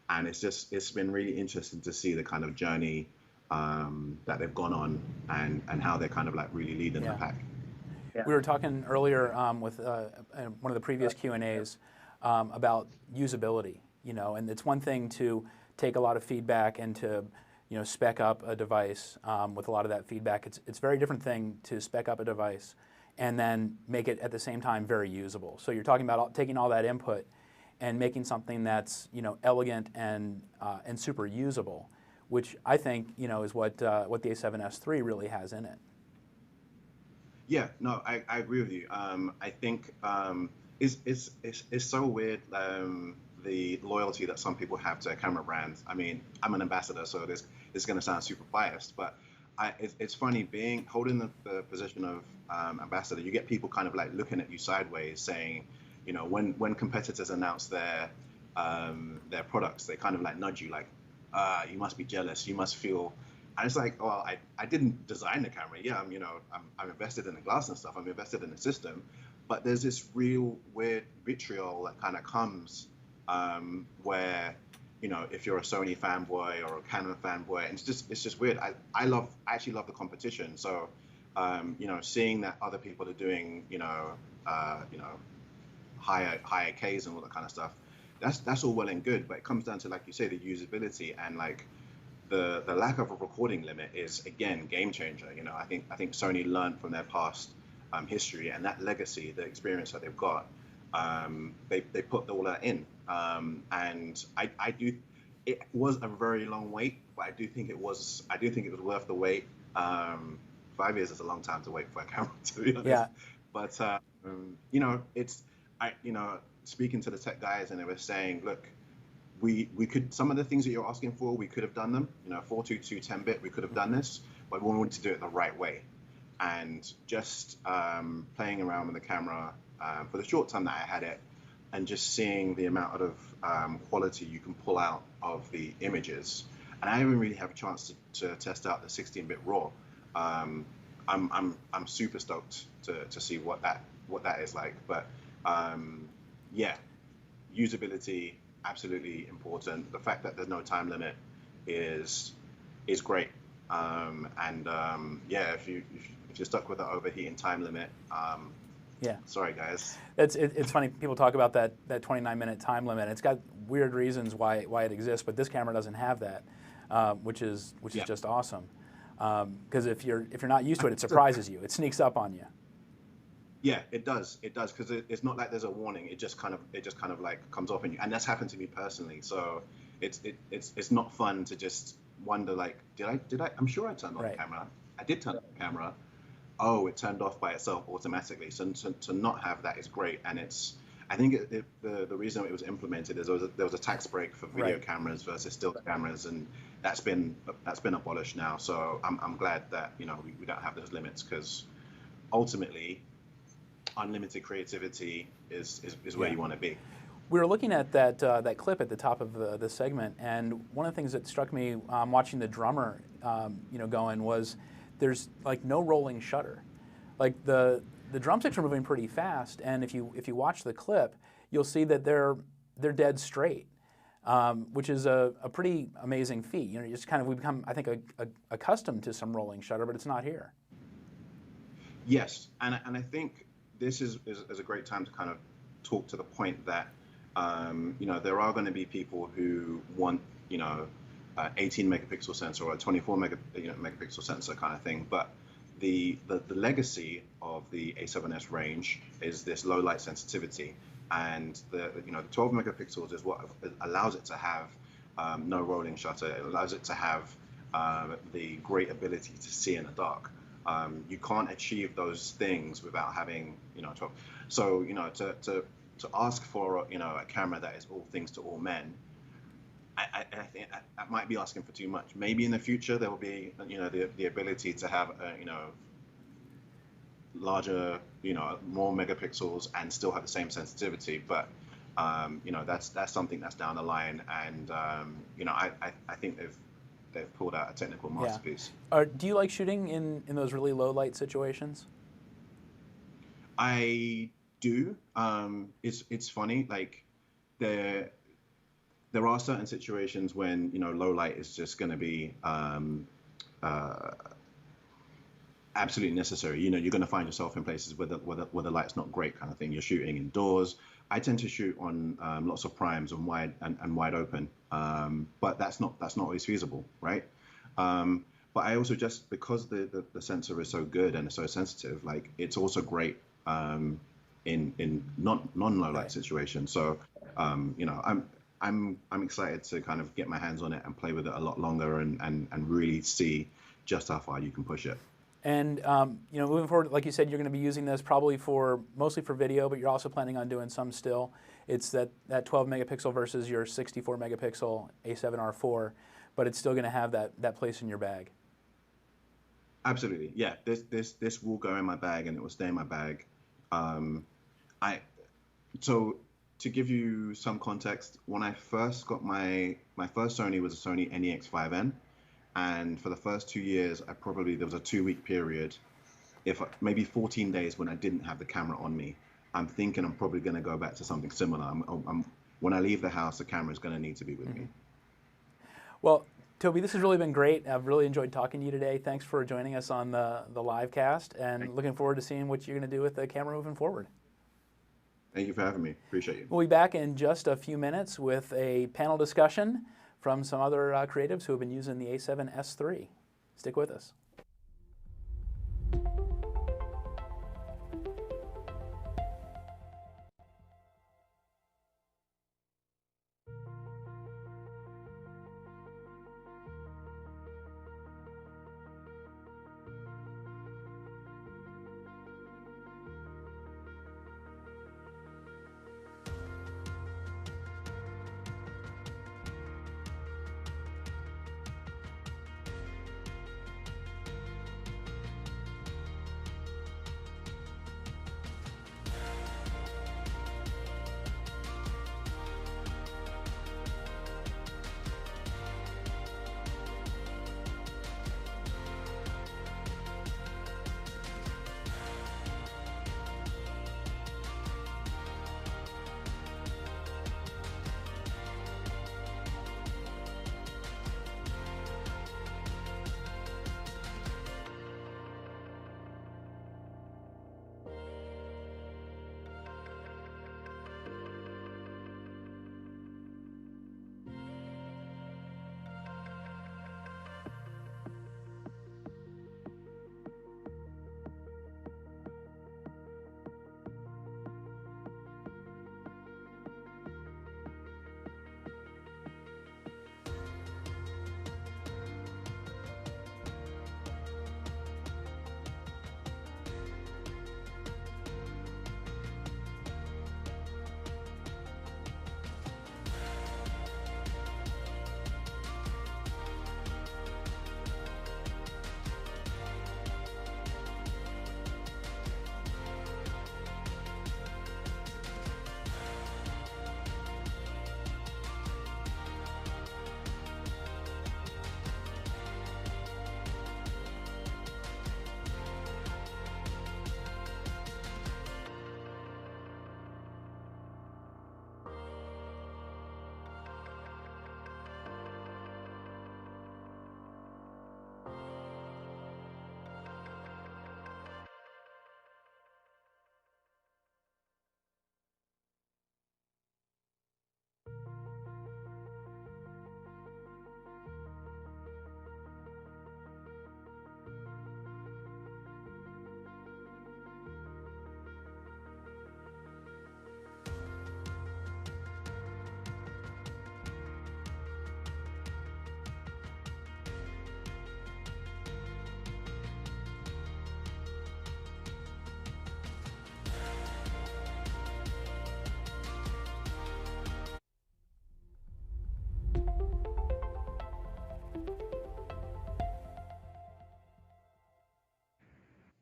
And it's been really interesting to see the kind of journey that they've gone on, and how they're kind of like really leading the pack. Yeah. We were talking earlier with one of the previous Q&As about usability, and it's one thing to take a lot of feedback and to spec up a device with a lot of that feedback. It's a very different thing to spec up a device and then make it at the same time very usable. So you're talking about taking all that input and making something that's elegant and super usable, which I think is what the a7S III really has in it. Yeah, no, I agree with you. I think it's so weird, the loyalty that some people have to a camera brand. I mean, I'm an ambassador, so this is going to sound super biased, but it's funny holding the position of ambassador. You get people kind of like looking at you sideways, saying, when competitors announce their products, they kind of like nudge you, like, you must be jealous, you must feel. And it's like, well, I didn't design the camera. Yeah, I'm invested in the glass and stuff. I'm invested in the system, but there's this real weird vitriol that kind of comes where, if you're a Sony fanboy or a Canon fanboy, and it's just weird. I actually love the competition. So, seeing that other people are doing, higher Ks and all that kind of stuff, that's all well and good. But it comes down to, like you say, the usability, and like the lack of a recording limit is, again, game changer. I think Sony learned from their past history, and that legacy, the experience that they've got, they put all that in. And I do. It was a very long wait, but I do think it was worth the wait. 5 years is a long time to wait for a camera, to be honest. Yeah. But speaking to the tech guys, and they were saying, look, we could, some of the things that you're asking for, we could have done them. 422 10-bit, we could have done this, but we wanted to do it the right way. And just playing around with the camera for the short time that I had it, and just seeing the amount of quality you can pull out of the images. And I didn't really have a chance to test out the 16-bit RAW. I'm super stoked to see what that is like. But yeah, usability, absolutely important. The fact that there's no time limit is great. Yeah, if you're stuck with that overheating time limit, yeah, sorry guys. It's funny, people talk about that 29-minute time limit. It's got weird reasons why it exists, but this camera doesn't have that, which is just awesome. Because if you're not used to it, it surprises you. It sneaks up on you. Yeah, it does, because it's not like there's a warning. It just kind of like comes off on you, and that's happened to me personally. So it's not fun to just wonder, like, did I? I'm sure I turned on the camera. I did turn on the camera. Oh, it turned off by itself automatically. So to not have that is great, and I think the reason it was implemented is there was a tax break for video cameras versus still cameras, and that's been abolished now. So I'm glad that we don't have those limits, because ultimately unlimited creativity is where you want to be. We were looking at that clip at the top of the segment, and one of the things that struck me watching the drummer going was there's like no rolling shutter. Like the drumsticks are moving pretty fast, and if you watch the clip, you'll see that they're dead straight, which is a pretty amazing feat. Just kind of, we become, I think, accustomed to some rolling shutter, but it's not here. Yes, and I think this is a great time to kind of talk to the point that there are going to be people who want 18 megapixel sensor or a 24 megapixel sensor kind of thing, but the legacy of the A7S range is this low light sensitivity, and the 12 megapixels is what allows it to have no rolling shutter. It allows it to have the great ability to see in the dark. You can't achieve those things without having 12. So to ask for a camera that is all things to all men, I think I might be asking for too much. Maybe in the future there will be the ability to have larger more megapixels and still have the same sensitivity, but that's something that's down the line, and I think they've pulled out a technical masterpiece. Yeah. Do you like shooting in those really low light situations? I do. It's funny, like there are certain situations when, you know, low light is just going to be absolutely necessary. You know, you're going to find yourself in places where the light's not great, kind of thing. You're shooting indoors. I tend to shoot on lots of primes and wide open, but that's not always feasible, right? But I also, just because the sensor is so good and it's so sensitive, like it's also great in non-low light situations. So you know, I'm excited to kind of get my hands on it and play with it a lot longer and really see just how far you can push it. And you know, moving forward, like you said, you're going to be using this probably mostly for video, but you're also planning on doing some still. It's that 12 megapixel versus your 64 megapixel A7R4, but it's still going to have that place in your bag. Absolutely, yeah. This will go in my bag and it will stay in my bag. So to give you some context, when I first got my first Sony was a Sony NEX5N, and for the first 2 years, there was a 2-week period, maybe 14 days when I didn't have the camera on me. I'm thinking I'm probably going to go back to something similar. When I leave the house, the camera is going to need to be with me. Well, Toby, this has really been great. I've really enjoyed talking to you today. Thanks for joining us on the live cast, and looking forward to seeing what you're going to do with the camera moving forward. Thank you for having me. Appreciate you. We'll be back in just a few minutes with a panel discussion from some other creatives who have been using the a7S III. Stick with us.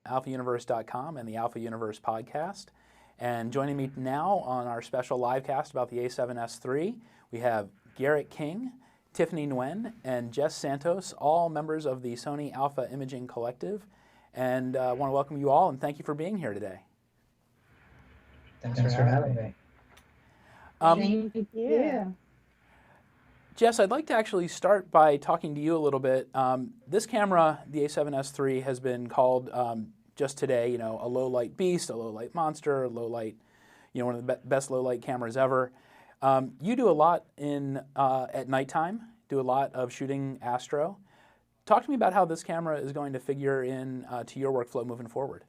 alphauniverse.com and the Alpha Universe podcast. And joining me now on our special live cast about the a7S III, we have Garrett King, Tiffany Nguyen, and Jess Santos, all members of the Sony Alpha Imaging Collective. And I want to welcome you all and thank you for being here today. Thanks for having me. Thank you. Jess, I'd like to actually start by talking to you a little bit. This camera, the a7S III, has been called just today, you know, a low light beast, a low light monster, a low light, you know, one of the best low light cameras ever. You do a lot at nighttime, do a lot of shooting astro. Talk to me about how this camera is going to figure in to your workflow moving forward.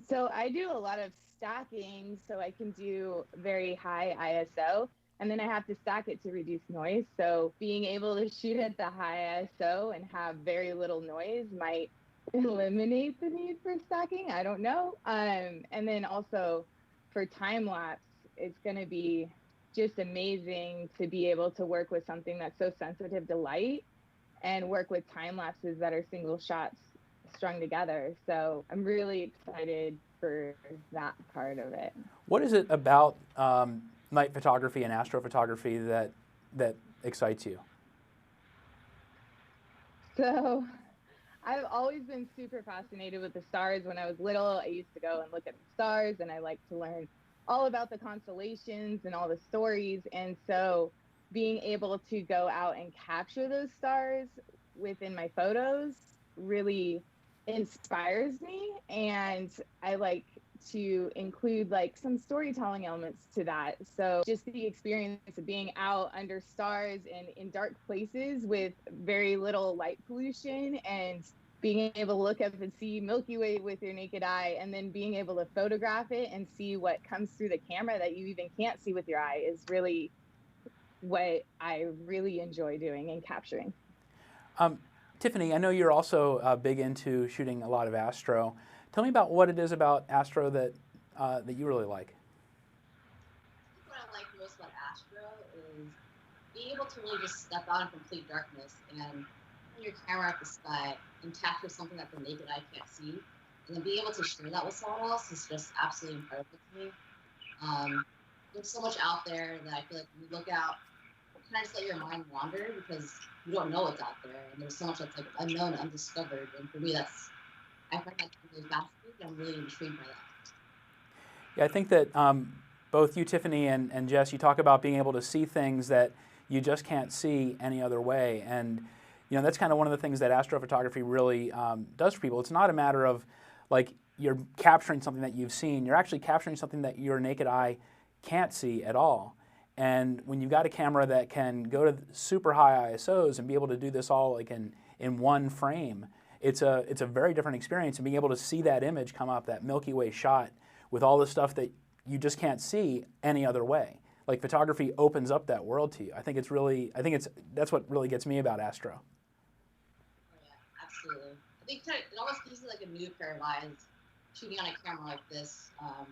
So I do a lot of stacking, so I can do very high ISO, and then I have to stack it to reduce noise. So being able to shoot at the high ISO and have very little noise might eliminate the need for stacking. I don't know. And then also for time lapse, it's going to be just amazing to be able to work with something that's so sensitive to light and work with time lapses that are single shots strung together. So I'm really excited for that part of it. What is it about night photography and astrophotography that excites you? So I've always been super fascinated with the stars. When I was little, I used to go and look at the stars, and I like to learn all about the constellations and all the stories. And so being able to go out and capture those stars within my photos really inspires me, and I like to include like some storytelling elements to that. So just the experience of being out under stars and in dark places with very little light pollution, and being able to look up and see Milky Way with your naked eye, and then being able to photograph it and see what comes through the camera that you even can't see with your eye is really what I really enjoy doing and capturing. Tiffany, I know you're also big into shooting a lot of astro. Tell me about what it is about astro that you really like. What I like most about astro is being able to really just step out in complete darkness and turn your camera at the sky and capture something that the naked eye can't see, and then being able to share that with someone else is just absolutely incredible to me. There's so much out there that I feel like when you look out, you kind of just let your mind wander because you don't know what's out there, and there's so much that's like unknown, undiscovered, and for me, I find that really fascinating. I'm really intrigued by that. Yeah, I think that both you, Tiffany, and Jess, you talk about being able to see things that you just can't see any other way, and you know that's kind of one of the things that astrophotography really does for people. It's not a matter of like you're capturing something that you've seen. You're actually capturing something that your naked eye can't see at all. And when you've got a camera that can go to super high ISOs and be able to do this all like in one frame, it's a very different experience. And being able to see that image come up, that Milky Way shot with all the stuff that you just can't see any other way. Like photography opens up that world to you. That's what really gets me about astro. Oh yeah, absolutely. I think it almost gives you like a new pair of eyes shooting on a camera like this. I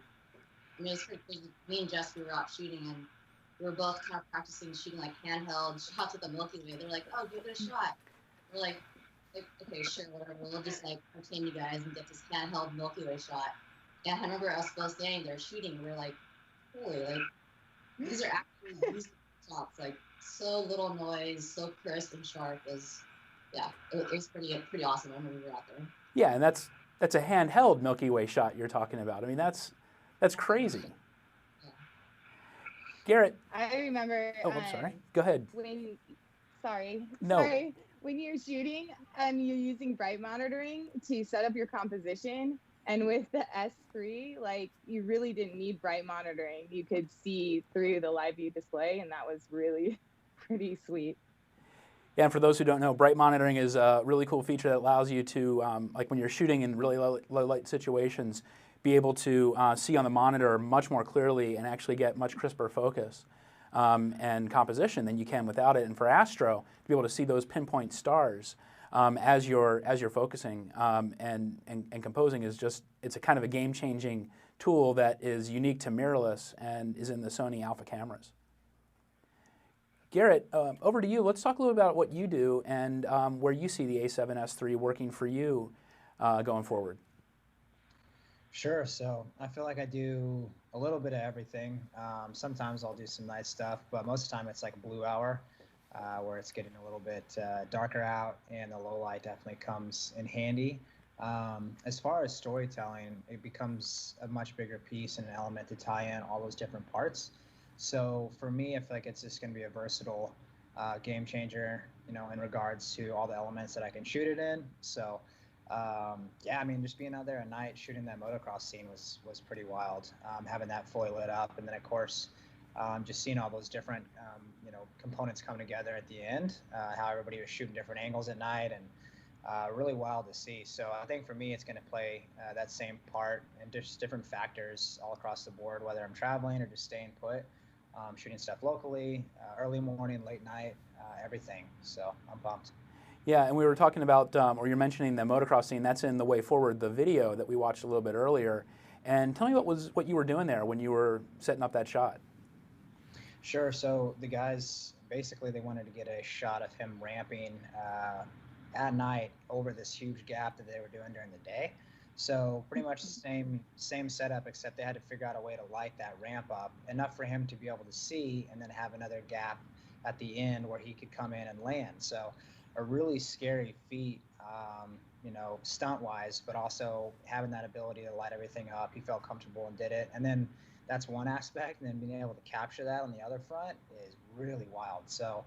mean, it's pretty, me and Jess, we were out shooting and we were both kind of practicing shooting like handheld shots at the Milky Way. They're like, "Oh, give it a shot." We're like, okay, sure, whatever. We'll just like entertain you guys and get this handheld Milky Way shot. And I remember us both standing there shooting. And we were like, holy, like these are actually decent shots. Like so little noise, so crisp and sharp. It was pretty awesome when we were out there. Yeah, and that's a handheld Milky Way shot you're talking about. I mean, that's crazy. Garrett. I remember. Oh, I'm sorry. Go ahead. Sorry. No. When you're shooting and you're using bright monitoring to set up your composition, and with the S3, like you really didn't need bright monitoring. You could see through the live view display, and that was really pretty sweet. Yeah, and for those who don't know, bright monitoring is a really cool feature that allows you to, like when you're shooting in really low light situations, be able to see on the monitor much more clearly and actually get much crisper focus and composition than you can without it. And for astro, to be able to see those pinpoint stars as you're focusing and composing is just, it's a kind of a game-changing tool that is unique to mirrorless and is in the Sony Alpha cameras. Garrett, over to you. Let's talk a little about what you do and where you see the a7S III working for you going forward. Sure. So I feel like I do a little bit of everything. Sometimes I'll do some night stuff, but most of the time it's like blue hour, where it's getting a little bit darker out, and the low light definitely comes in handy. As far as storytelling, it becomes a much bigger piece and an element to tie in all those different parts. So for me, I feel like it's just going to be a versatile game changer, you know, in regards to all the elements that I can shoot it in. So yeah, I mean, just being out there at night shooting that motocross scene was pretty wild. Having that fully lit up, and then of course, just seeing all those different you know, components come together at the end. How everybody was shooting different angles at night, and really wild to see. So I think for me, it's going to play that same part and just different factors all across the board, whether I'm traveling or just staying put, shooting stuff locally, early morning, late night, everything. So I'm pumped. Yeah, and we were talking about, or you're mentioning the motocross scene. That's in The Way Forward, the video that we watched a little bit earlier. And tell me what you were doing there when you were setting up that shot. Sure. So the guys, basically, they wanted to get a shot of him ramping at night over this huge gap that they were doing during the day. So pretty much the same setup, except they had to figure out a way to light that ramp up enough for him to be able to see, and then have another gap at the end where he could come in and land. So a really scary feat, you know, stunt-wise, but also having that ability to light everything up. He felt comfortable and did it. And then that's one aspect, and then being able to capture that on the other front is really wild. So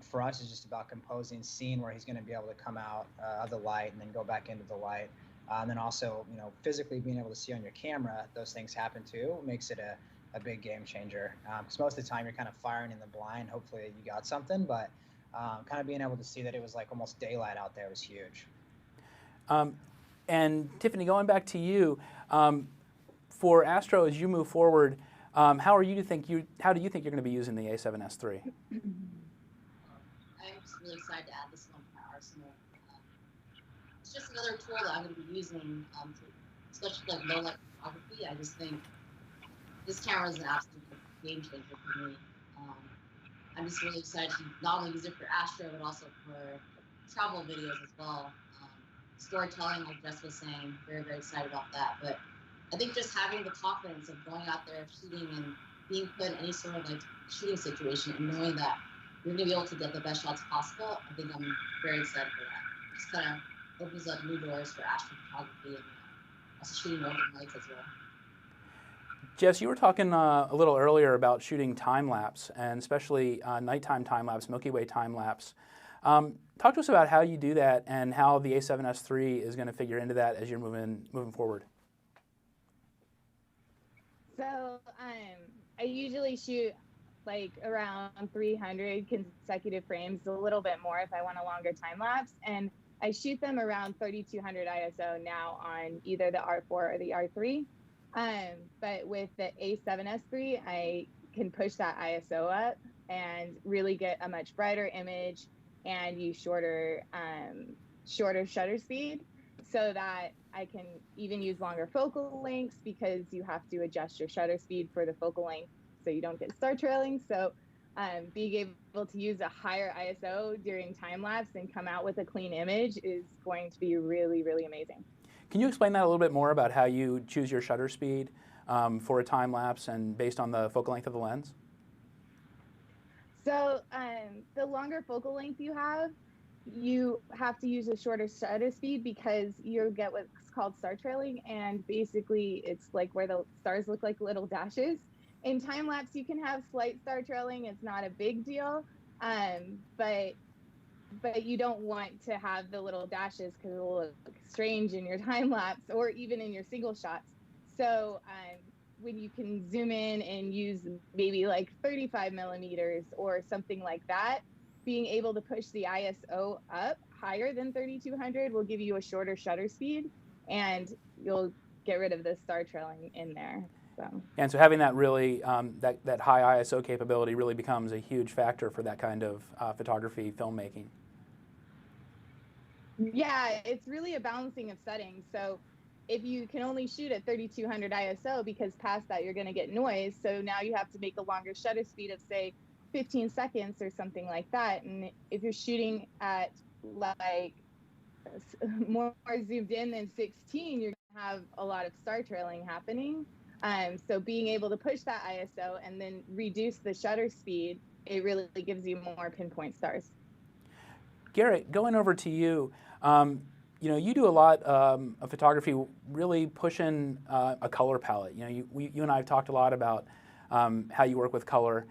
for us, it's just about composing scene where he's going to be able to come out of the light and then go back into the light. And then also, you know, physically being able to see on your camera, those things happen too, makes it a big game changer. Because most of the time you're kind of firing in the blind, hopefully you got something, but kind of being able to see that it was like almost daylight out there was huge. And Tiffany, going back to you, for Astro, as you move forward, how do you think you're going to be using the A7S III? I'm just really excited to add this one to my arsenal. It's just another tool that I'm going to be using, especially like low light photography. I just think this camera is an absolute game changer for me. I'm just really excited to not only use it for Astro, but also for travel videos as well. Storytelling, like Jess was saying, very, very excited about that. But I think just having the confidence of going out there, shooting, and being put in any sort of like shooting situation, and knowing that you're going to be able to get the best shots possible, I think I'm very excited for that. Just kind of opens up new doors for astrophotography and also shooting northern lights as well. Jess, you were talking a little earlier about shooting time-lapse, and especially nighttime time-lapse, Milky Way time-lapse. Talk to us about how you do that and how the A7S III is going to figure into that as you're moving forward. So I usually shoot like around 300 consecutive frames, a little bit more if I want a longer time lapse, and I shoot them around 3200 ISO now on either the R4 or the R3. But with the A7S III, I can push that ISO up and really get a much brighter image and use shorter shutter speed, so that I can even use longer focal lengths, because you have to adjust your shutter speed for the focal length so you don't get star trailing. So being able to use a higher ISO during time lapse and come out with a clean image is going to be really, really amazing. Can you explain that a little bit more about how you choose your shutter speed for a time lapse and based on the focal length of the lens? So the longer focal length you have to use a shorter shutter speed, because you'll get what's called star trailing, and basically it's like where the stars look like little dashes. In time lapse, you can have slight star trailing; it's not a big deal, but you don't want to have the little dashes because it will look strange in your time lapse or even in your single shots. So when you can zoom in and use maybe like 35 millimeters or something like that, being able to push the ISO up higher than 3200 will give you a shorter shutter speed, and you'll get rid of the star trailing in there. So. And so having that really, that high ISO capability really becomes a huge factor for that kind of photography filmmaking. Yeah, it's really a balancing of settings. So if you can only shoot at 3200 ISO, because past that you're going to get noise, so now you have to make a longer shutter speed of, say, 15 seconds or something like that. And if you're shooting at like more zoomed in than 16, you're going to have a lot of star trailing happening. So being able to push that ISO and then reduce the shutter speed, it really gives you more pinpoint stars. Garrett, going over to you, you do a lot of photography, really pushing a color palette. You and I have talked a lot about how you work with color.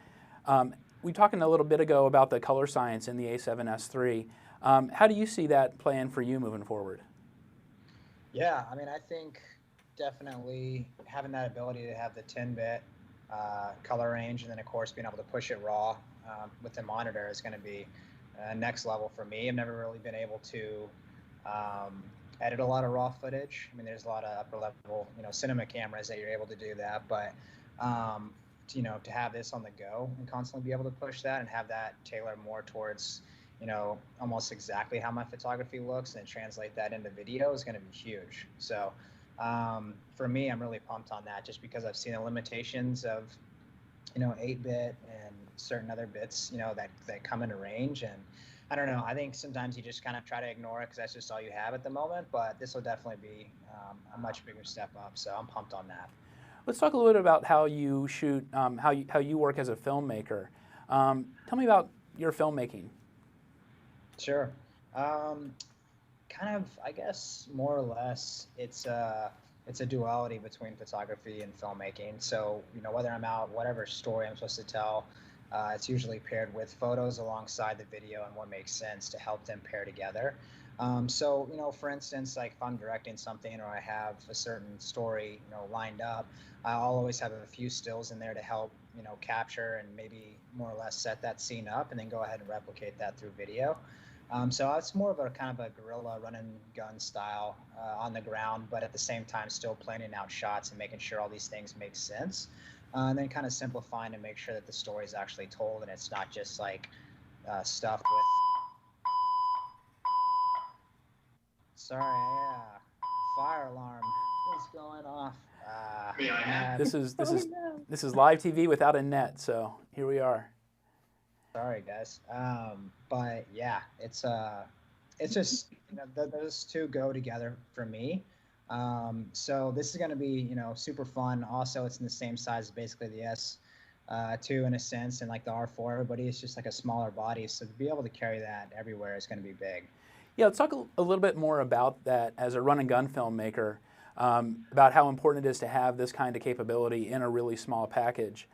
We talked a little bit ago about the color science in the a7S III. How do you see that playing for you moving forward? Yeah, I mean, I think definitely having that ability to have the 10-bit color range, and then of course being able to push it raw with the monitor is going to be next level for me. I've never really been able to edit a lot of raw footage. I mean, there's a lot of upper level, cinema cameras that you're able to do that, but to have this on the go and constantly be able to push that and have that tailor more towards, almost exactly how my photography looks and translate that into video is going to be huge. So for me, I'm really pumped on that just because I've seen the limitations of, 8-bit and certain other bits, that come into range. And I don't know, I think sometimes you just kind of try to ignore it because that's just all you have at the moment, but this will definitely be a much bigger step up. So I'm pumped on that. Let's talk a little bit about how you shoot, how you work as a filmmaker. Tell me about your filmmaking. Sure. Kind of, I guess, more or less, it's a duality between photography and filmmaking. So, whether I'm out, whatever story I'm supposed to tell, it's usually paired with photos alongside the video and what makes sense to help them pair together. So, for instance, like if I'm directing something or I have a certain story, lined up, I'll always have a few stills in there to help, capture and maybe more or less set that scene up and then go ahead and replicate that through video. So it's more of a kind of a guerrilla run and gun style on the ground, but at the same time still planning out shots and making sure all these things make sense. And then kind of simplifying to make sure that the story is actually told and it's not just like stuffed with. Sorry, fire alarm is going off. This is live TV without a net, so here we are. Sorry, guys. But yeah, it's just those two go together for me. So this is going to be super fun. Also, it's in the same size as basically the S2 in a sense, and like the R4. Everybody is just like a smaller body, so to be able to carry that everywhere is going to be big. Yeah, let's talk a little bit more about that as a run and gun filmmaker, about how important it is to have this kind of capability in a really small package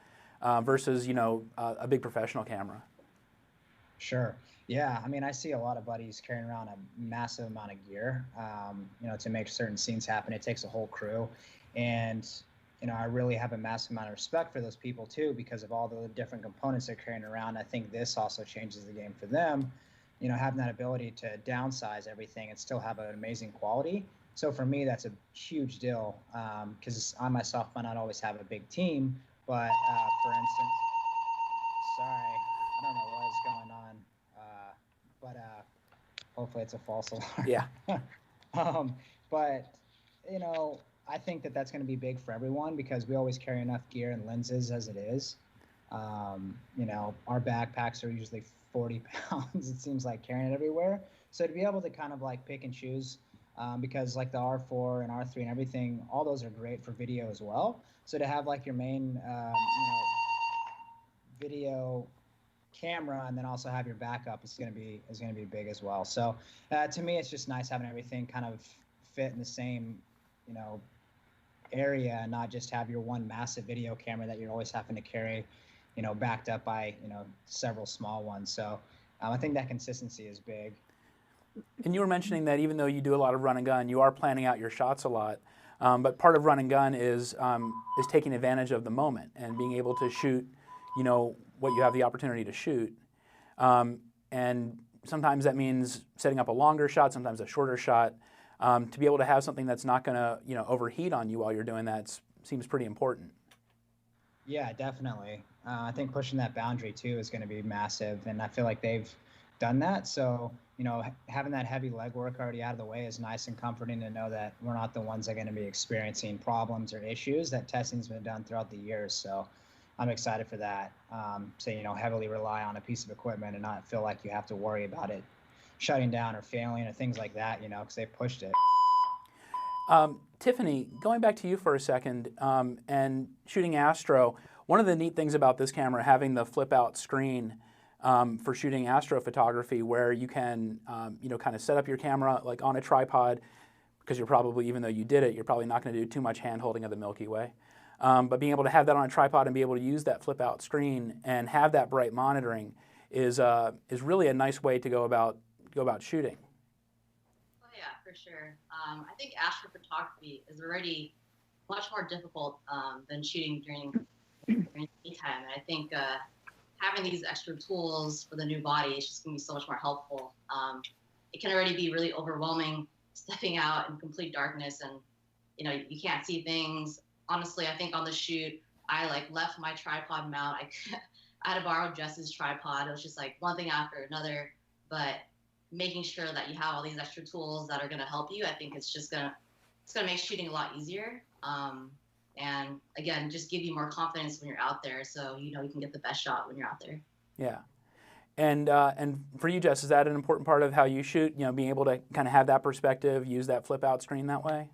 versus a big professional camera. Sure. Yeah, I mean, I see a lot of buddies carrying around a massive amount of gear, to make certain scenes happen. It takes a whole crew, and I really have a massive amount of respect for those people too because of all the different components they're carrying around. I think this also changes the game for them. Having that ability to downsize everything and still have an amazing quality. So for me, that's a huge deal because I myself might not always have a big team, but for instance, sorry, I don't know what is going on, but hopefully it's a false alarm. Yeah. But I think that that's going to be big for everyone because we always carry enough gear and lenses as it is. Our backpacks are usually 40 pounds, it seems like, carrying it everywhere. So to be able to kind of like pick and choose, because like the R4 and R3 and everything, all those are great for video as well. So to have like your main, video camera and then also have your backup is going to be big as well. So to me, it's just nice having everything kind of fit in the same, area and not just have your one massive video camera that you're always having to carry, backed up by, several small ones. So I think that consistency is big. And you were mentioning that even though you do a lot of run and gun, you are planning out your shots a lot. But part of run and gun is taking advantage of the moment and being able to shoot, what you have the opportunity to shoot. And sometimes that means setting up a longer shot, sometimes a shorter shot. To be able to have something that's not going to, overheat on you while you're doing that seems pretty important. Yeah, definitely. I think pushing that boundary too is going to be massive, and I feel like they've done that. So, having that heavy legwork already out of the way is nice and comforting to know that we're not the ones that are going to be experiencing problems or issues. That testing's been done throughout the years, so I'm excited for that. To heavily rely on a piece of equipment and not feel like you have to worry about it shutting down or failing or things like that, because they've pushed it. Tiffany, going back to you for a second, and shooting Astro, one of the neat things about this camera, having the flip-out screen, for shooting astrophotography, where you can, kind of set up your camera like on a tripod, because you're probably, even though you did it, you're probably not going to do too much hand holding of the Milky Way. But being able to have that on a tripod and be able to use that flip out screen and have that bright monitoring is really a nice way to go about shooting. Oh yeah, for sure. I think astrophotography is already much more difficult than shooting during daytime, and I think having these extra tools for the new body is just going to be so much more helpful. It can already be really overwhelming stepping out in complete darkness, and you can't see things. Honestly, I think on the shoot, I left my tripod mount. I had to borrow Jess's tripod. It was just one thing after another. But making sure that you have all these extra tools that are going to help you, I think it's gonna make shooting a lot easier. And again, just give you more confidence when you're out there, so you can get the best shot when you're out there. Yeah. And for you, Jess, is that an important part of how you shoot? Being able to kind of have that perspective, use that flip out screen that way?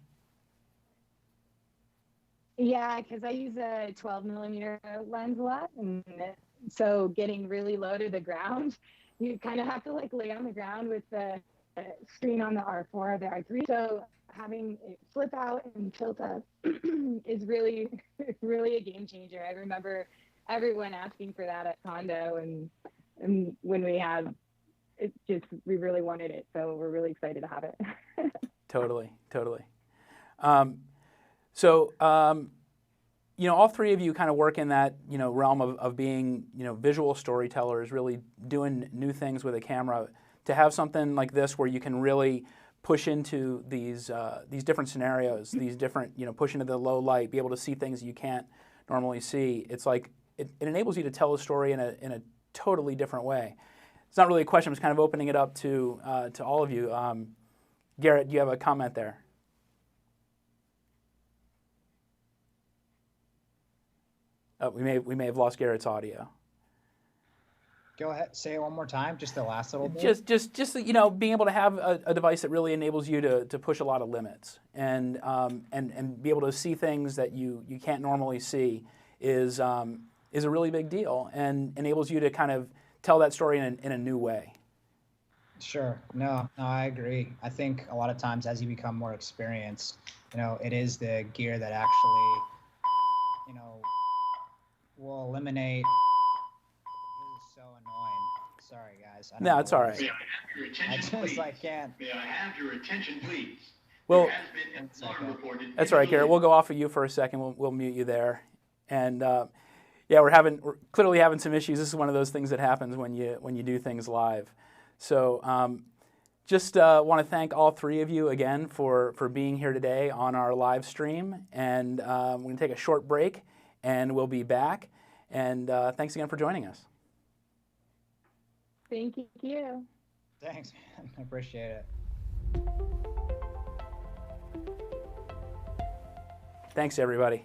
Yeah, because I use a 12mm lens a lot, and so getting really low to the ground, you kind of have to lay on the ground with the screen on the R4 or the R3. So having it flip out and tilt up is really, really a game changer. I remember everyone asking for that at Condo, and when we had it, we really wanted it. So we're really excited to have it. Totally. All three of you kind of work in that, realm of being, visual storytellers, really doing new things with a camera. To have something like this where you can really push into these different scenarios, these different, push into the low light, be able to see things you can't normally see. It's like it enables you to tell a story in a totally different way. It's not really a question. I'm just kind of opening it up to all of you. Garrett, do you have a comment there? Oh, we may have lost Garrett's audio. Go ahead, say it one more time, just the last little bit. Just being able to have a device that really enables you to push a lot of limits and be able to see things that you can't normally see is a really big deal, and enables you to kind of tell that story in a new way. Sure. No, I agree. I think a lot of times as you become more experienced, it is the gear that actually, will eliminate. This is so annoying. Sorry, guys. No, it's all right. May I have your attention, please? Can't. May I have your attention, please? Well, there has been an alarm reported. That's all right, Garrett. We'll go off of you for a second. We'll mute you there. And we're clearly having some issues. This is one of those things that happens when you do things live. So just want to thank all three of you again for being here today on our live stream. And we're going to take a short break, and we'll be back. And thanks again for joining us. Thank you. Thanks, man. I appreciate it. Thanks, everybody.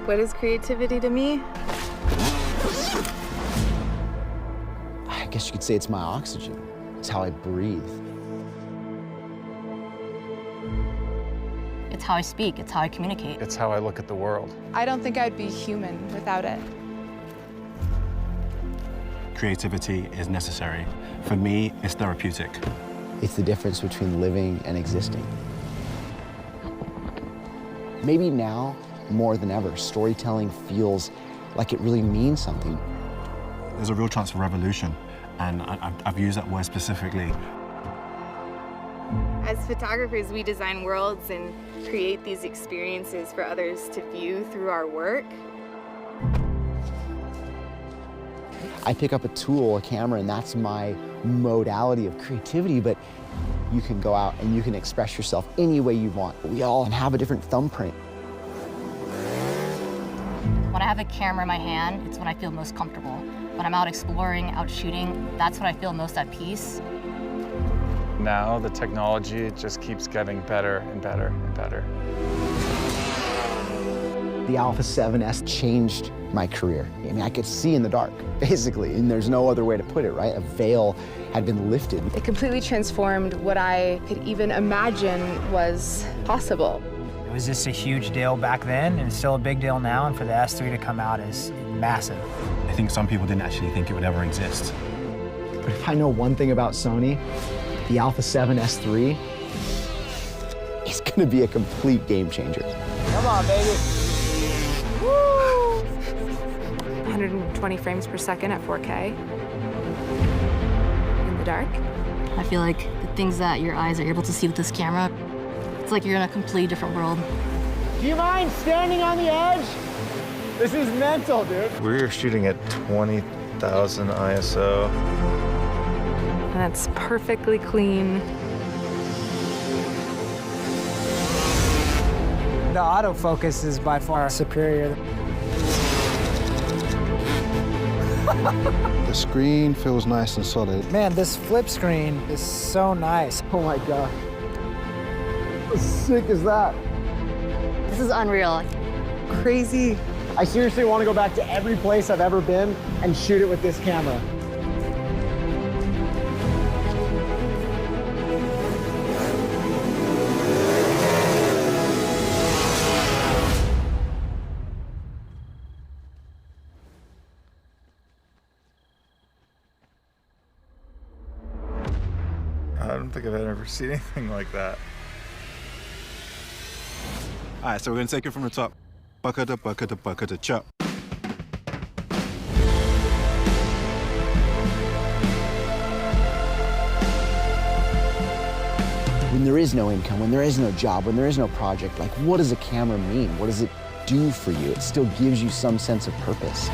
What is creativity to me? I guess you could say it's my oxygen. It's how I breathe. It's how I speak, it's how I communicate. It's how I look at the world. I don't think I'd be human without it. Creativity is necessary. For me, it's therapeutic. It's the difference between living and existing. Maybe now, more than ever, storytelling feels like it really means something. There's a real chance for revolution, and I've used that word specifically. As photographers, we design worlds and create these experiences for others to view through our work. I pick up a tool, a camera, and that's my modality of creativity, but you can go out and you can express yourself any way you want. We all have a different thumbprint. When I have a camera in my hand, it's when I feel most comfortable. When I'm out exploring, out shooting, that's when I feel most at peace. Now the technology just keeps getting better and better and better. The a7S changed my career. I mean, I could see in the dark, basically, and there's no other way to put it, right? A veil had been lifted. It completely transformed what I could even imagine was possible. It was just a huge deal back then, and it's still a big deal now, and for the S3 to come out is massive. I think some people didn't actually think it would ever exist. But if I know one thing about Sony, the a7S III is gonna be a complete game changer. Come on, baby. Woo! 120 frames per second at 4K. In the dark. I feel like the things that your eyes are able to see with this camera, it's like you're in a completely different world. Do you mind standing on the edge? This is mental, dude. We're shooting at 20,000 ISO. And it's perfectly clean. The autofocus is by far superior. The screen feels nice and solid. Man, this flip screen is so nice. Oh my God. How sick is that? This is unreal. Crazy. I seriously want to go back to every place I've ever been and shoot it with this camera. I don't think I've ever seen anything like that. All right, so we're gonna take it from the top. Buckada, buckada, buckada, chop. When there is no income, when there is no job, when there is no project, like what does a camera mean? What does it do for you? It still gives you some sense of purpose.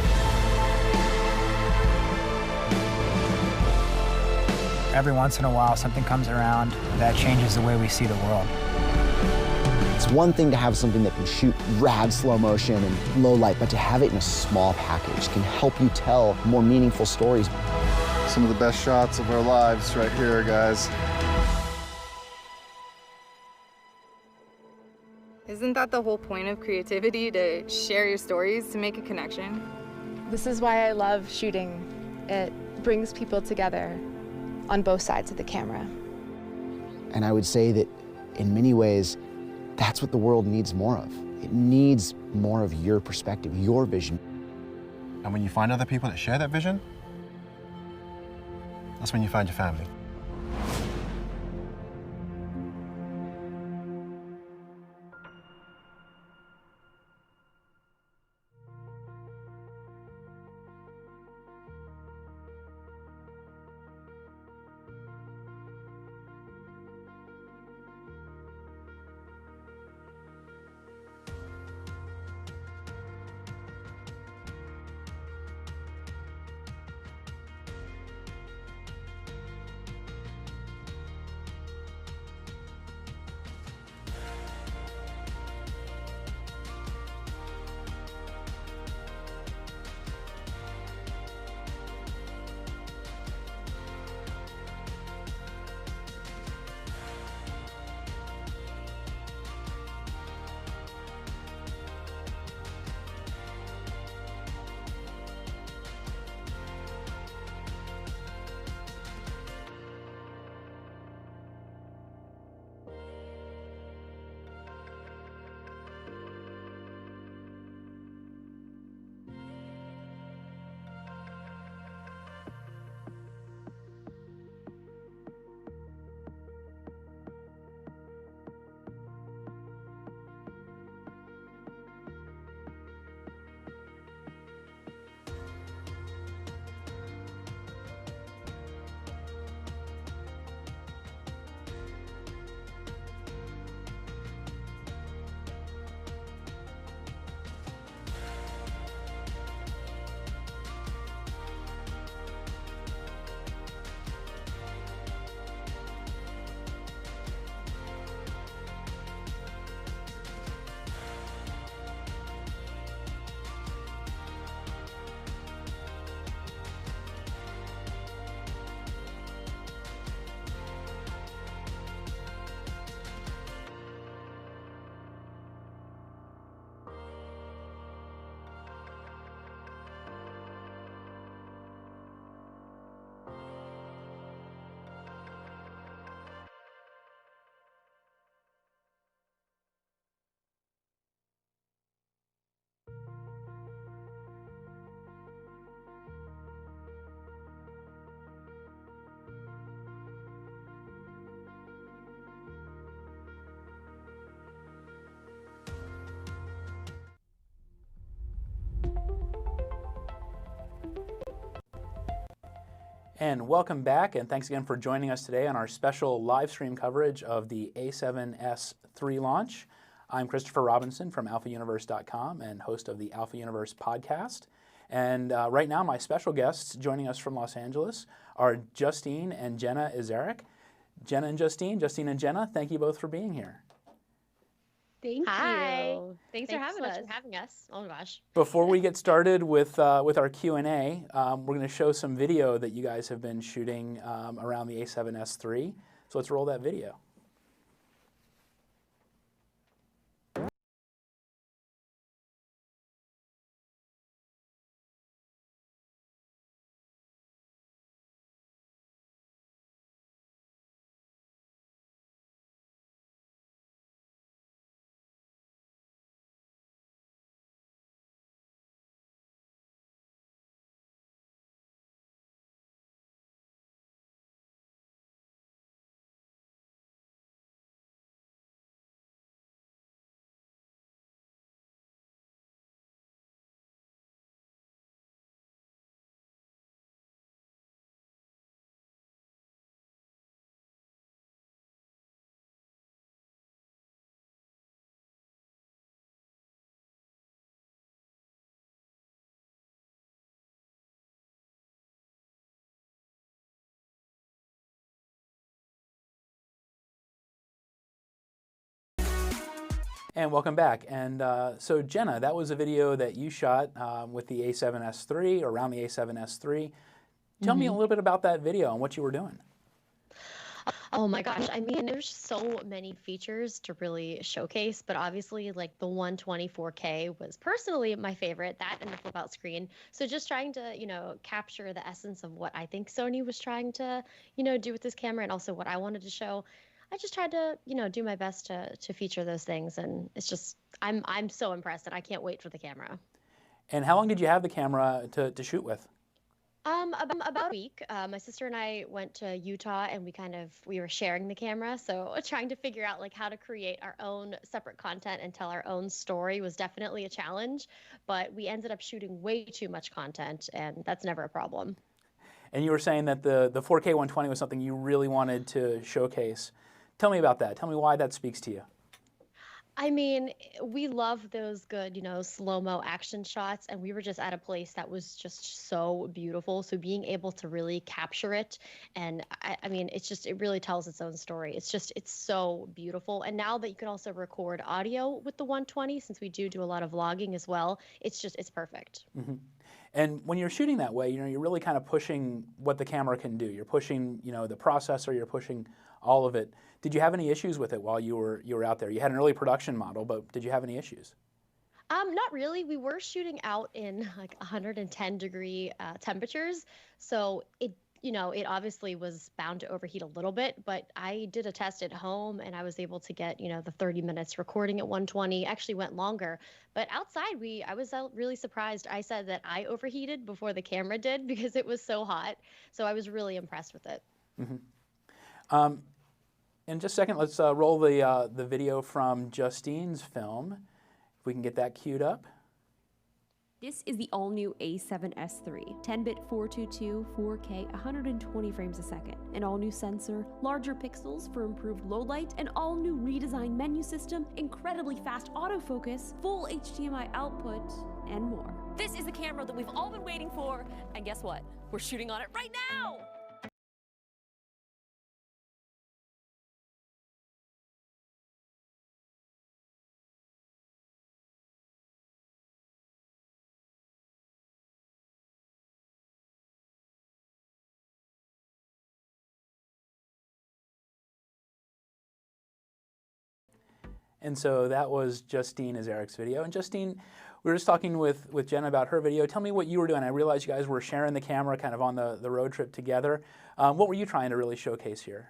Every once in a while, something comes around that changes the way we see the world. It's one thing to have something that can shoot rad slow motion and low light, but to have it in a small package can help you tell more meaningful stories. Some of the best shots of our lives right here, guys. Isn't that the whole point of creativity, to share your stories, to make a connection? This is why I love shooting. It brings people together on both sides of the camera. And I would say that in many ways, that's what the world needs more of. It needs more of your perspective, your vision. And when you find other people that share that vision, that's when you find your family. And welcome back, and thanks again for joining us today on our special live stream coverage of the A7S III launch. I'm Christopher Robinson from alphauniverse.com and host of the Alpha Universe podcast. And right now, my special guests joining us from Los Angeles are Justine and Jenna Izarek. Jenna and Justine and Jenna, thank you both for being here. Thank Hi. you. Thanks so for much for having us. Oh my gosh. Before we get started with our Q&A, we're going to show some video that you guys have been shooting around the A7S III. So let's roll that video. And welcome back. And so Jenna, that was a video that you shot with the A7S III, or around the A7S III. Tell me a little bit about that video and what you were doing. Oh my gosh. I mean, there's so many features to really showcase, but obviously like the 124K was personally my favorite, that and the flip out screen. So just trying to, capture the essence of what I think Sony was trying to, do with this camera and also what I wanted to show. I just tried to, do my best to feature those things, and it's just I'm so impressed, and I can't wait for the camera. And how long did you have the camera to shoot with? About a week. My sister and I went to Utah, and we were sharing the camera, so trying to figure out like how to create our own separate content and tell our own story was definitely a challenge. But we ended up shooting way too much content, and that's never a problem. And you were saying that the 4K 120 was something you really wanted to showcase. Tell me about that. Tell me why that speaks to you. I mean, we love those good, slow-mo action shots, and we were just at a place that was just so beautiful. So being able to really capture it, and I mean, it really tells its own story. It's so beautiful. And now that you can also record audio with the 120, since we do a lot of vlogging as well, it's perfect. Mm-hmm. And when you're shooting that way, you're really kind of pushing what the camera can do. You're pushing, the processor, you're pushing all of it. Did you have any issues with it while you were out there? You had an early production model, but did you have any issues? Not really. We were shooting out in like 110-degree temperatures, so it obviously was bound to overheat a little bit, but I did a test at home and I was able to get, the 30 minutes recording at 120, actually went longer. But outside, I was really surprised. I said that I overheated before the camera did because it was so hot. So I was really impressed with it. Mm-hmm. In just a second, let's roll the video from Justine's film. If we can get that queued up. This is the all-new A7S III, 10-bit 422, 4K, 120 frames a second, an all-new sensor, larger pixels for improved low light, an all-new redesigned menu system, incredibly fast autofocus, full HDMI output, and more. This is the camera that we've all been waiting for, and guess what? We're shooting on it right now! And so that was Justine Izarek's video. And Justine, we were just talking with Jen about her video. Tell me what you were doing. I realized you guys were sharing the camera kind of on the road trip together. What were you trying to really showcase here?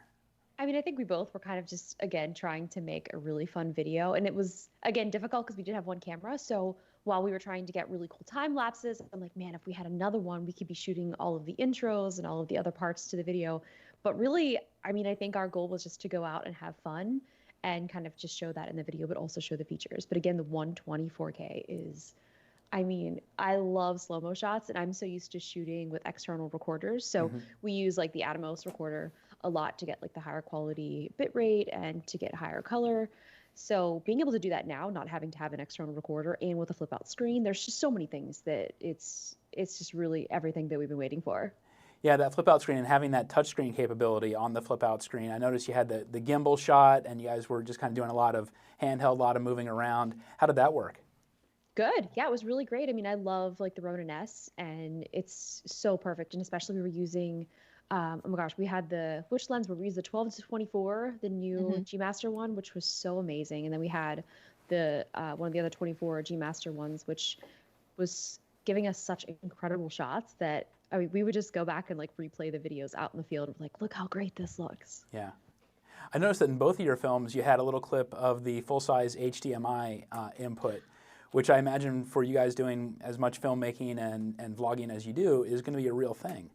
I mean, I think we both were kind of just, again, trying to make a really fun video. And it was, again, difficult because we did have one camera. So while we were trying to get really cool time lapses, I'm like, man, if we had another one, we could be shooting all of the intros and all of the other parts to the video. But really, I mean, I think our goal was just to go out and have fun and kind of just show that in the video, but also show the features. But again, the 124K is, I mean, I love slow-mo shots, and I'm so used to shooting with external recorders. So we use like the Atomos recorder a lot to get like the higher quality bit rate and to get higher color. So being able to do that now, not having to have an external recorder and with a flip out screen, there's just so many things that it's just really everything that we've been waiting for. Yeah, that flip out screen and having that touchscreen capability on the flip out screen. I noticed you had the gimbal shot and you guys were just kind of doing a lot of handheld, a lot of moving around. How did that work? Good. Yeah, it was really great. I mean, I love like the Ronin S and it's so perfect. And especially we were using, oh my gosh, we had which lens were we using? The 12-24, the new G Master one, which was so amazing. And then we had the one of the other 24 G Master ones, which was giving us such incredible shots that I mean, we would just go back and like replay the videos out in the field. Like, look how great this looks. Yeah. I noticed that in both of your films, you had a little clip of the full-size HDMI input, which I imagine for you guys doing as much filmmaking and vlogging as you do is going to be a real thing.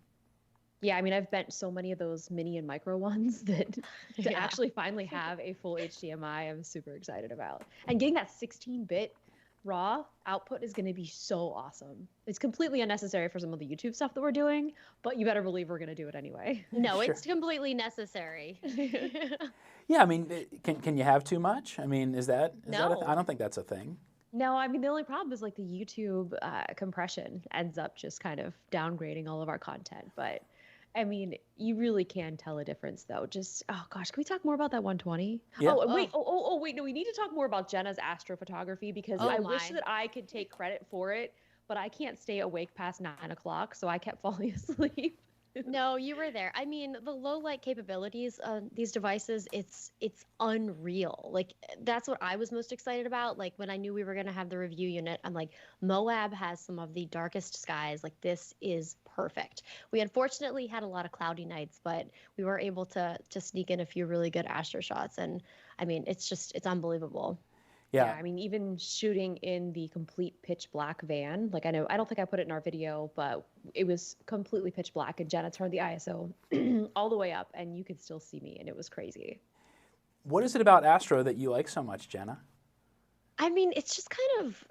Yeah, I mean, I've bent so many of those mini and micro ones that to actually finally have a full HDMI, I'm super excited about. And getting that 16-bit raw output is going to be so awesome. It's completely unnecessary for some of the YouTube stuff that we're doing, but you better believe we're going to do it anyway. No, it's completely necessary. Yeah, I mean, can you have too much? I mean, is that No. I don't think that's a thing. No, I mean, the only problem is like the YouTube compression ends up just kind of downgrading all of our content. But I mean, you really can tell a difference though. Just, oh gosh, can we talk more about that 120? Yeah. Oh, wait. Oh, wait. No, we need to talk more about Jenna's astrophotography because I wish that I could take credit for it, but I can't stay awake past 9 o'clock. So I kept falling asleep. No, you were there. I mean, the low light capabilities of these devices, it's unreal. Like that's what I was most excited about. Like when I knew we were going to have the review unit, I'm like, Moab has some of the darkest skies. Like this is perfect. We unfortunately had a lot of cloudy nights, but we were able to sneak in a few really good astro shots. And I mean, it's unbelievable. Yeah. I mean, even shooting in the complete pitch black van, like I don't think I put it in our video, but it was completely pitch black and Jenna turned the ISO all the way up and you could still see me and it was crazy. What is it about Astro that you like so much, Jenna? I mean, it's just kind of,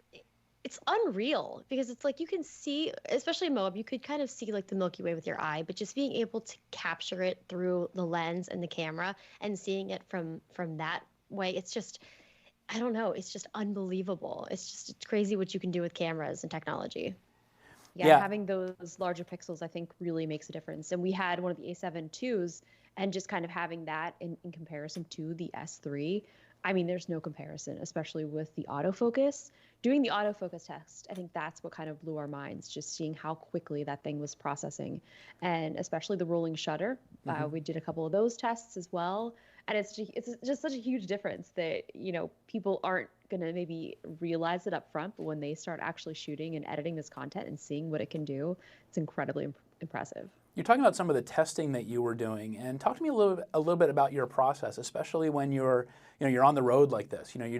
it's unreal because it's like you can see, especially in Moab, you could kind of see like the Milky Way with your eye, but just being able to capture it through the lens and the camera and seeing it from that way, it's just, I don't know. It's just unbelievable. It's crazy what you can do with cameras and technology. Yeah, having those larger pixels, I think, really makes a difference. And we had one of the A7 IIs, and just kind of having that in comparison to the S3, I mean, there's no comparison, especially with the autofocus. Doing the autofocus test, I think that's what kind of blew our minds, just seeing how quickly that thing was processing. And especially the rolling shutter. We did a couple of those tests as well. And it's just such a huge difference that, you know, people aren't going to maybe realize it up front, but when they start actually shooting and editing this content and seeing what it can do, it's incredibly impressive. You're talking about some of the testing that you were doing, and talk to me a little bit about your process, especially when you're on the road like this. You know, you're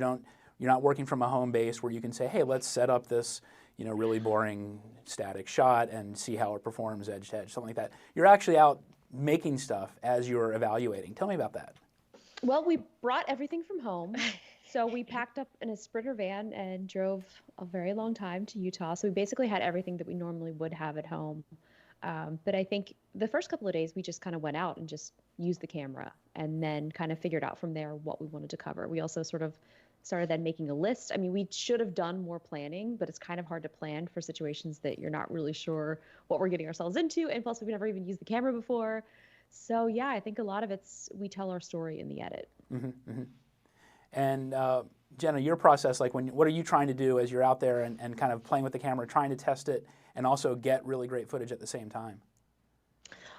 not working from a home base where you can say, hey, let's set up this, you know, really boring static shot and see how it performs edge to edge, something like that. You're actually out making stuff as you're evaluating. Tell me about that. Well, we brought everything from home. So we packed up in a Sprinter van and drove a very long time to Utah. So we basically had everything that we normally would have at home. But I think the first couple of days we just kind of went out and just used the camera and then kind of figured out from there what we wanted to cover. We also sort of started then making a list. I mean, we should have done more planning, but it's kind of hard to plan for situations that you're not really sure what we're getting ourselves into. And plus we've never even used the camera before. So yeah, I think a lot of it's we tell our story in the edit. And Jenna, your process, like what are you trying to do as you're out there and kind of playing with the camera, trying to test it and also get really great footage at the same time?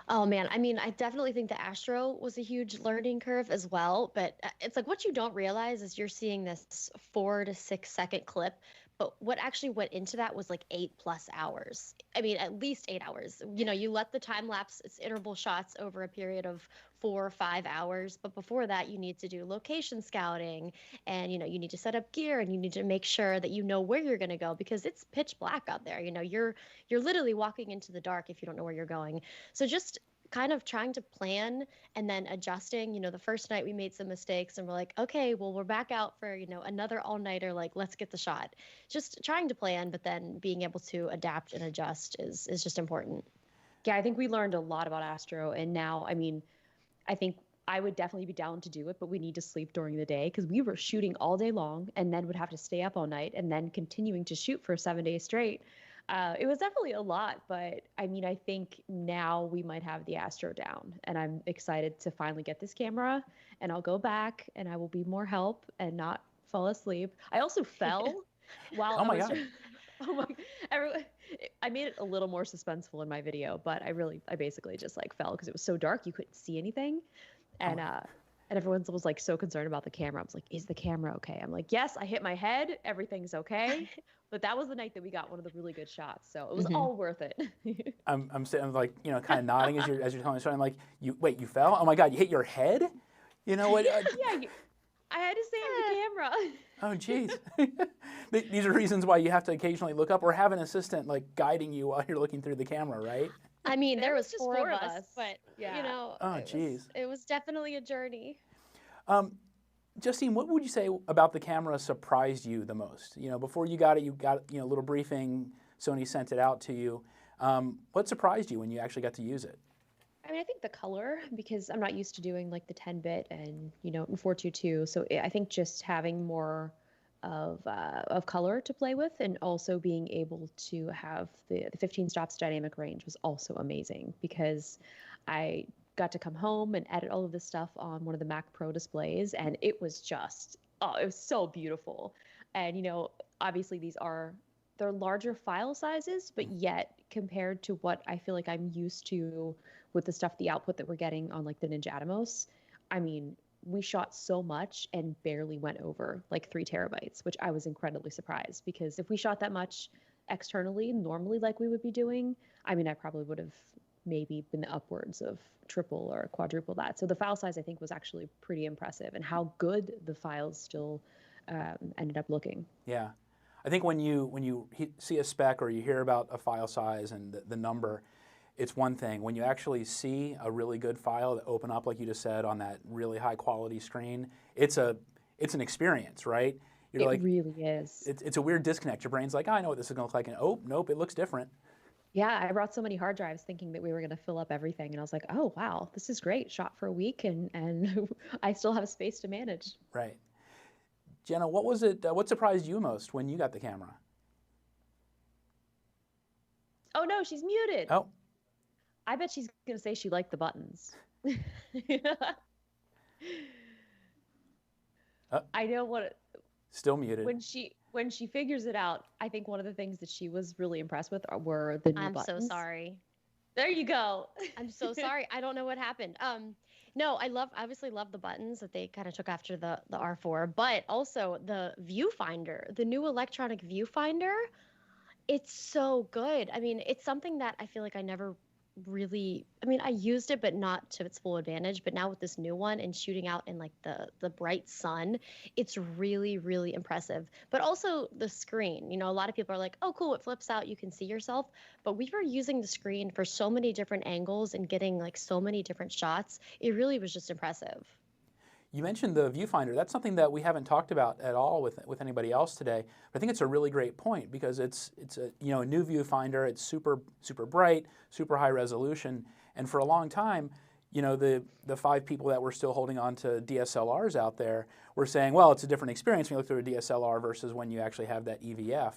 Oh man, I mean, I definitely think the Astro was a huge learning curve as well, but it's like what you don't realize is you're seeing this 4 to 6 second clip, but what actually went into that was like 8+ hours. I mean, at least 8 hours. You know, you let the time lapse, it's interval shots over a period of 4 or 5 hours. But before that, you need to do location scouting and, you know, you need to set up gear and you need to make sure that you know where you're going to go because it's pitch black out there. You know, you're literally walking into the dark if you don't know where you're going. So just kind of trying to plan and then adjusting. You know, the first night we made some mistakes and we're like, okay, well, we're back out for, you know, another all-nighter, like, let's get the shot. Just trying to plan, but then being able to adapt and adjust is just important. Yeah, I think we learned a lot about astro, and now, I mean, I think I would definitely be down to do it, but we need to sleep during the day because we were shooting all day long and then would have to stay up all night and then continuing to shoot for 7 days straight. It was definitely a lot, but I mean, I think now we might have the astro down, and I'm excited to finally get this camera, and I'll go back and I will be more help and not fall asleep. I also fell while Oh my God. Oh my, everyone, I made it a little more suspenseful in my video, but I basically just like fell because it was so dark you couldn't see anything. And everyone was like so concerned about the camera. I was like, is the camera okay? I'm like, yes, I hit my head. Everything's okay. But that was the night that we got one of the really good shots. So it was all worth it. I'm sitting like, you know, kind of nodding as you're telling the story. I'm like, you fell? Oh my God, you hit your head? You know what? Yeah, I had to save the camera. Oh, geez. These are reasons why you have to occasionally look up or have an assistant like guiding you while you're looking through the camera, right? I mean, there was just four of us, but yeah. you know, Oh, geez. it was definitely a journey. Justine, what would you say about the camera surprised you the most? You know, before you got it, a little briefing. Sony sent it out to you. What surprised you when you actually got to use it? I mean, I think the color, because I'm not used to doing like the 10-bit and, you know, 422. So I think just having more of color to play with, and also being able to have the 15 stops dynamic range was also amazing, because I got to come home and edit all of this stuff on one of the Mac Pro displays, and it was just, it was so beautiful. And, you know, obviously they're larger file sizes, but yet compared to what I feel like I'm used to with the output that we're getting on like the Ninja Atomos, I mean, we shot so much and barely went over like 3 terabytes, which I was incredibly surprised, because if we shot that much externally, normally like we would be doing, I mean, I probably would have maybe been upwards of triple or quadruple that. So the file size, I think, was actually pretty impressive, and how good the files still ended up looking. Yeah. I think when you see a spec or you hear about a file size and the number, it's one thing. When you actually see a really good file that open up, like you just said, on that really high quality screen, it's an experience, right? You're It really is. It's a weird disconnect. Your brain's like, I know what this is going to look like, and oh, nope, it looks different. Yeah, I brought so many hard drives thinking that we were going to fill up everything, and I was like, oh, wow, this is great. Shot for a week, and I still have space to manage. Right. Jenna, what surprised you most when you got the camera? Oh, no, she's muted. Oh. I bet she's going to say she liked the buttons. I know what... Still muted. When she figures it out, I think one of the things that she was really impressed with were the new buttons. I'm so sorry. There you go. I'm so sorry. I don't know what happened. No, I obviously love the buttons that they kind of took after the R4, but also the viewfinder, the new electronic viewfinder. It's so good. I mean, it's something that I feel like I never really, I mean, I used it, but not to its full advantage. But now with this new one and shooting out in like the bright sun, it's really, really impressive. But also the screen, you know, a lot of people are like, oh, cool, it flips out, you can see yourself. But we were using the screen for so many different angles and getting like so many different shots. It really was just impressive. You mentioned the viewfinder. That's something that we haven't talked about at all with anybody else today. But I think it's a really great point, because it's a new viewfinder. It's super bright, super high resolution, and for a long time, you know, the 5 people that were still holding on to DSLRs out there were saying, well, it's a different experience when you look through a DSLR versus when you actually have that EVF.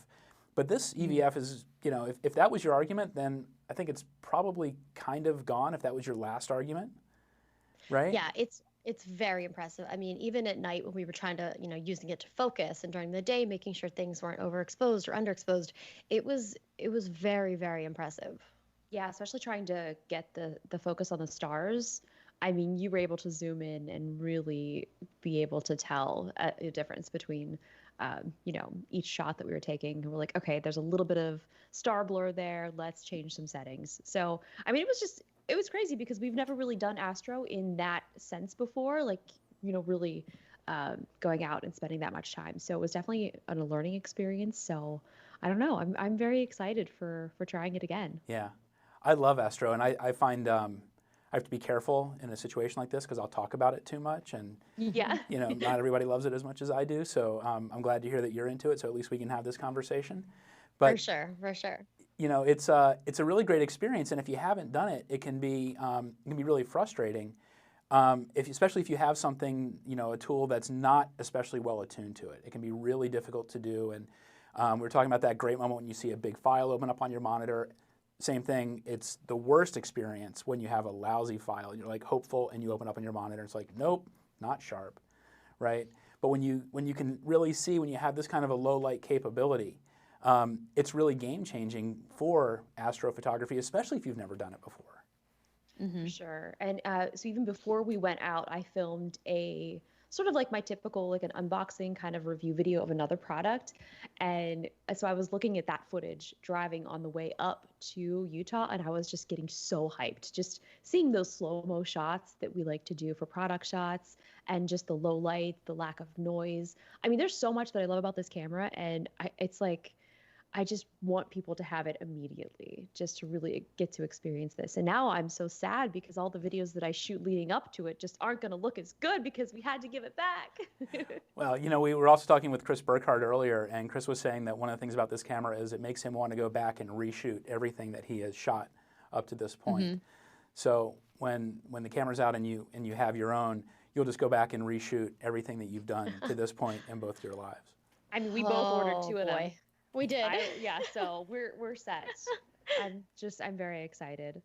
But this EVF is, you know, if that was your argument, then I think it's probably kind of gone. If that was your last argument, right? Yeah, it's very impressive. I mean, even at night when we were trying to, you know, using it to focus, and during the day making sure things weren't overexposed or underexposed, it was very, very impressive. Yeah, especially trying to get the focus on the stars. I mean, you were able to zoom in and really be able to tell a difference between, you know, each shot that we were taking. And we're like, okay, there's a little bit of star blur there. Let's change some settings. So, I mean, it was crazy, because we've never really done astro in that sense before, like, you know, really going out and spending that much time. So it was definitely a learning experience. So I don't know. I'm very excited for trying it again. Yeah, I love astro, and I find I have to be careful in a situation like this because I'll talk about it too much, and Yeah. you know, not everybody loves it as much as I do. So I'm glad to hear that you're into it. So at least we can have this conversation. But For sure, for sure. you know, it's a really great experience, and if you haven't done it, it can be really frustrating. Especially if you have something, you know, a tool that's not especially well attuned to it. It can be really difficult to do. And we were talking about that great moment when you see a big file open up on your monitor. Same thing, it's the worst experience when you have a lousy file. You're like hopeful and you open up on your monitor, it's like, nope, not sharp, right? But when you can really see, when you have this kind of a low light capability, it's really game changing for astrophotography, especially if you've never done it before. For sure. And so even before we went out, I filmed a sort of like my typical, like an unboxing kind of review video of another product. And so I was looking at that footage driving on the way up to Utah, and I was just getting so hyped, just seeing those slow-mo shots that we like to do for product shots, and just the low light, the lack of noise. I mean, there's so much that I love about this camera, and it's like, I just want people to have it immediately, just to really get to experience this. And now I'm so sad because all the videos that I shoot leading up to it just aren't going to look as good because we had to give it back. Well, you know, we were also talking with Chris Burkhardt earlier, and Chris was saying that one of the things about this camera is it makes him want to go back and reshoot everything that he has shot up to this point. So when the camera's out and you have your own, you'll just go back and reshoot everything that you've done to this point in both your lives. I mean, we both ordered 2 of them. We did. Yeah, so we're set. I'm very excited.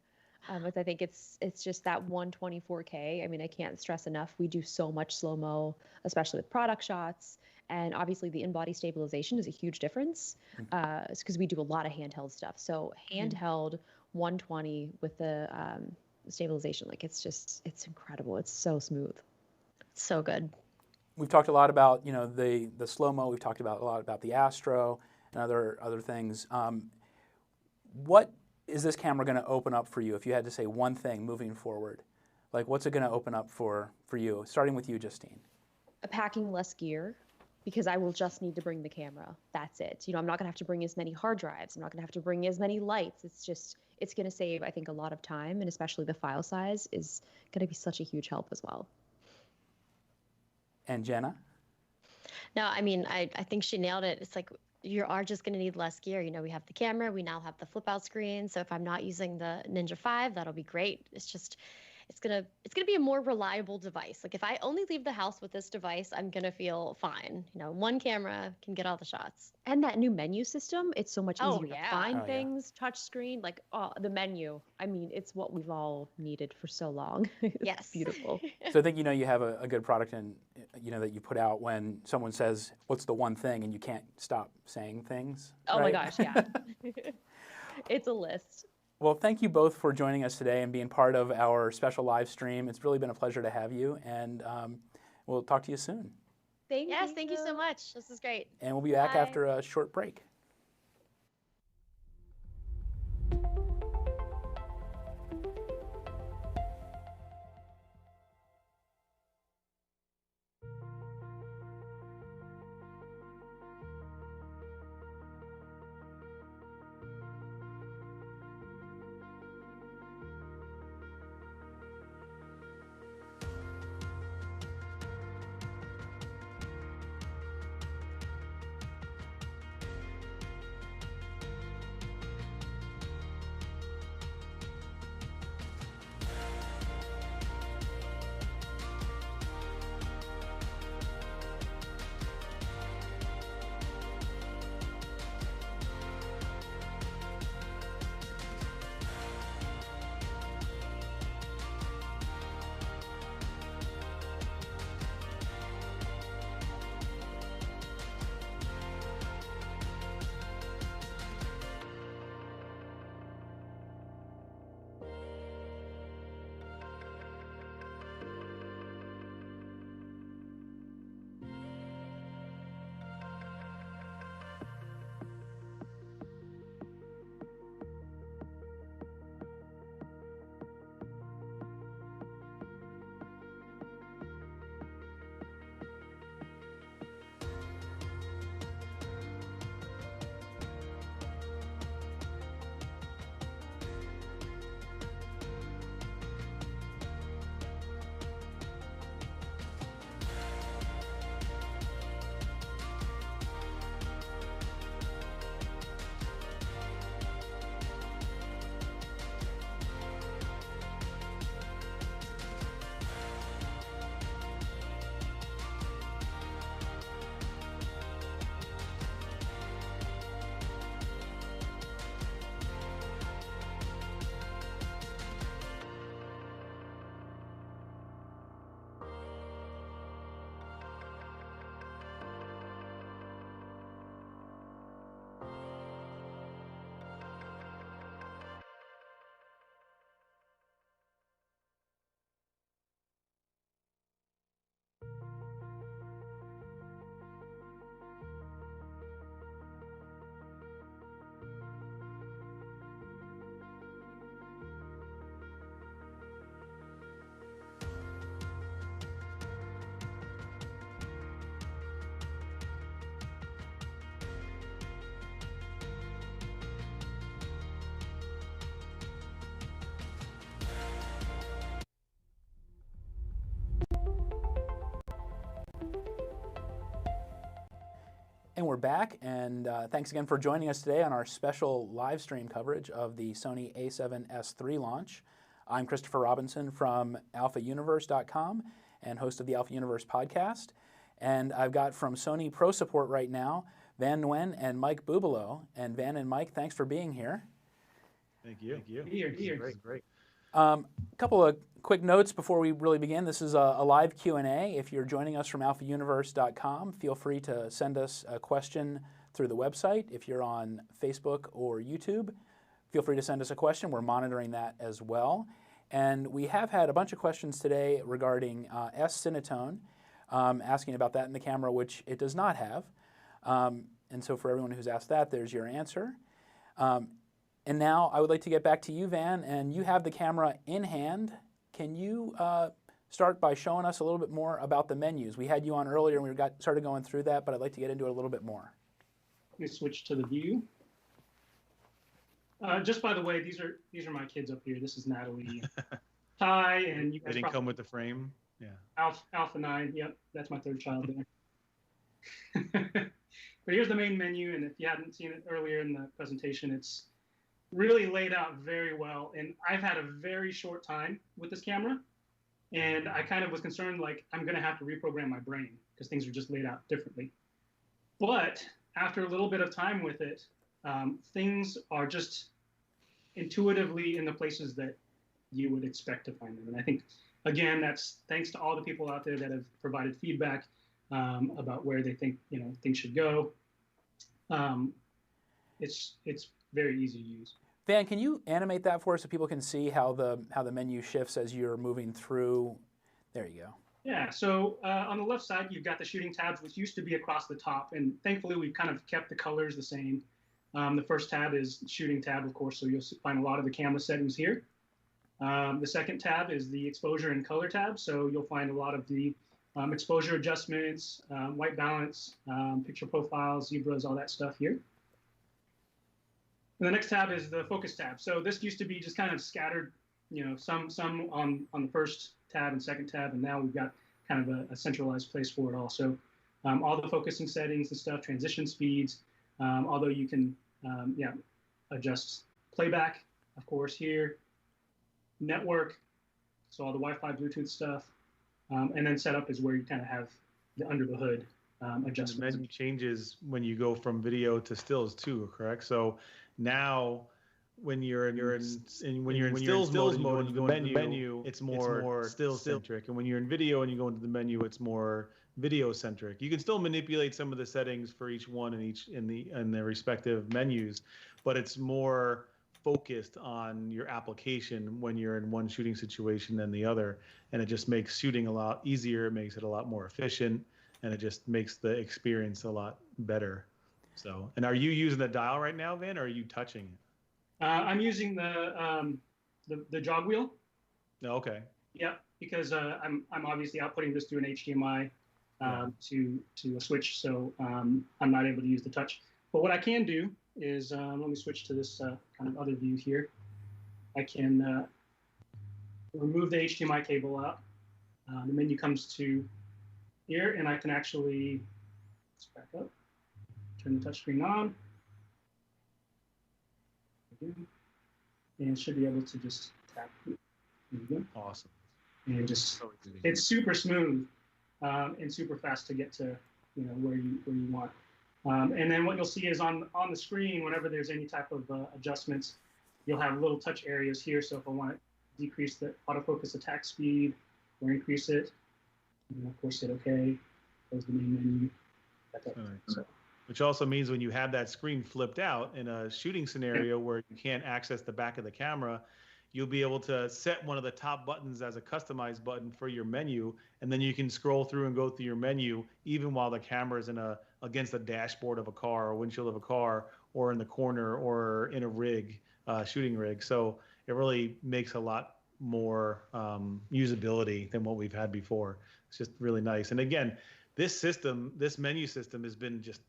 I think it's just that 124K. I mean, I can't stress enough. We do so much slow-mo, especially with product shots. And obviously the in-body stabilization is a huge difference. It's because we do a lot of handheld stuff. So handheld 120 with the stabilization, like it's incredible. It's so smooth. It's so good. We've talked a lot about, you know, the slow-mo. We've talked about a lot about the Astro and other things. What is this camera going to open up for you if you had to say one thing moving forward? Like, what's it going to open up for you? Starting with you, Justine. Packing less gear, because I will just need to bring the camera. That's it. You know, I'm not going to have to bring as many hard drives. I'm not going to have to bring as many lights. It's going to save, I think, a lot of time, and especially the file size is going to be such a huge help as well. And Jenna? No, I mean, I think she nailed it. It's like you are just going to need less gear. You know, we have the camera. We now have the flip-out screen. So if I'm not using the Ninja 5, that'll be great. It's just, it's gonna be a more reliable device. Like if I only leave the house with this device, I'm gonna feel fine. You know, one camera can get all the shots. And that new menu system, it's so much easier yeah. to find things, touch screen, like the menu. I mean, it's what we've all needed for so long. It's beautiful. So I think, you know, you have a good product and, you know, that you put out when someone says, what's the one thing, and you can't stop saying things. Oh right? my gosh, yeah. It's a list. Well, thank you both for joining us today and being part of our special live stream. It's really been a pleasure to have you, and we'll talk to you soon. Thank you so much. This is great. And we'll be back after a short break. And we're back, and thanks again for joining us today on our special live stream coverage of the Sony a7S III launch. I'm Christopher Robinson from alphauniverse.com and host of the Alpha Universe podcast. And I've got from Sony Pro Support right now, Van Nguyen and Mike Bubalo. And Van and Mike, thanks for being here. Thank you. Thank you. Here. Great. A couple of quick notes before we really begin. This is a live Q&A. If you're joining us from alphauniverse.com, feel free to send us a question through the website. If you're on Facebook or YouTube, feel free to send us a question. We're monitoring that as well. And we have had a bunch of questions today regarding S-Cinetone, asking about that in the camera, which it does not have. And so for everyone who's asked that, there's your answer. And now I would like to get back to you, Van, and you have the camera in hand. Can you start by showing us a little bit more about the menus? We had you on earlier and we started going through that, but I'd like to get into it a little bit more. Let me switch to the view. Just by the way, these are my kids up here. This is Natalie, Ty, and you guys. They didn't come with the frame. Yeah. Alpha 9. Yep, that's my third child there. But here's the main menu, and if you hadn't seen it earlier in the presentation, it's really laid out very well. And I've had a very short time with this camera, and I kind of was concerned, like, I'm going to have to reprogram my brain because things are just laid out differently. But after a little bit of time with it, things are just intuitively in the places that you would expect to find them. And I think, again, that's thanks to all the people out there that have provided feedback about where they think things should go. It's very easy to use. Van, can you animate that for us so people can see how the menu shifts as you're moving through? There you go. Yeah, so on the left side, you've got the shooting tabs, which used to be across the top. And thankfully, we've kind of kept the colors the same. The first tab is shooting tab, of course, so you'll find a lot of the camera settings here. The second tab is the exposure and color tab. So you'll find a lot of the exposure adjustments, white balance, picture profiles, zebras, all that stuff here. And the next tab is the focus tab. So this used to be just kind of scattered, some on the first tab and second tab, and now we've got kind of a centralized place for it all. So all the focusing settings and stuff, transition speeds, although you can, adjust playback, of course, here, network, so all the Wi-Fi, Bluetooth stuff, and then setup is where you kind of have the under the hood adjustments. The menu changes when you go from video to stills too, correct? So now, when you're in stills mode, when you go into the menu, it's more still centric, and when you're in video and you go into the menu, it's more video centric. You can still manipulate some of the settings for each one in their respective menus, but it's more focused on your application when you're in one shooting situation than the other, and it just makes shooting a lot easier. It makes it a lot more efficient, and it just makes the experience a lot better. So, and are you using the dial right now, Van, or are you touching it? I'm using the jog wheel. Oh, okay. Yeah, because I'm obviously outputting this through an HDMI to a switch, so I'm not able to use the touch. But what I can do is, let me switch to this kind of other view here. I can remove the HDMI cable out. The menu comes to here, and I can actually, let's back up, turn the touchscreen on, and should be able to just tap. There you go. Awesome. And just, it's super smooth and super fast to get to where you want. And then what you'll see is on the screen, whenever there's any type of adjustments, you'll have little touch areas here. So if I want to decrease the autofocus attack speed or increase it, and of course hit OK. Close the main menu. So. Which also means when you have that screen flipped out in a shooting scenario where you can't access the back of the camera, you'll be able to set one of the top buttons as a customized button for your menu, and then you can scroll through and go through your menu even while the camera is against the dashboard of a car or windshield of a car or in the corner or in a rig, shooting rig. So it really makes a lot more usability than what we've had before. It's just really nice. And again, this menu system has been just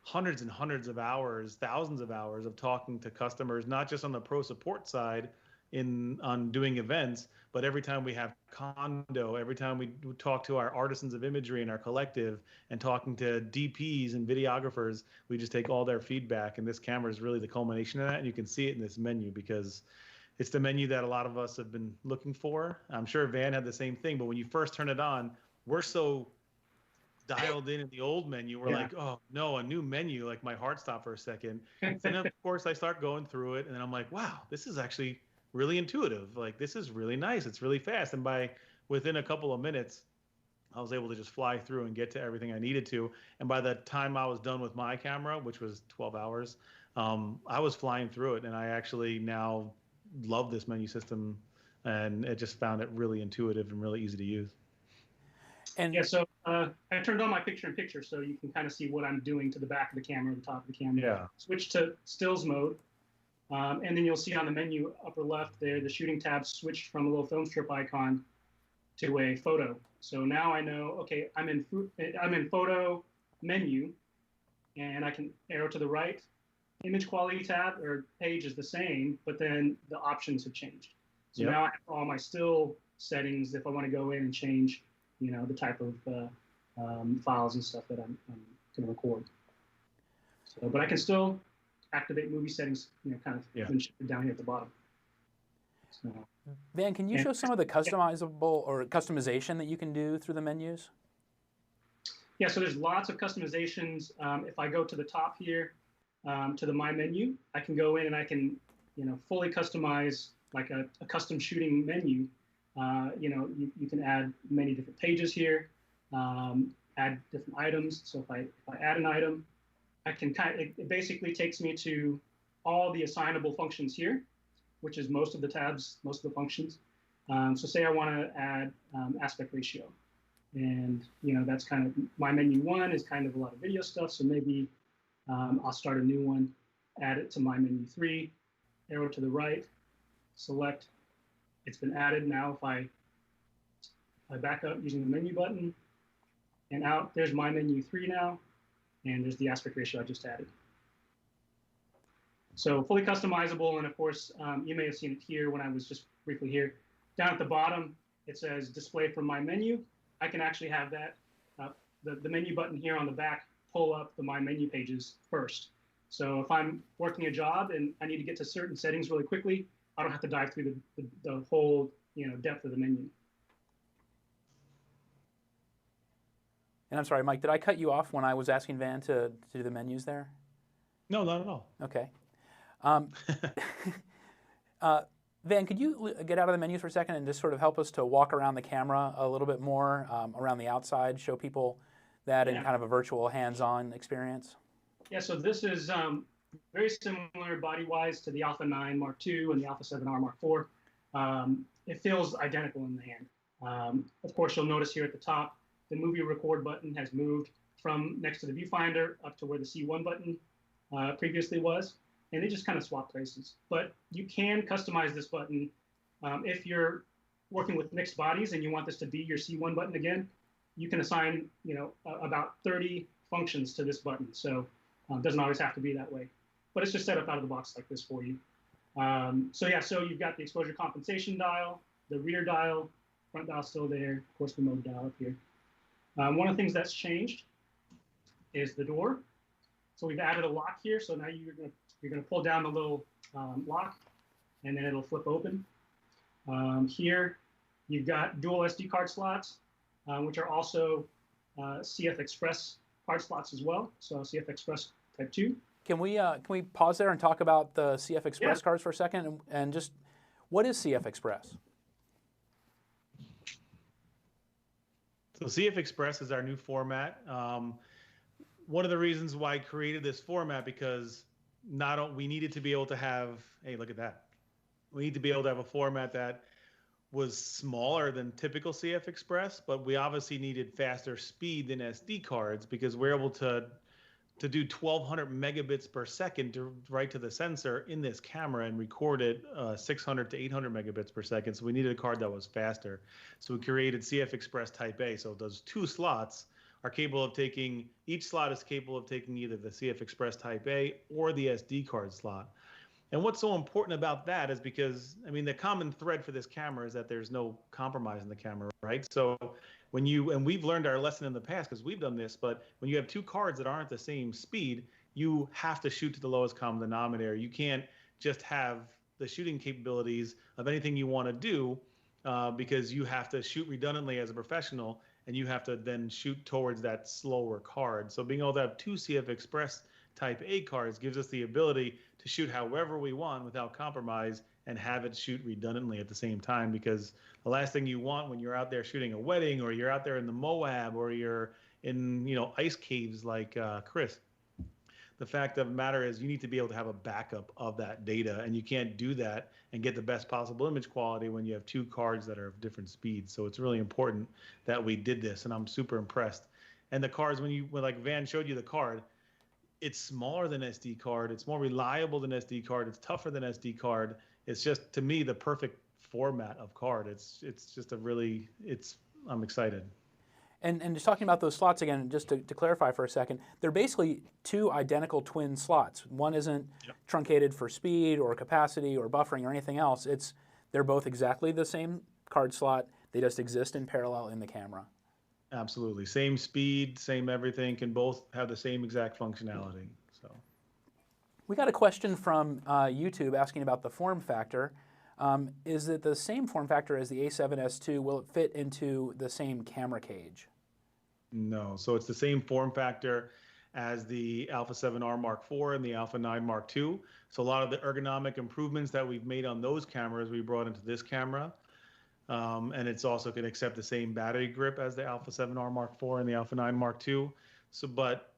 hundreds and hundreds of hours, thousands of hours of talking to customers, not just on the pro support side, on doing events, but every time we have condo, every time we talk to our artisans of imagery and our collective and talking to DPs and videographers, we just take all their feedback, and this camera is really the culmination of that. And you can see it in this menu because it's the menu that a lot of us have been looking for. I'm sure Van had the same thing, but when you first turn it on, we're so dialed in the old menu. We're like, oh no, a new menu. Like my heart stopped for a second. And then of course I start going through it, and then I'm like, wow, this is actually really intuitive. Like this is really nice. It's really fast. And within a couple of minutes, I was able to just fly through and get to everything I needed to. And by the time I was done with my camera, which was 12 hours, I was flying through it. And I actually now love this menu system, and I just found it really intuitive and really easy to use. And yeah, so I turned on my picture-in-picture so you can kind of see what I'm doing to the back of the camera, the top of the camera. Yeah. Switch to stills mode, and then you'll see on the menu upper left there, the shooting tab switched from a little film strip icon to a photo. So now I know, okay, I'm in photo menu, and I can arrow to the right. Image quality tab or page is the same, but then the options have changed. So now I have all my still settings if I want to go in and change, you know, the type of files and stuff that I'm going to record. So, but I can still activate movie settings, you know, kind of down here at the bottom. So, Van, can you show some of the customizable or customization that you can do through the menus? Yeah, so there's lots of customizations. If I go to the top here, to the My Menu, I can go in and I can, you know, fully customize like a custom shooting menu. You know, you can add many different pages here, add different items. So if I add an item, I can it basically takes me to all the assignable functions here, which is most of the tabs, most of the functions. So say I want to add aspect ratio, and you know that's kind of My Menu 1 is kind of a lot of video stuff. So maybe I'll start a new one, add it to My Menu 3, arrow to the right, select. It's been added. Now if I back up using the menu button and out, there's My Menu 3 now, and there's the aspect ratio I just added. So fully customizable, and of course, you may have seen it here when I was just briefly here. Down at the bottom, it says Display from My Menu. I can actually have that, the menu button here on the back, pull up the My Menu pages first. So if I'm working a job and I need to get to certain settings really quickly, I don't have to dive through the whole, you know, depth of the menu. And I'm sorry, Mike, did I cut you off when I was asking Van to do the menus there? No, not at all. Okay. Van, could you get out of the menus for a second and just sort of help us to walk around the camera a little bit more, around the outside, show people that in kind of a virtual hands-on experience? Yeah, so this is very similar body-wise to the Alpha 9 Mark II and the Alpha 7R Mark IV. It feels identical in the hand. Of course, you'll notice here at the top, the movie record button has moved from next to the viewfinder up to where the C1 button previously was, and they just kind of swap places. But you can customize this button if you're working with mixed bodies and you want this to be your C1 button again. You can assign, you know, about 30 functions to this button. So it doesn't always have to be that way, but it's just set up out of the box like this for you. So yeah, so you've got the exposure compensation dial, the rear dial, front dial still there, of course the mode dial up here. One of the things that's changed is the door. So we've added a lock here. So now you're gonna pull down the little lock, and then it'll flip open. Here you've got dual SD card slots, which are also CF Express card slots as well. So CF Express Type 2. Can we pause there and talk about the CF Express cards for a second, and just what is CF Express? So CF Express is our new format. One of the reasons why I created this format, because we needed to be able to have, hey, look at that. We need to be able to have a format that was smaller than typical CF Express, but we obviously needed faster speed than SD cards, because we're able to do 1200 megabits per second to write to the sensor in this camera and record it 600 to 800 megabits per second. So we needed a card that was faster. So we created CF Express Type A. So those two slots are capable of each slot is capable of taking either the CF Express Type A or the SD card slot. And what's so important about that is because, I mean, the common thread for this camera is that there's no compromise in the camera, right? So when you, and we've learned our lesson in the past because we've done this, but when you have two cards that aren't the same speed, you have to shoot to the lowest common denominator. You can't just have the shooting capabilities of anything you want to do because you have to shoot redundantly as a professional and you have to then shoot towards that slower card. So being able to have two CF Express Type A cards gives us the ability to shoot however we want without compromise and have it shoot redundantly at the same time, because the last thing you want when you're out there shooting a wedding or you're out there in the Moab or you're in, you know, ice caves like Chris, the fact of the matter is you need to be able to have a backup of that data, and you can't do that and get the best possible image quality when you have two cards that are of different speeds. So it's really important that we did this, and I'm super impressed. And the cards, when like Van showed you the card, it's smaller than SD card. It's more reliable than SD card. It's tougher than SD card. It's just, to me, the perfect format of card. It's just a really, I'm excited. And just talking about those slots again, just to clarify for a second, they're basically two identical twin slots. One isn't truncated for speed or capacity or buffering or anything else. They're both exactly the same card slot. They just exist in parallel in the camera. Absolutely. Same speed, same everything, can both have the same exact functionality. So, we got a question from YouTube asking about the form factor. Is it the same form factor as the a7S II? Will it fit into the same camera cage? No. So it's the same form factor as the Alpha 7R Mark IV and the Alpha 9 Mark II. So a lot of the ergonomic improvements that we've made on those cameras we brought into this camera. And it's also can accept the same battery grip as the Alpha 7R Mark IV and the Alpha 9 Mark II. So, but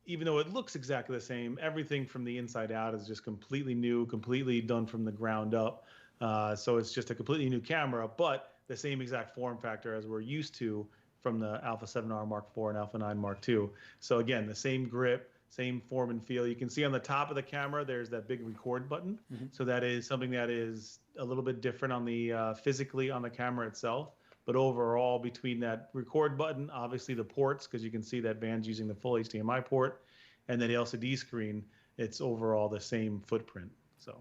even though it looks exactly the same, everything from the inside out is just completely new, completely done from the ground up. So it's just a completely new camera, but the same exact form factor as we're used to from the Alpha 7R Mark IV and Alpha 9 Mark II. So again, the same grip, same form and feel. You can see on the top of the camera, there's that big record button. Mm-hmm. So that is something that is a little bit different on the physically on the camera itself. But overall, between that record button, obviously the ports, because you can see that Van's using the full HDMI port, and then the LCD screen, it's overall the same footprint. So.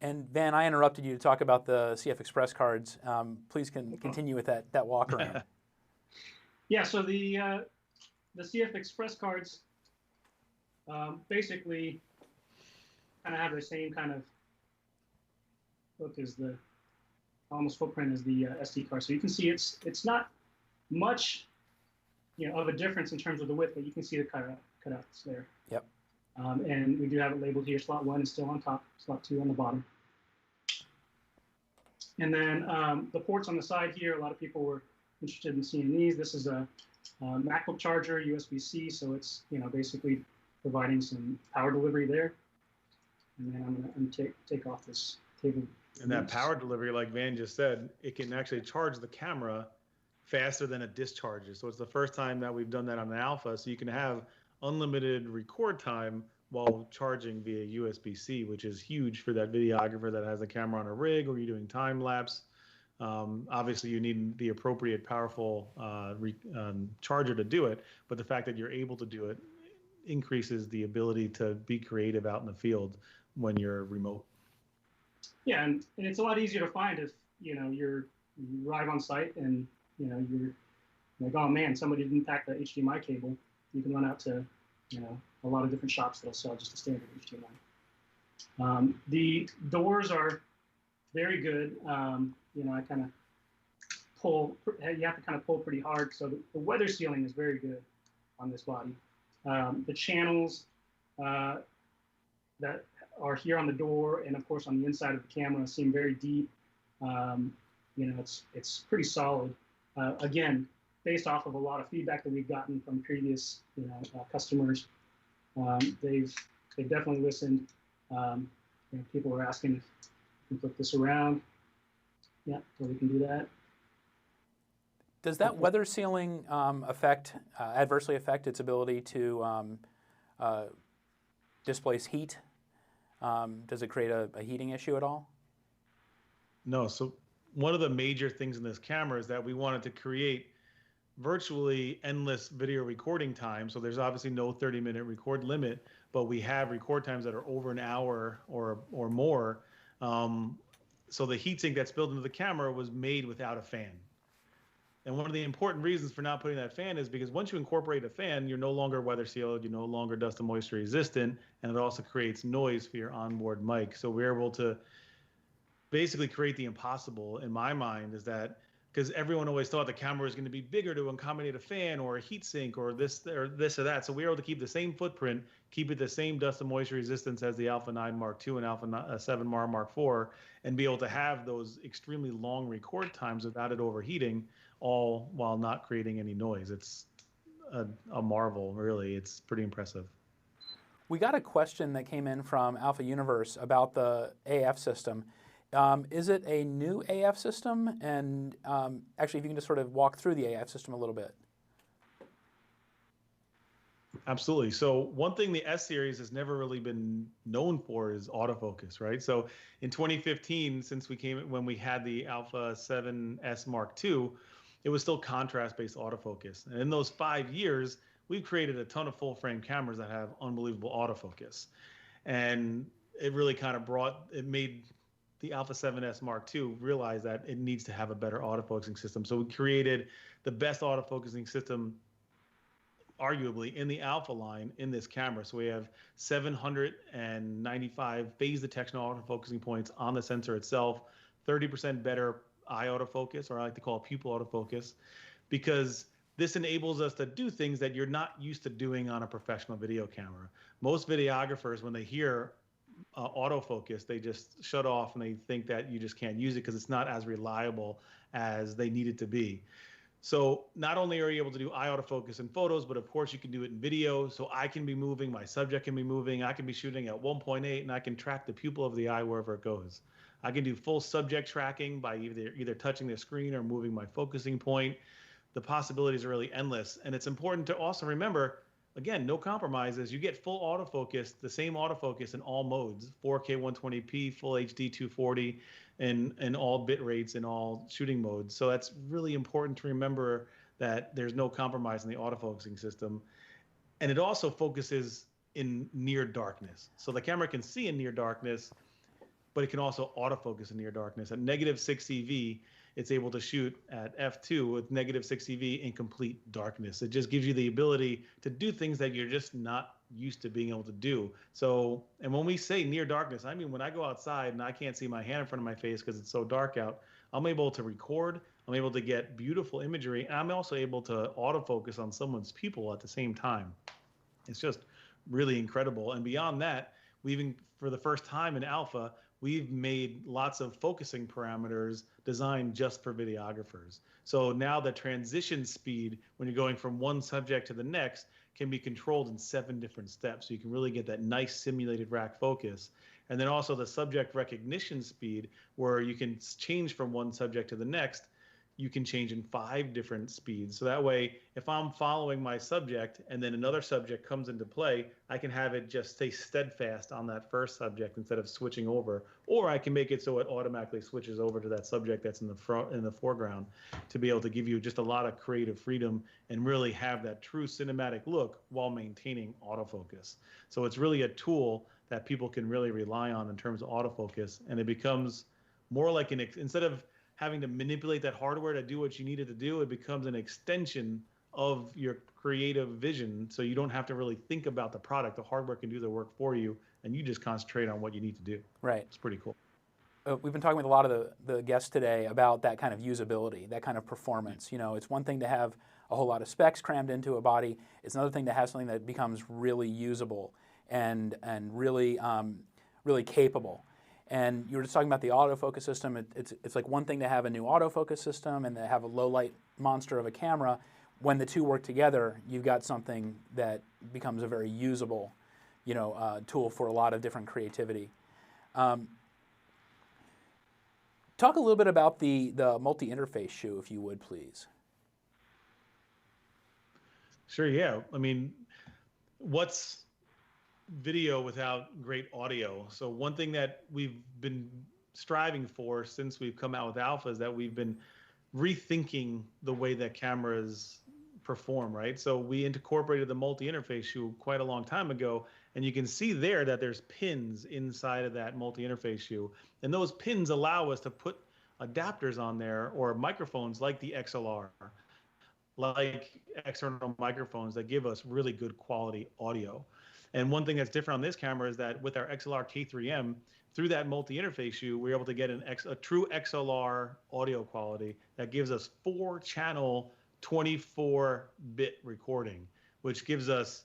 And Van, I interrupted you to talk about the CF Express cards. Please continue with that walk around. Yeah, so the CF Express cards basically kind of have the same kind of look as the almost footprint as the SD card. So you can see it's not much, of a difference in terms of the width, but you can see the cutouts there. Yep. And we do have it labeled here. Slot 1 is still on top, slot 2 on the bottom. And then the ports on the side here, a lot of people were interested in seeing these. This is a MacBook charger, USB-C, so it's basically providing some power delivery there. And then I'm going to take off this cable. And that power delivery, like Van just said, it can actually charge the camera faster than it discharges. So it's the first time that we've done that on an Alpha. So you can have unlimited record time while charging via USB-C, which is huge for that videographer that has a camera on a rig or you're doing time lapse. Obviously, you need the appropriate powerful charger to do it, but the fact that you're able to do it increases the ability to be creative out in the field when you're remote. Yeah, and it's a lot easier to find if you arrive on site and you're like, oh man, somebody didn't pack the HDMI cable. You can run out to a lot of different shops that'll sell just a standard HDMI. The doors are very good. I kind of pull. You have to kind of pull pretty hard. So the weather sealing is very good on this body. The channels that are here on the door and of course on the inside of the camera seem very deep. It's pretty solid. Again, based off of a lot of feedback that we've gotten from previous customers, they've definitely listened. People were asking if we can flip this around. Yeah, so we can do that. Does that weather sealing adversely affect its ability to displace heat? Does it create a heating issue at all? No. So one of the major things in this camera is that we wanted to create virtually endless video recording time. So there's obviously no 30-minute record limit, but we have record times that are over an hour or more. So the heatsink that's built into the camera was made without a fan. And one of the important reasons for not putting that fan is because once you incorporate a fan, you're no longer weather sealed, you're no longer dust and moisture resistant, and it also creates noise for your onboard mic. So we're able to basically create the impossible, in my mind, is that because everyone always thought the camera was going to be bigger to accommodate a fan or a heat sink or this or that. So we were able to keep the same footprint, keep it the same dust and moisture resistance as the Alpha 9 Mark II and Alpha 7 Mark IV, and be able to have those extremely long record times without it overheating, all while not creating any noise. It's a marvel, really. It's pretty impressive. We got a question that came in from Alpha Universe about the AF system. Is it a new AF system? And actually, if you can just sort of walk through the AF system a little bit. Absolutely. So one thing the S series has never really been known for is autofocus, right? So in 2015, when we had the Alpha 7S Mark II, it was still contrast-based autofocus. And in those 5 years, we've created a ton of full-frame cameras that have unbelievable autofocus. And it really kind of made the Alpha 7S Mark II realize that it needs to have a better autofocusing system. So we created the best autofocusing system, arguably, in the Alpha line in this camera. So we have 795 phase detection autofocusing points on the sensor itself, 30% better eye autofocus, or I like to call it pupil autofocus, because this enables us to do things that you're not used to doing on a professional video camera. Most videographers, when they hear autofocus, they just shut off and they think that you just can't use it because it's not as reliable as they need it to be. So not only are you able to do eye autofocus in photos, but of course you can do it in video. So I can be moving, my subject can be moving, I can be shooting at 1.8 and I can track the pupil of the eye wherever it goes. I can do full subject tracking by either touching the screen or moving my focusing point. The possibilities are really endless. And it's important to also remember, again, no compromises. You get full autofocus, the same autofocus in all modes, 4K 120p, full HD 240, and all bit rates in all shooting modes. So that's really important to remember, that there's no compromise in the autofocusing system. And it also focuses in near darkness. So the camera can see in near darkness, but it can also autofocus in near darkness. At -6 EV, it's able to shoot at f2 with -6 EV in complete darkness. It just gives you the ability to do things that you're just not used to being able to do. So, and when we say near darkness, I mean when I go outside and I can't see my hand in front of my face because it's so dark out, I'm able to record, I'm able to get beautiful imagery, and I'm also able to autofocus on someone's pupil at the same time. It's just really incredible. And beyond that, for the first time in Alpha, we've made lots of focusing parameters designed just for videographers. So now the transition speed, when you're going from one subject to the next, can be controlled in 7 different steps. So you can really get that nice simulated rack focus. And then also the subject recognition speed, where you can change from one subject to the next, you can change in 5 different speeds. So that way, if I'm following my subject and then another subject comes into play, I can have it just stay steadfast on that first subject instead of switching over. Or I can make it so it automatically switches over to that subject that's in the foreground, to be able to give you just a lot of creative freedom and really have that true cinematic look while maintaining autofocus. So it's really a tool that people can really rely on in terms of autofocus, and it becomes more like instead of having to manipulate that hardware to do what you needed to do, it becomes an extension of your creative vision. So you don't have to really think about the product. The hardware can do the work for you, and you just concentrate on what you need to do. Right. It's pretty cool. We've been talking with a lot of the guests today about that kind of usability, that kind of performance. You know, it's one thing to have a whole lot of specs crammed into a body. It's another thing to have something that becomes really usable and really really capable. And you were just talking about the autofocus system. It's like one thing to have a new autofocus system and to have a low light monster of a camera. When the two work together, you've got something that becomes a very usable, tool for a lot of different creativity. Talk a little bit about the multi-interface shoe, if you would, please. Sure, yeah. I mean, what's video without great audio? So one thing that we've been striving for since we've come out with Alpha is that we've been rethinking the way that cameras perform, right? So we incorporated the multi-interface shoe quite a long time ago And you can see there that there's pins inside of that multi-interface shoe. And those pins allow us to put adapters on there or microphones like the XLR, like external microphones that give us really good quality audio. And one thing that's different on this camera is that with our XLR K3M, through that multi-interface shoe, we're able to get a true XLR audio quality that gives us 4-channel 24-bit recording, which gives us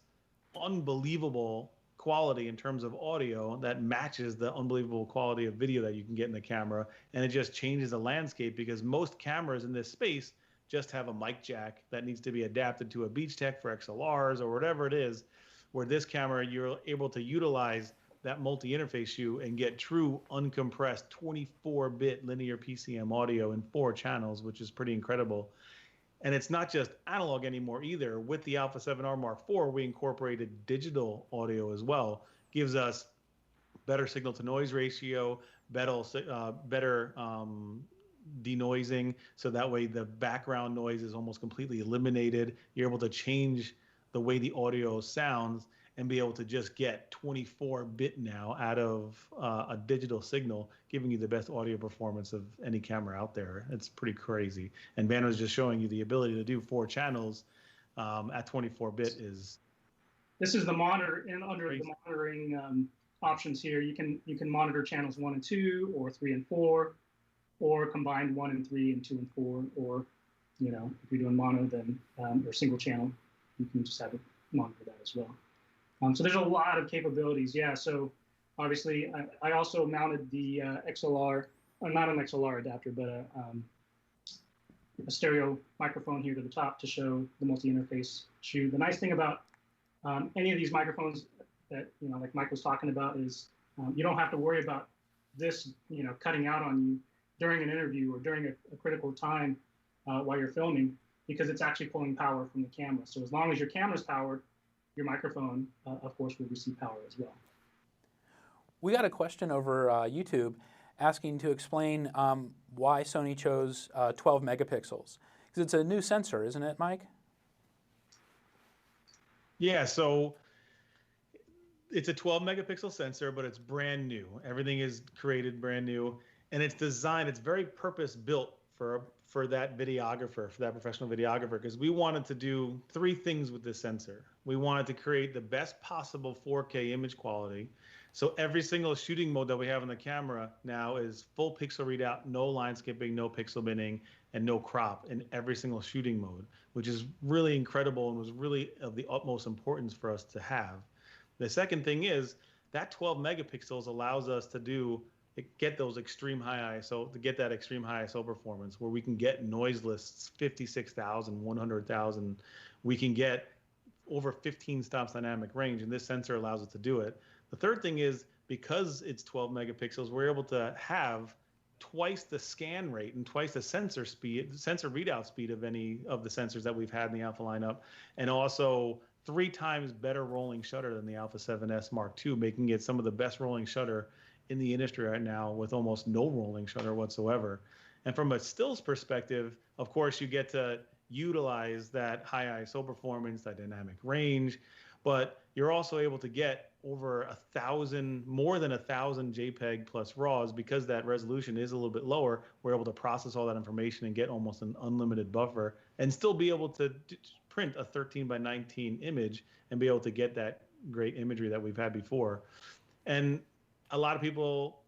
unbelievable quality in terms of audio that matches the unbelievable quality of video that you can get in the camera. And it just changes the landscape because most cameras in this space just have a mic jack that needs to be adapted to a Beach Tech for XLRs or whatever it is, where this camera, you're able to utilize that multi-interface shoe and get true uncompressed 24-bit linear PCM audio in 4 channels, which is pretty incredible. And it's not just analog anymore either. With the Alpha 7R Mark IV, we incorporated digital audio as well. Gives us better signal to noise ratio, better denoising, so that way the background noise is almost completely eliminated. You're able to change the way the audio sounds and be able to just get 24-bit now out of a digital signal, giving you the best audio performance of any camera out there. It's pretty crazy. And Banner is just showing you the ability to do 4 channels at 24-bit is. This is the monitor, and under the monitoring options here, you can monitor channels 1 and 2, or 3 and 4, or combine 1 and 3 and 2 and 4, or if you're doing mono, then or single channel, you can just have it monitor that as well. So there's a lot of capabilities. Yeah. So obviously, I also mounted the XLR, not an XLR adapter, but a stereo microphone here to the top to show the multi-interface shoe. The nice thing about any of these microphones that like Mike was talking about is you don't have to worry about this cutting out on you during an interview or during a critical time while you're filming, because it's actually pulling power from the camera. So as long as your camera's powered, your microphone, of course, will receive power as well. We got a question over YouTube asking to explain why Sony chose 12 megapixels. Because it's a new sensor, isn't it, Mike? Yeah, so it's a 12 megapixel sensor, but it's brand new. Everything is created brand new. And it's designed, it's very purpose built for that videographer, for that professional videographer, because we wanted to do 3 things with this sensor. We wanted to create the best possible 4K image quality. So every single shooting mode that we have on the camera now is full pixel readout, no line skipping, no pixel binning, and no crop in every single shooting mode, which is really incredible and was really of the utmost importance for us to have. The second thing is that 12 megapixels allows us to get those extreme high ISO, to get that extreme high ISO performance where we can get noiseless 56,000, 100,000. We can get over 15 stops dynamic range, and this sensor allows us to do it. The third thing is, because it's 12 megapixels, we're able to have twice the scan rate and twice the sensor readout speed of any of the sensors that we've had in the Alpha lineup, and also 3 times better rolling shutter than the Alpha 7S Mark II, making it some of the best rolling shutter in the industry right now, with almost no rolling shutter whatsoever. And from a stills perspective, of course, you get to utilize that high ISO performance, that dynamic range, but you're also able to get over 1,000, more than 1,000 JPEG plus RAWs. Because that resolution is a little bit lower, we're able to process all that information and get almost an unlimited buffer and still be able to print a 13:19 image and be able to get that great imagery that we've had before. And a lot of people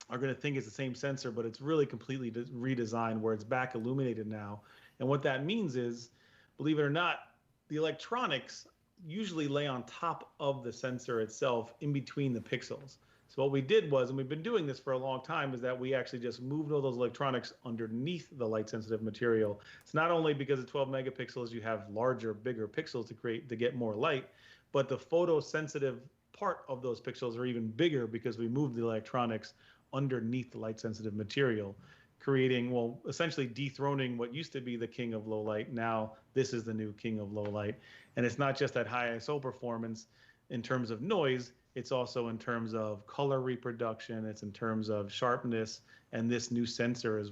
are going to think it's the same sensor, but it's really completely redesigned where it's back illuminated now. And what that means is, believe it or not, the electronics usually lay on top of the sensor itself in between the pixels. So what we did was, and we've been doing this for a long time, is that we actually just moved all those electronics underneath the light sensitive material. It's not only because of 12 megapixels, you have larger, bigger pixels to get more light, but the photosensitive part of those pixels are even bigger because we moved the electronics underneath the light sensitive material, creating, well, essentially dethroning what used to be the king of low light. Now this is the new king of low light. And it's not just that high ISO performance in terms of noise, it's also in terms of color reproduction, it's in terms of sharpness, and this new sensor is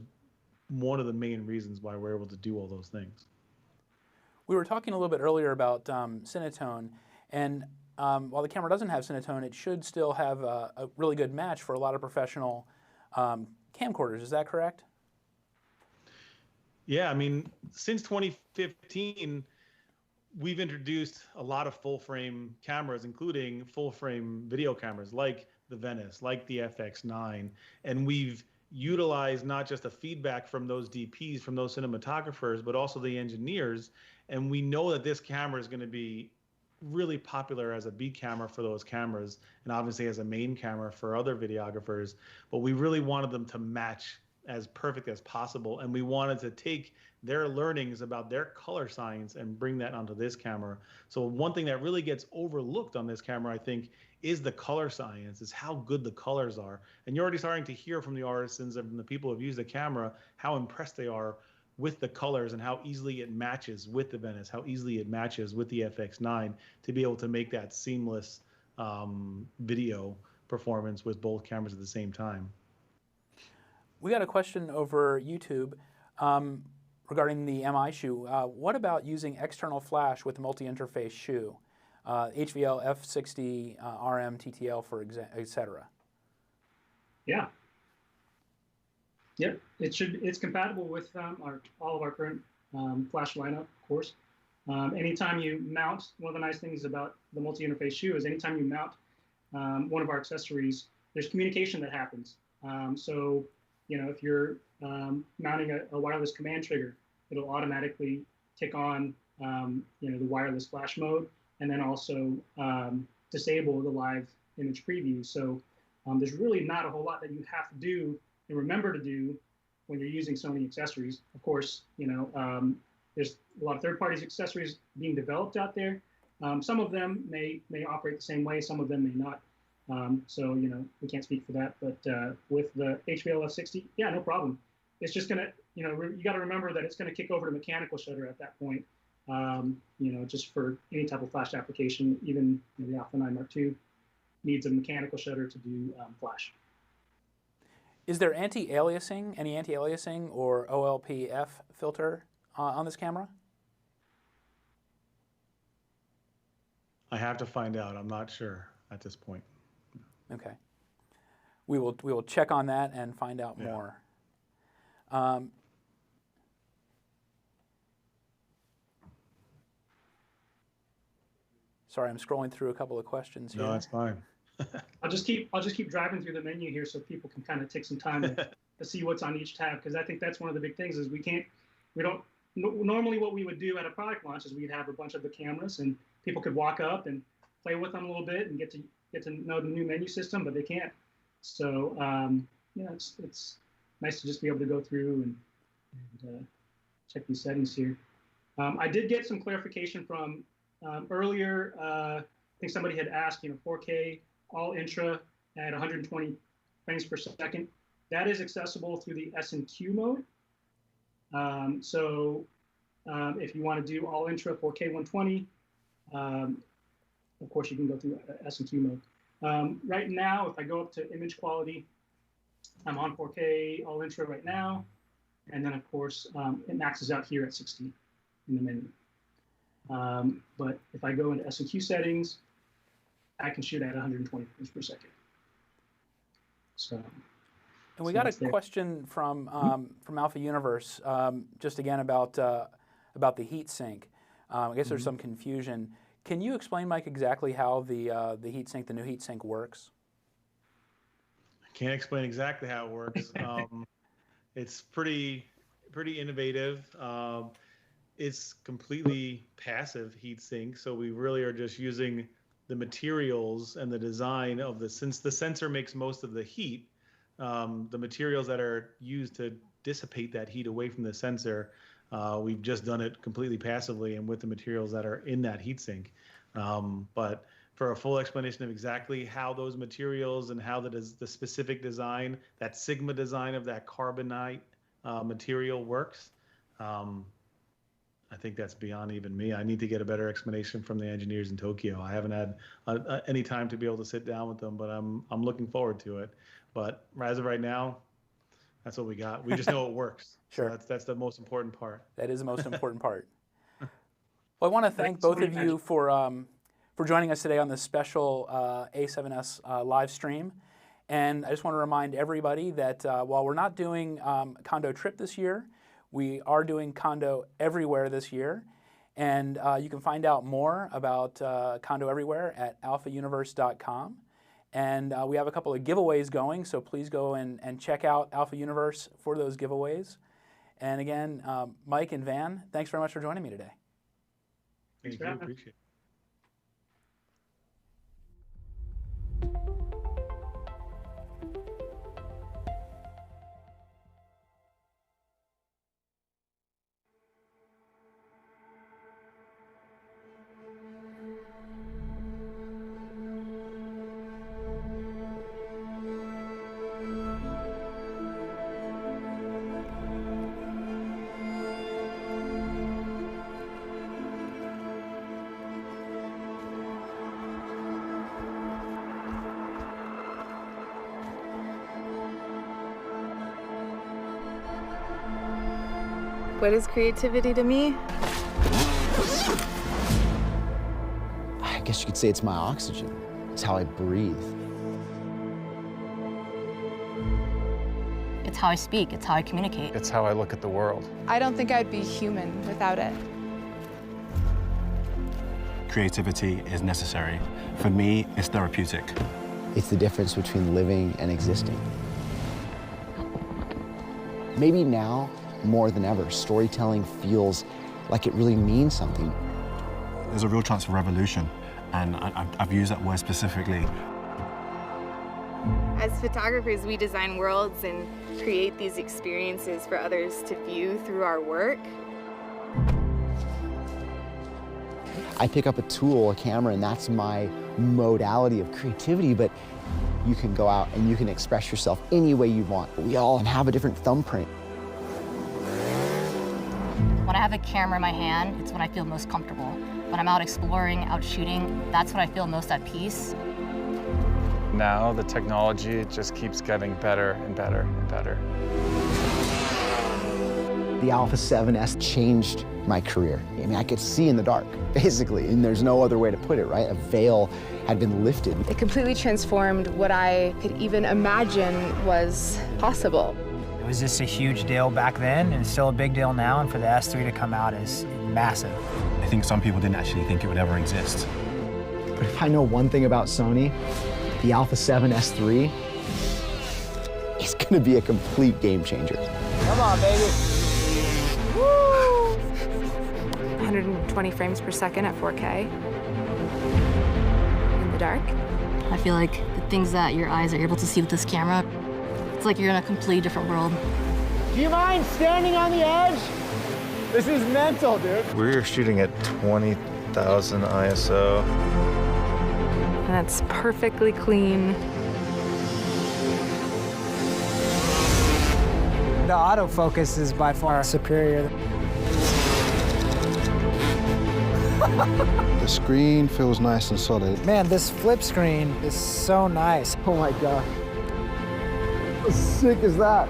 one of the main reasons why we're able to do all those things. We were talking a little bit earlier about Cinetone, and while the camera doesn't have Cinetone, it should still have a really good match for a lot of professional camcorders. Is that correct? Yeah, I mean, since 2015, we've introduced a lot of full-frame cameras, including full-frame video cameras like the Venice, like the FX9, and we've utilized not just the feedback from those DPs, from those cinematographers, but also the engineers, and we know that this camera is going to be really popular as a B camera for those cameras, and obviously as a main camera for other videographers, but we really wanted them to match as perfect as possible, and we wanted to take their learnings about their color science and bring that onto this camera. So one thing that really gets overlooked on this camera, I think, is the color science, is how good the colors are. And you're already starting to hear from the artisans and from the people who have used the camera how impressed they are with the colors and how easily it matches with the Venice, how easily it matches with the FX9 to be able to make that seamless video performance with both cameras at the same time. We got a question over YouTube regarding the MI shoe. What about using external flash with multi-interface shoe? HVL, F60, RM, TTL, etc. Yeah. Yep, it's compatible with all of our current flash lineup, of course. Anytime you mount, one of the nice things about the multi-interface shoe is anytime you mount one of our accessories, there's communication that happens. So, you know, if you're mounting a wireless command trigger, it'll automatically tick on, you know, the wireless flash mode, and then also disable the live image preview. So there's really not a whole lot that you have to do and remember to do when you're using Sony accessories. Of course, you know, there's a lot of third-party accessories being developed out there. Some of them may operate the same way, some of them may not. So, you know, we can't speak for that. But with the HVL F60, yeah, no problem. It's just going to, you know, you got to remember that it's going to kick over to mechanical shutter at that point, you know, just for any type of flash application. Even you know, the Alpha 9 Mark II needs a mechanical shutter to do flash. Is there any anti-aliasing or OLPF filter on this camera? I have to find out. I'm not sure at this point. Okay. We will check on that and find out more. Sorry, I'm scrolling through a couple of questions here. No, that's fine. I'll just keep driving through the menu here so people can kind of take some time to see what's on each tab, because I think that's one of the big things is normally what we would do at a product launch is we'd have a bunch of the cameras and people could walk up and play with them a little bit and get to know the new menu system, but they can't. So yeah, it's nice to just be able to go through and check these settings here. I did get some clarification from earlier. I think somebody had asked, you know, 4K all intra at 120 frames per second. That is accessible through the S&Q mode. So if you want to do all intra 4K 120, of course you can go through S&Q mode. Right now, if I go up to image quality, I'm on 4K all intra right now, and then of course it maxes out here at 60 in the menu. But if I go into S&Q settings, I can shoot at 120 frames per second. So. And we got a question from Alpha Universe, just again about the heat sink. I guess there's some confusion. Can you explain, Mike, exactly how the heat sink, the new heat sink, works? I can't explain exactly how it works. It's pretty innovative. It's completely passive heat sink, so we really are just using the materials and the design of since the sensor makes most of the heat. The materials that are used to dissipate that heat away from the sensor, we've just done it completely passively and with the materials that are in that heatsink. But for a full explanation of exactly how those materials and how the specific design, that Sigma design of that carbonite material works, I think that's beyond even me. I need to get a better explanation from the engineers in Tokyo. I haven't had any time to be able to sit down with them, but I'm looking forward to it. But as of right now, that's what we got. We just know it works. Sure. So that's the most important part. That is the most important part. Well, I want to thank both of you for for joining us today on this special A7S live stream. And I just want to remind everybody that while we're not doing Condo Trip this year, we are doing Condo Everywhere this year. And you can find out more about Condo Everywhere at alphauniverse.com. And we have a couple of giveaways going, so please go and check out Alpha Universe for those giveaways. And again, Mike and Van, thanks very much for joining me today. Thank you. Appreciate it. What is creativity to me? I guess you could say it's my oxygen. It's how I breathe. It's how I speak, it's how I communicate. It's how I look at the world. I don't think I'd be human without it. Creativity is necessary. For me, it's therapeutic. It's the difference between living and existing. Maybe now, more than ever, storytelling feels like it really means something. There's a real chance for revolution, and I've used that word specifically. As photographers, we design worlds and create these experiences for others to view through our work. I pick up a tool, a camera, and that's my modality of creativity, but you can go out and you can express yourself any way you want. We all have a different thumbprint. When I have a camera in my hand, it's when I feel most comfortable. When I'm out exploring, out shooting, that's when I feel most at peace. Now the technology just keeps getting better and better and better. The a7S changed my career. I mean, I could see in the dark, basically, and there's no other way to put it, right? A veil had been lifted. It completely transformed what I could even imagine was possible. It was just a huge deal back then, and it's still a big deal now, and for the S3 to come out is massive. I think some people didn't actually think it would ever exist. But if I know one thing about Sony, the a7S III is gonna be a complete game changer. Come on, baby. Woo! 120 frames per second at 4K. In the dark. I feel like the things that your eyes are able to see with this camera, it's like you're in a completely different world. Do you mind standing on the edge? This is mental, dude. We're shooting at 20,000 ISO. And that's perfectly clean. The autofocus is by far superior. The screen feels nice and solid. Man, this flip screen is so nice. Oh my God. How sick is that?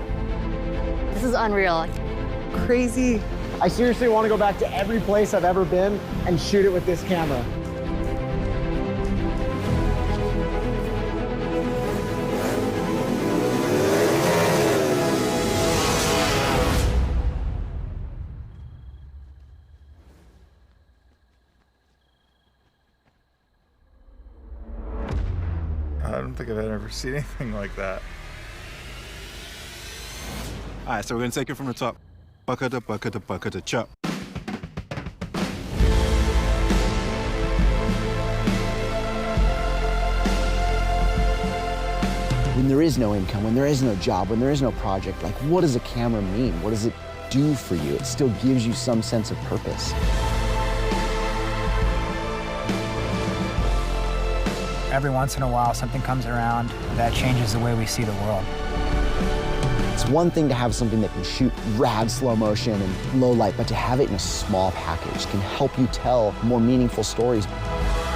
This is unreal. Crazy. I seriously want to go back to every place I've ever been and shoot it with this camera. I don't think I've ever seen anything like that. All right, so we're gonna take it from the top. Bucket to chop. When there is no income, when there is no job, when there is no project, like what does a camera mean? What does it do for you? It still gives you some sense of purpose. Every once in a while, something comes around that changes the way we see the world. It's one thing to have something that can shoot rad slow motion and low light, but to have it in a small package can help you tell more meaningful stories.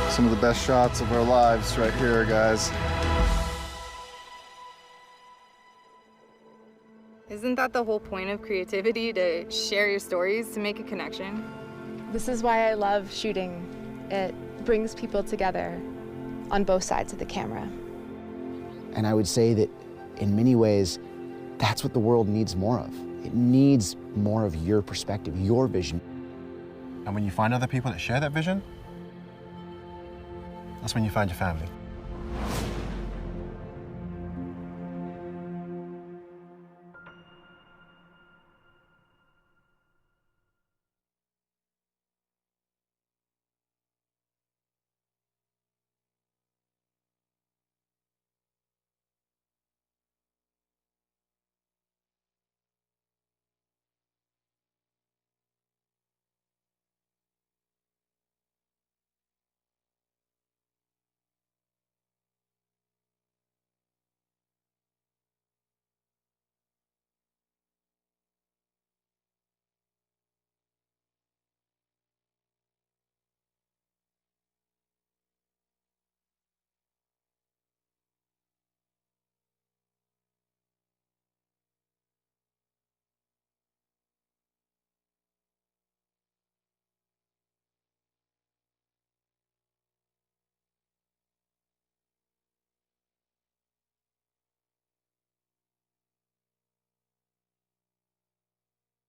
Some of the best shots of our lives right here, guys. Isn't that the whole point of creativity, to share your stories, to make a connection? This is why I love shooting. It brings people together on both sides of the camera. And I would say that in many ways, that's what the world needs more of. It needs more of your perspective, your vision. And when you find other people that share that vision, that's when you find your family.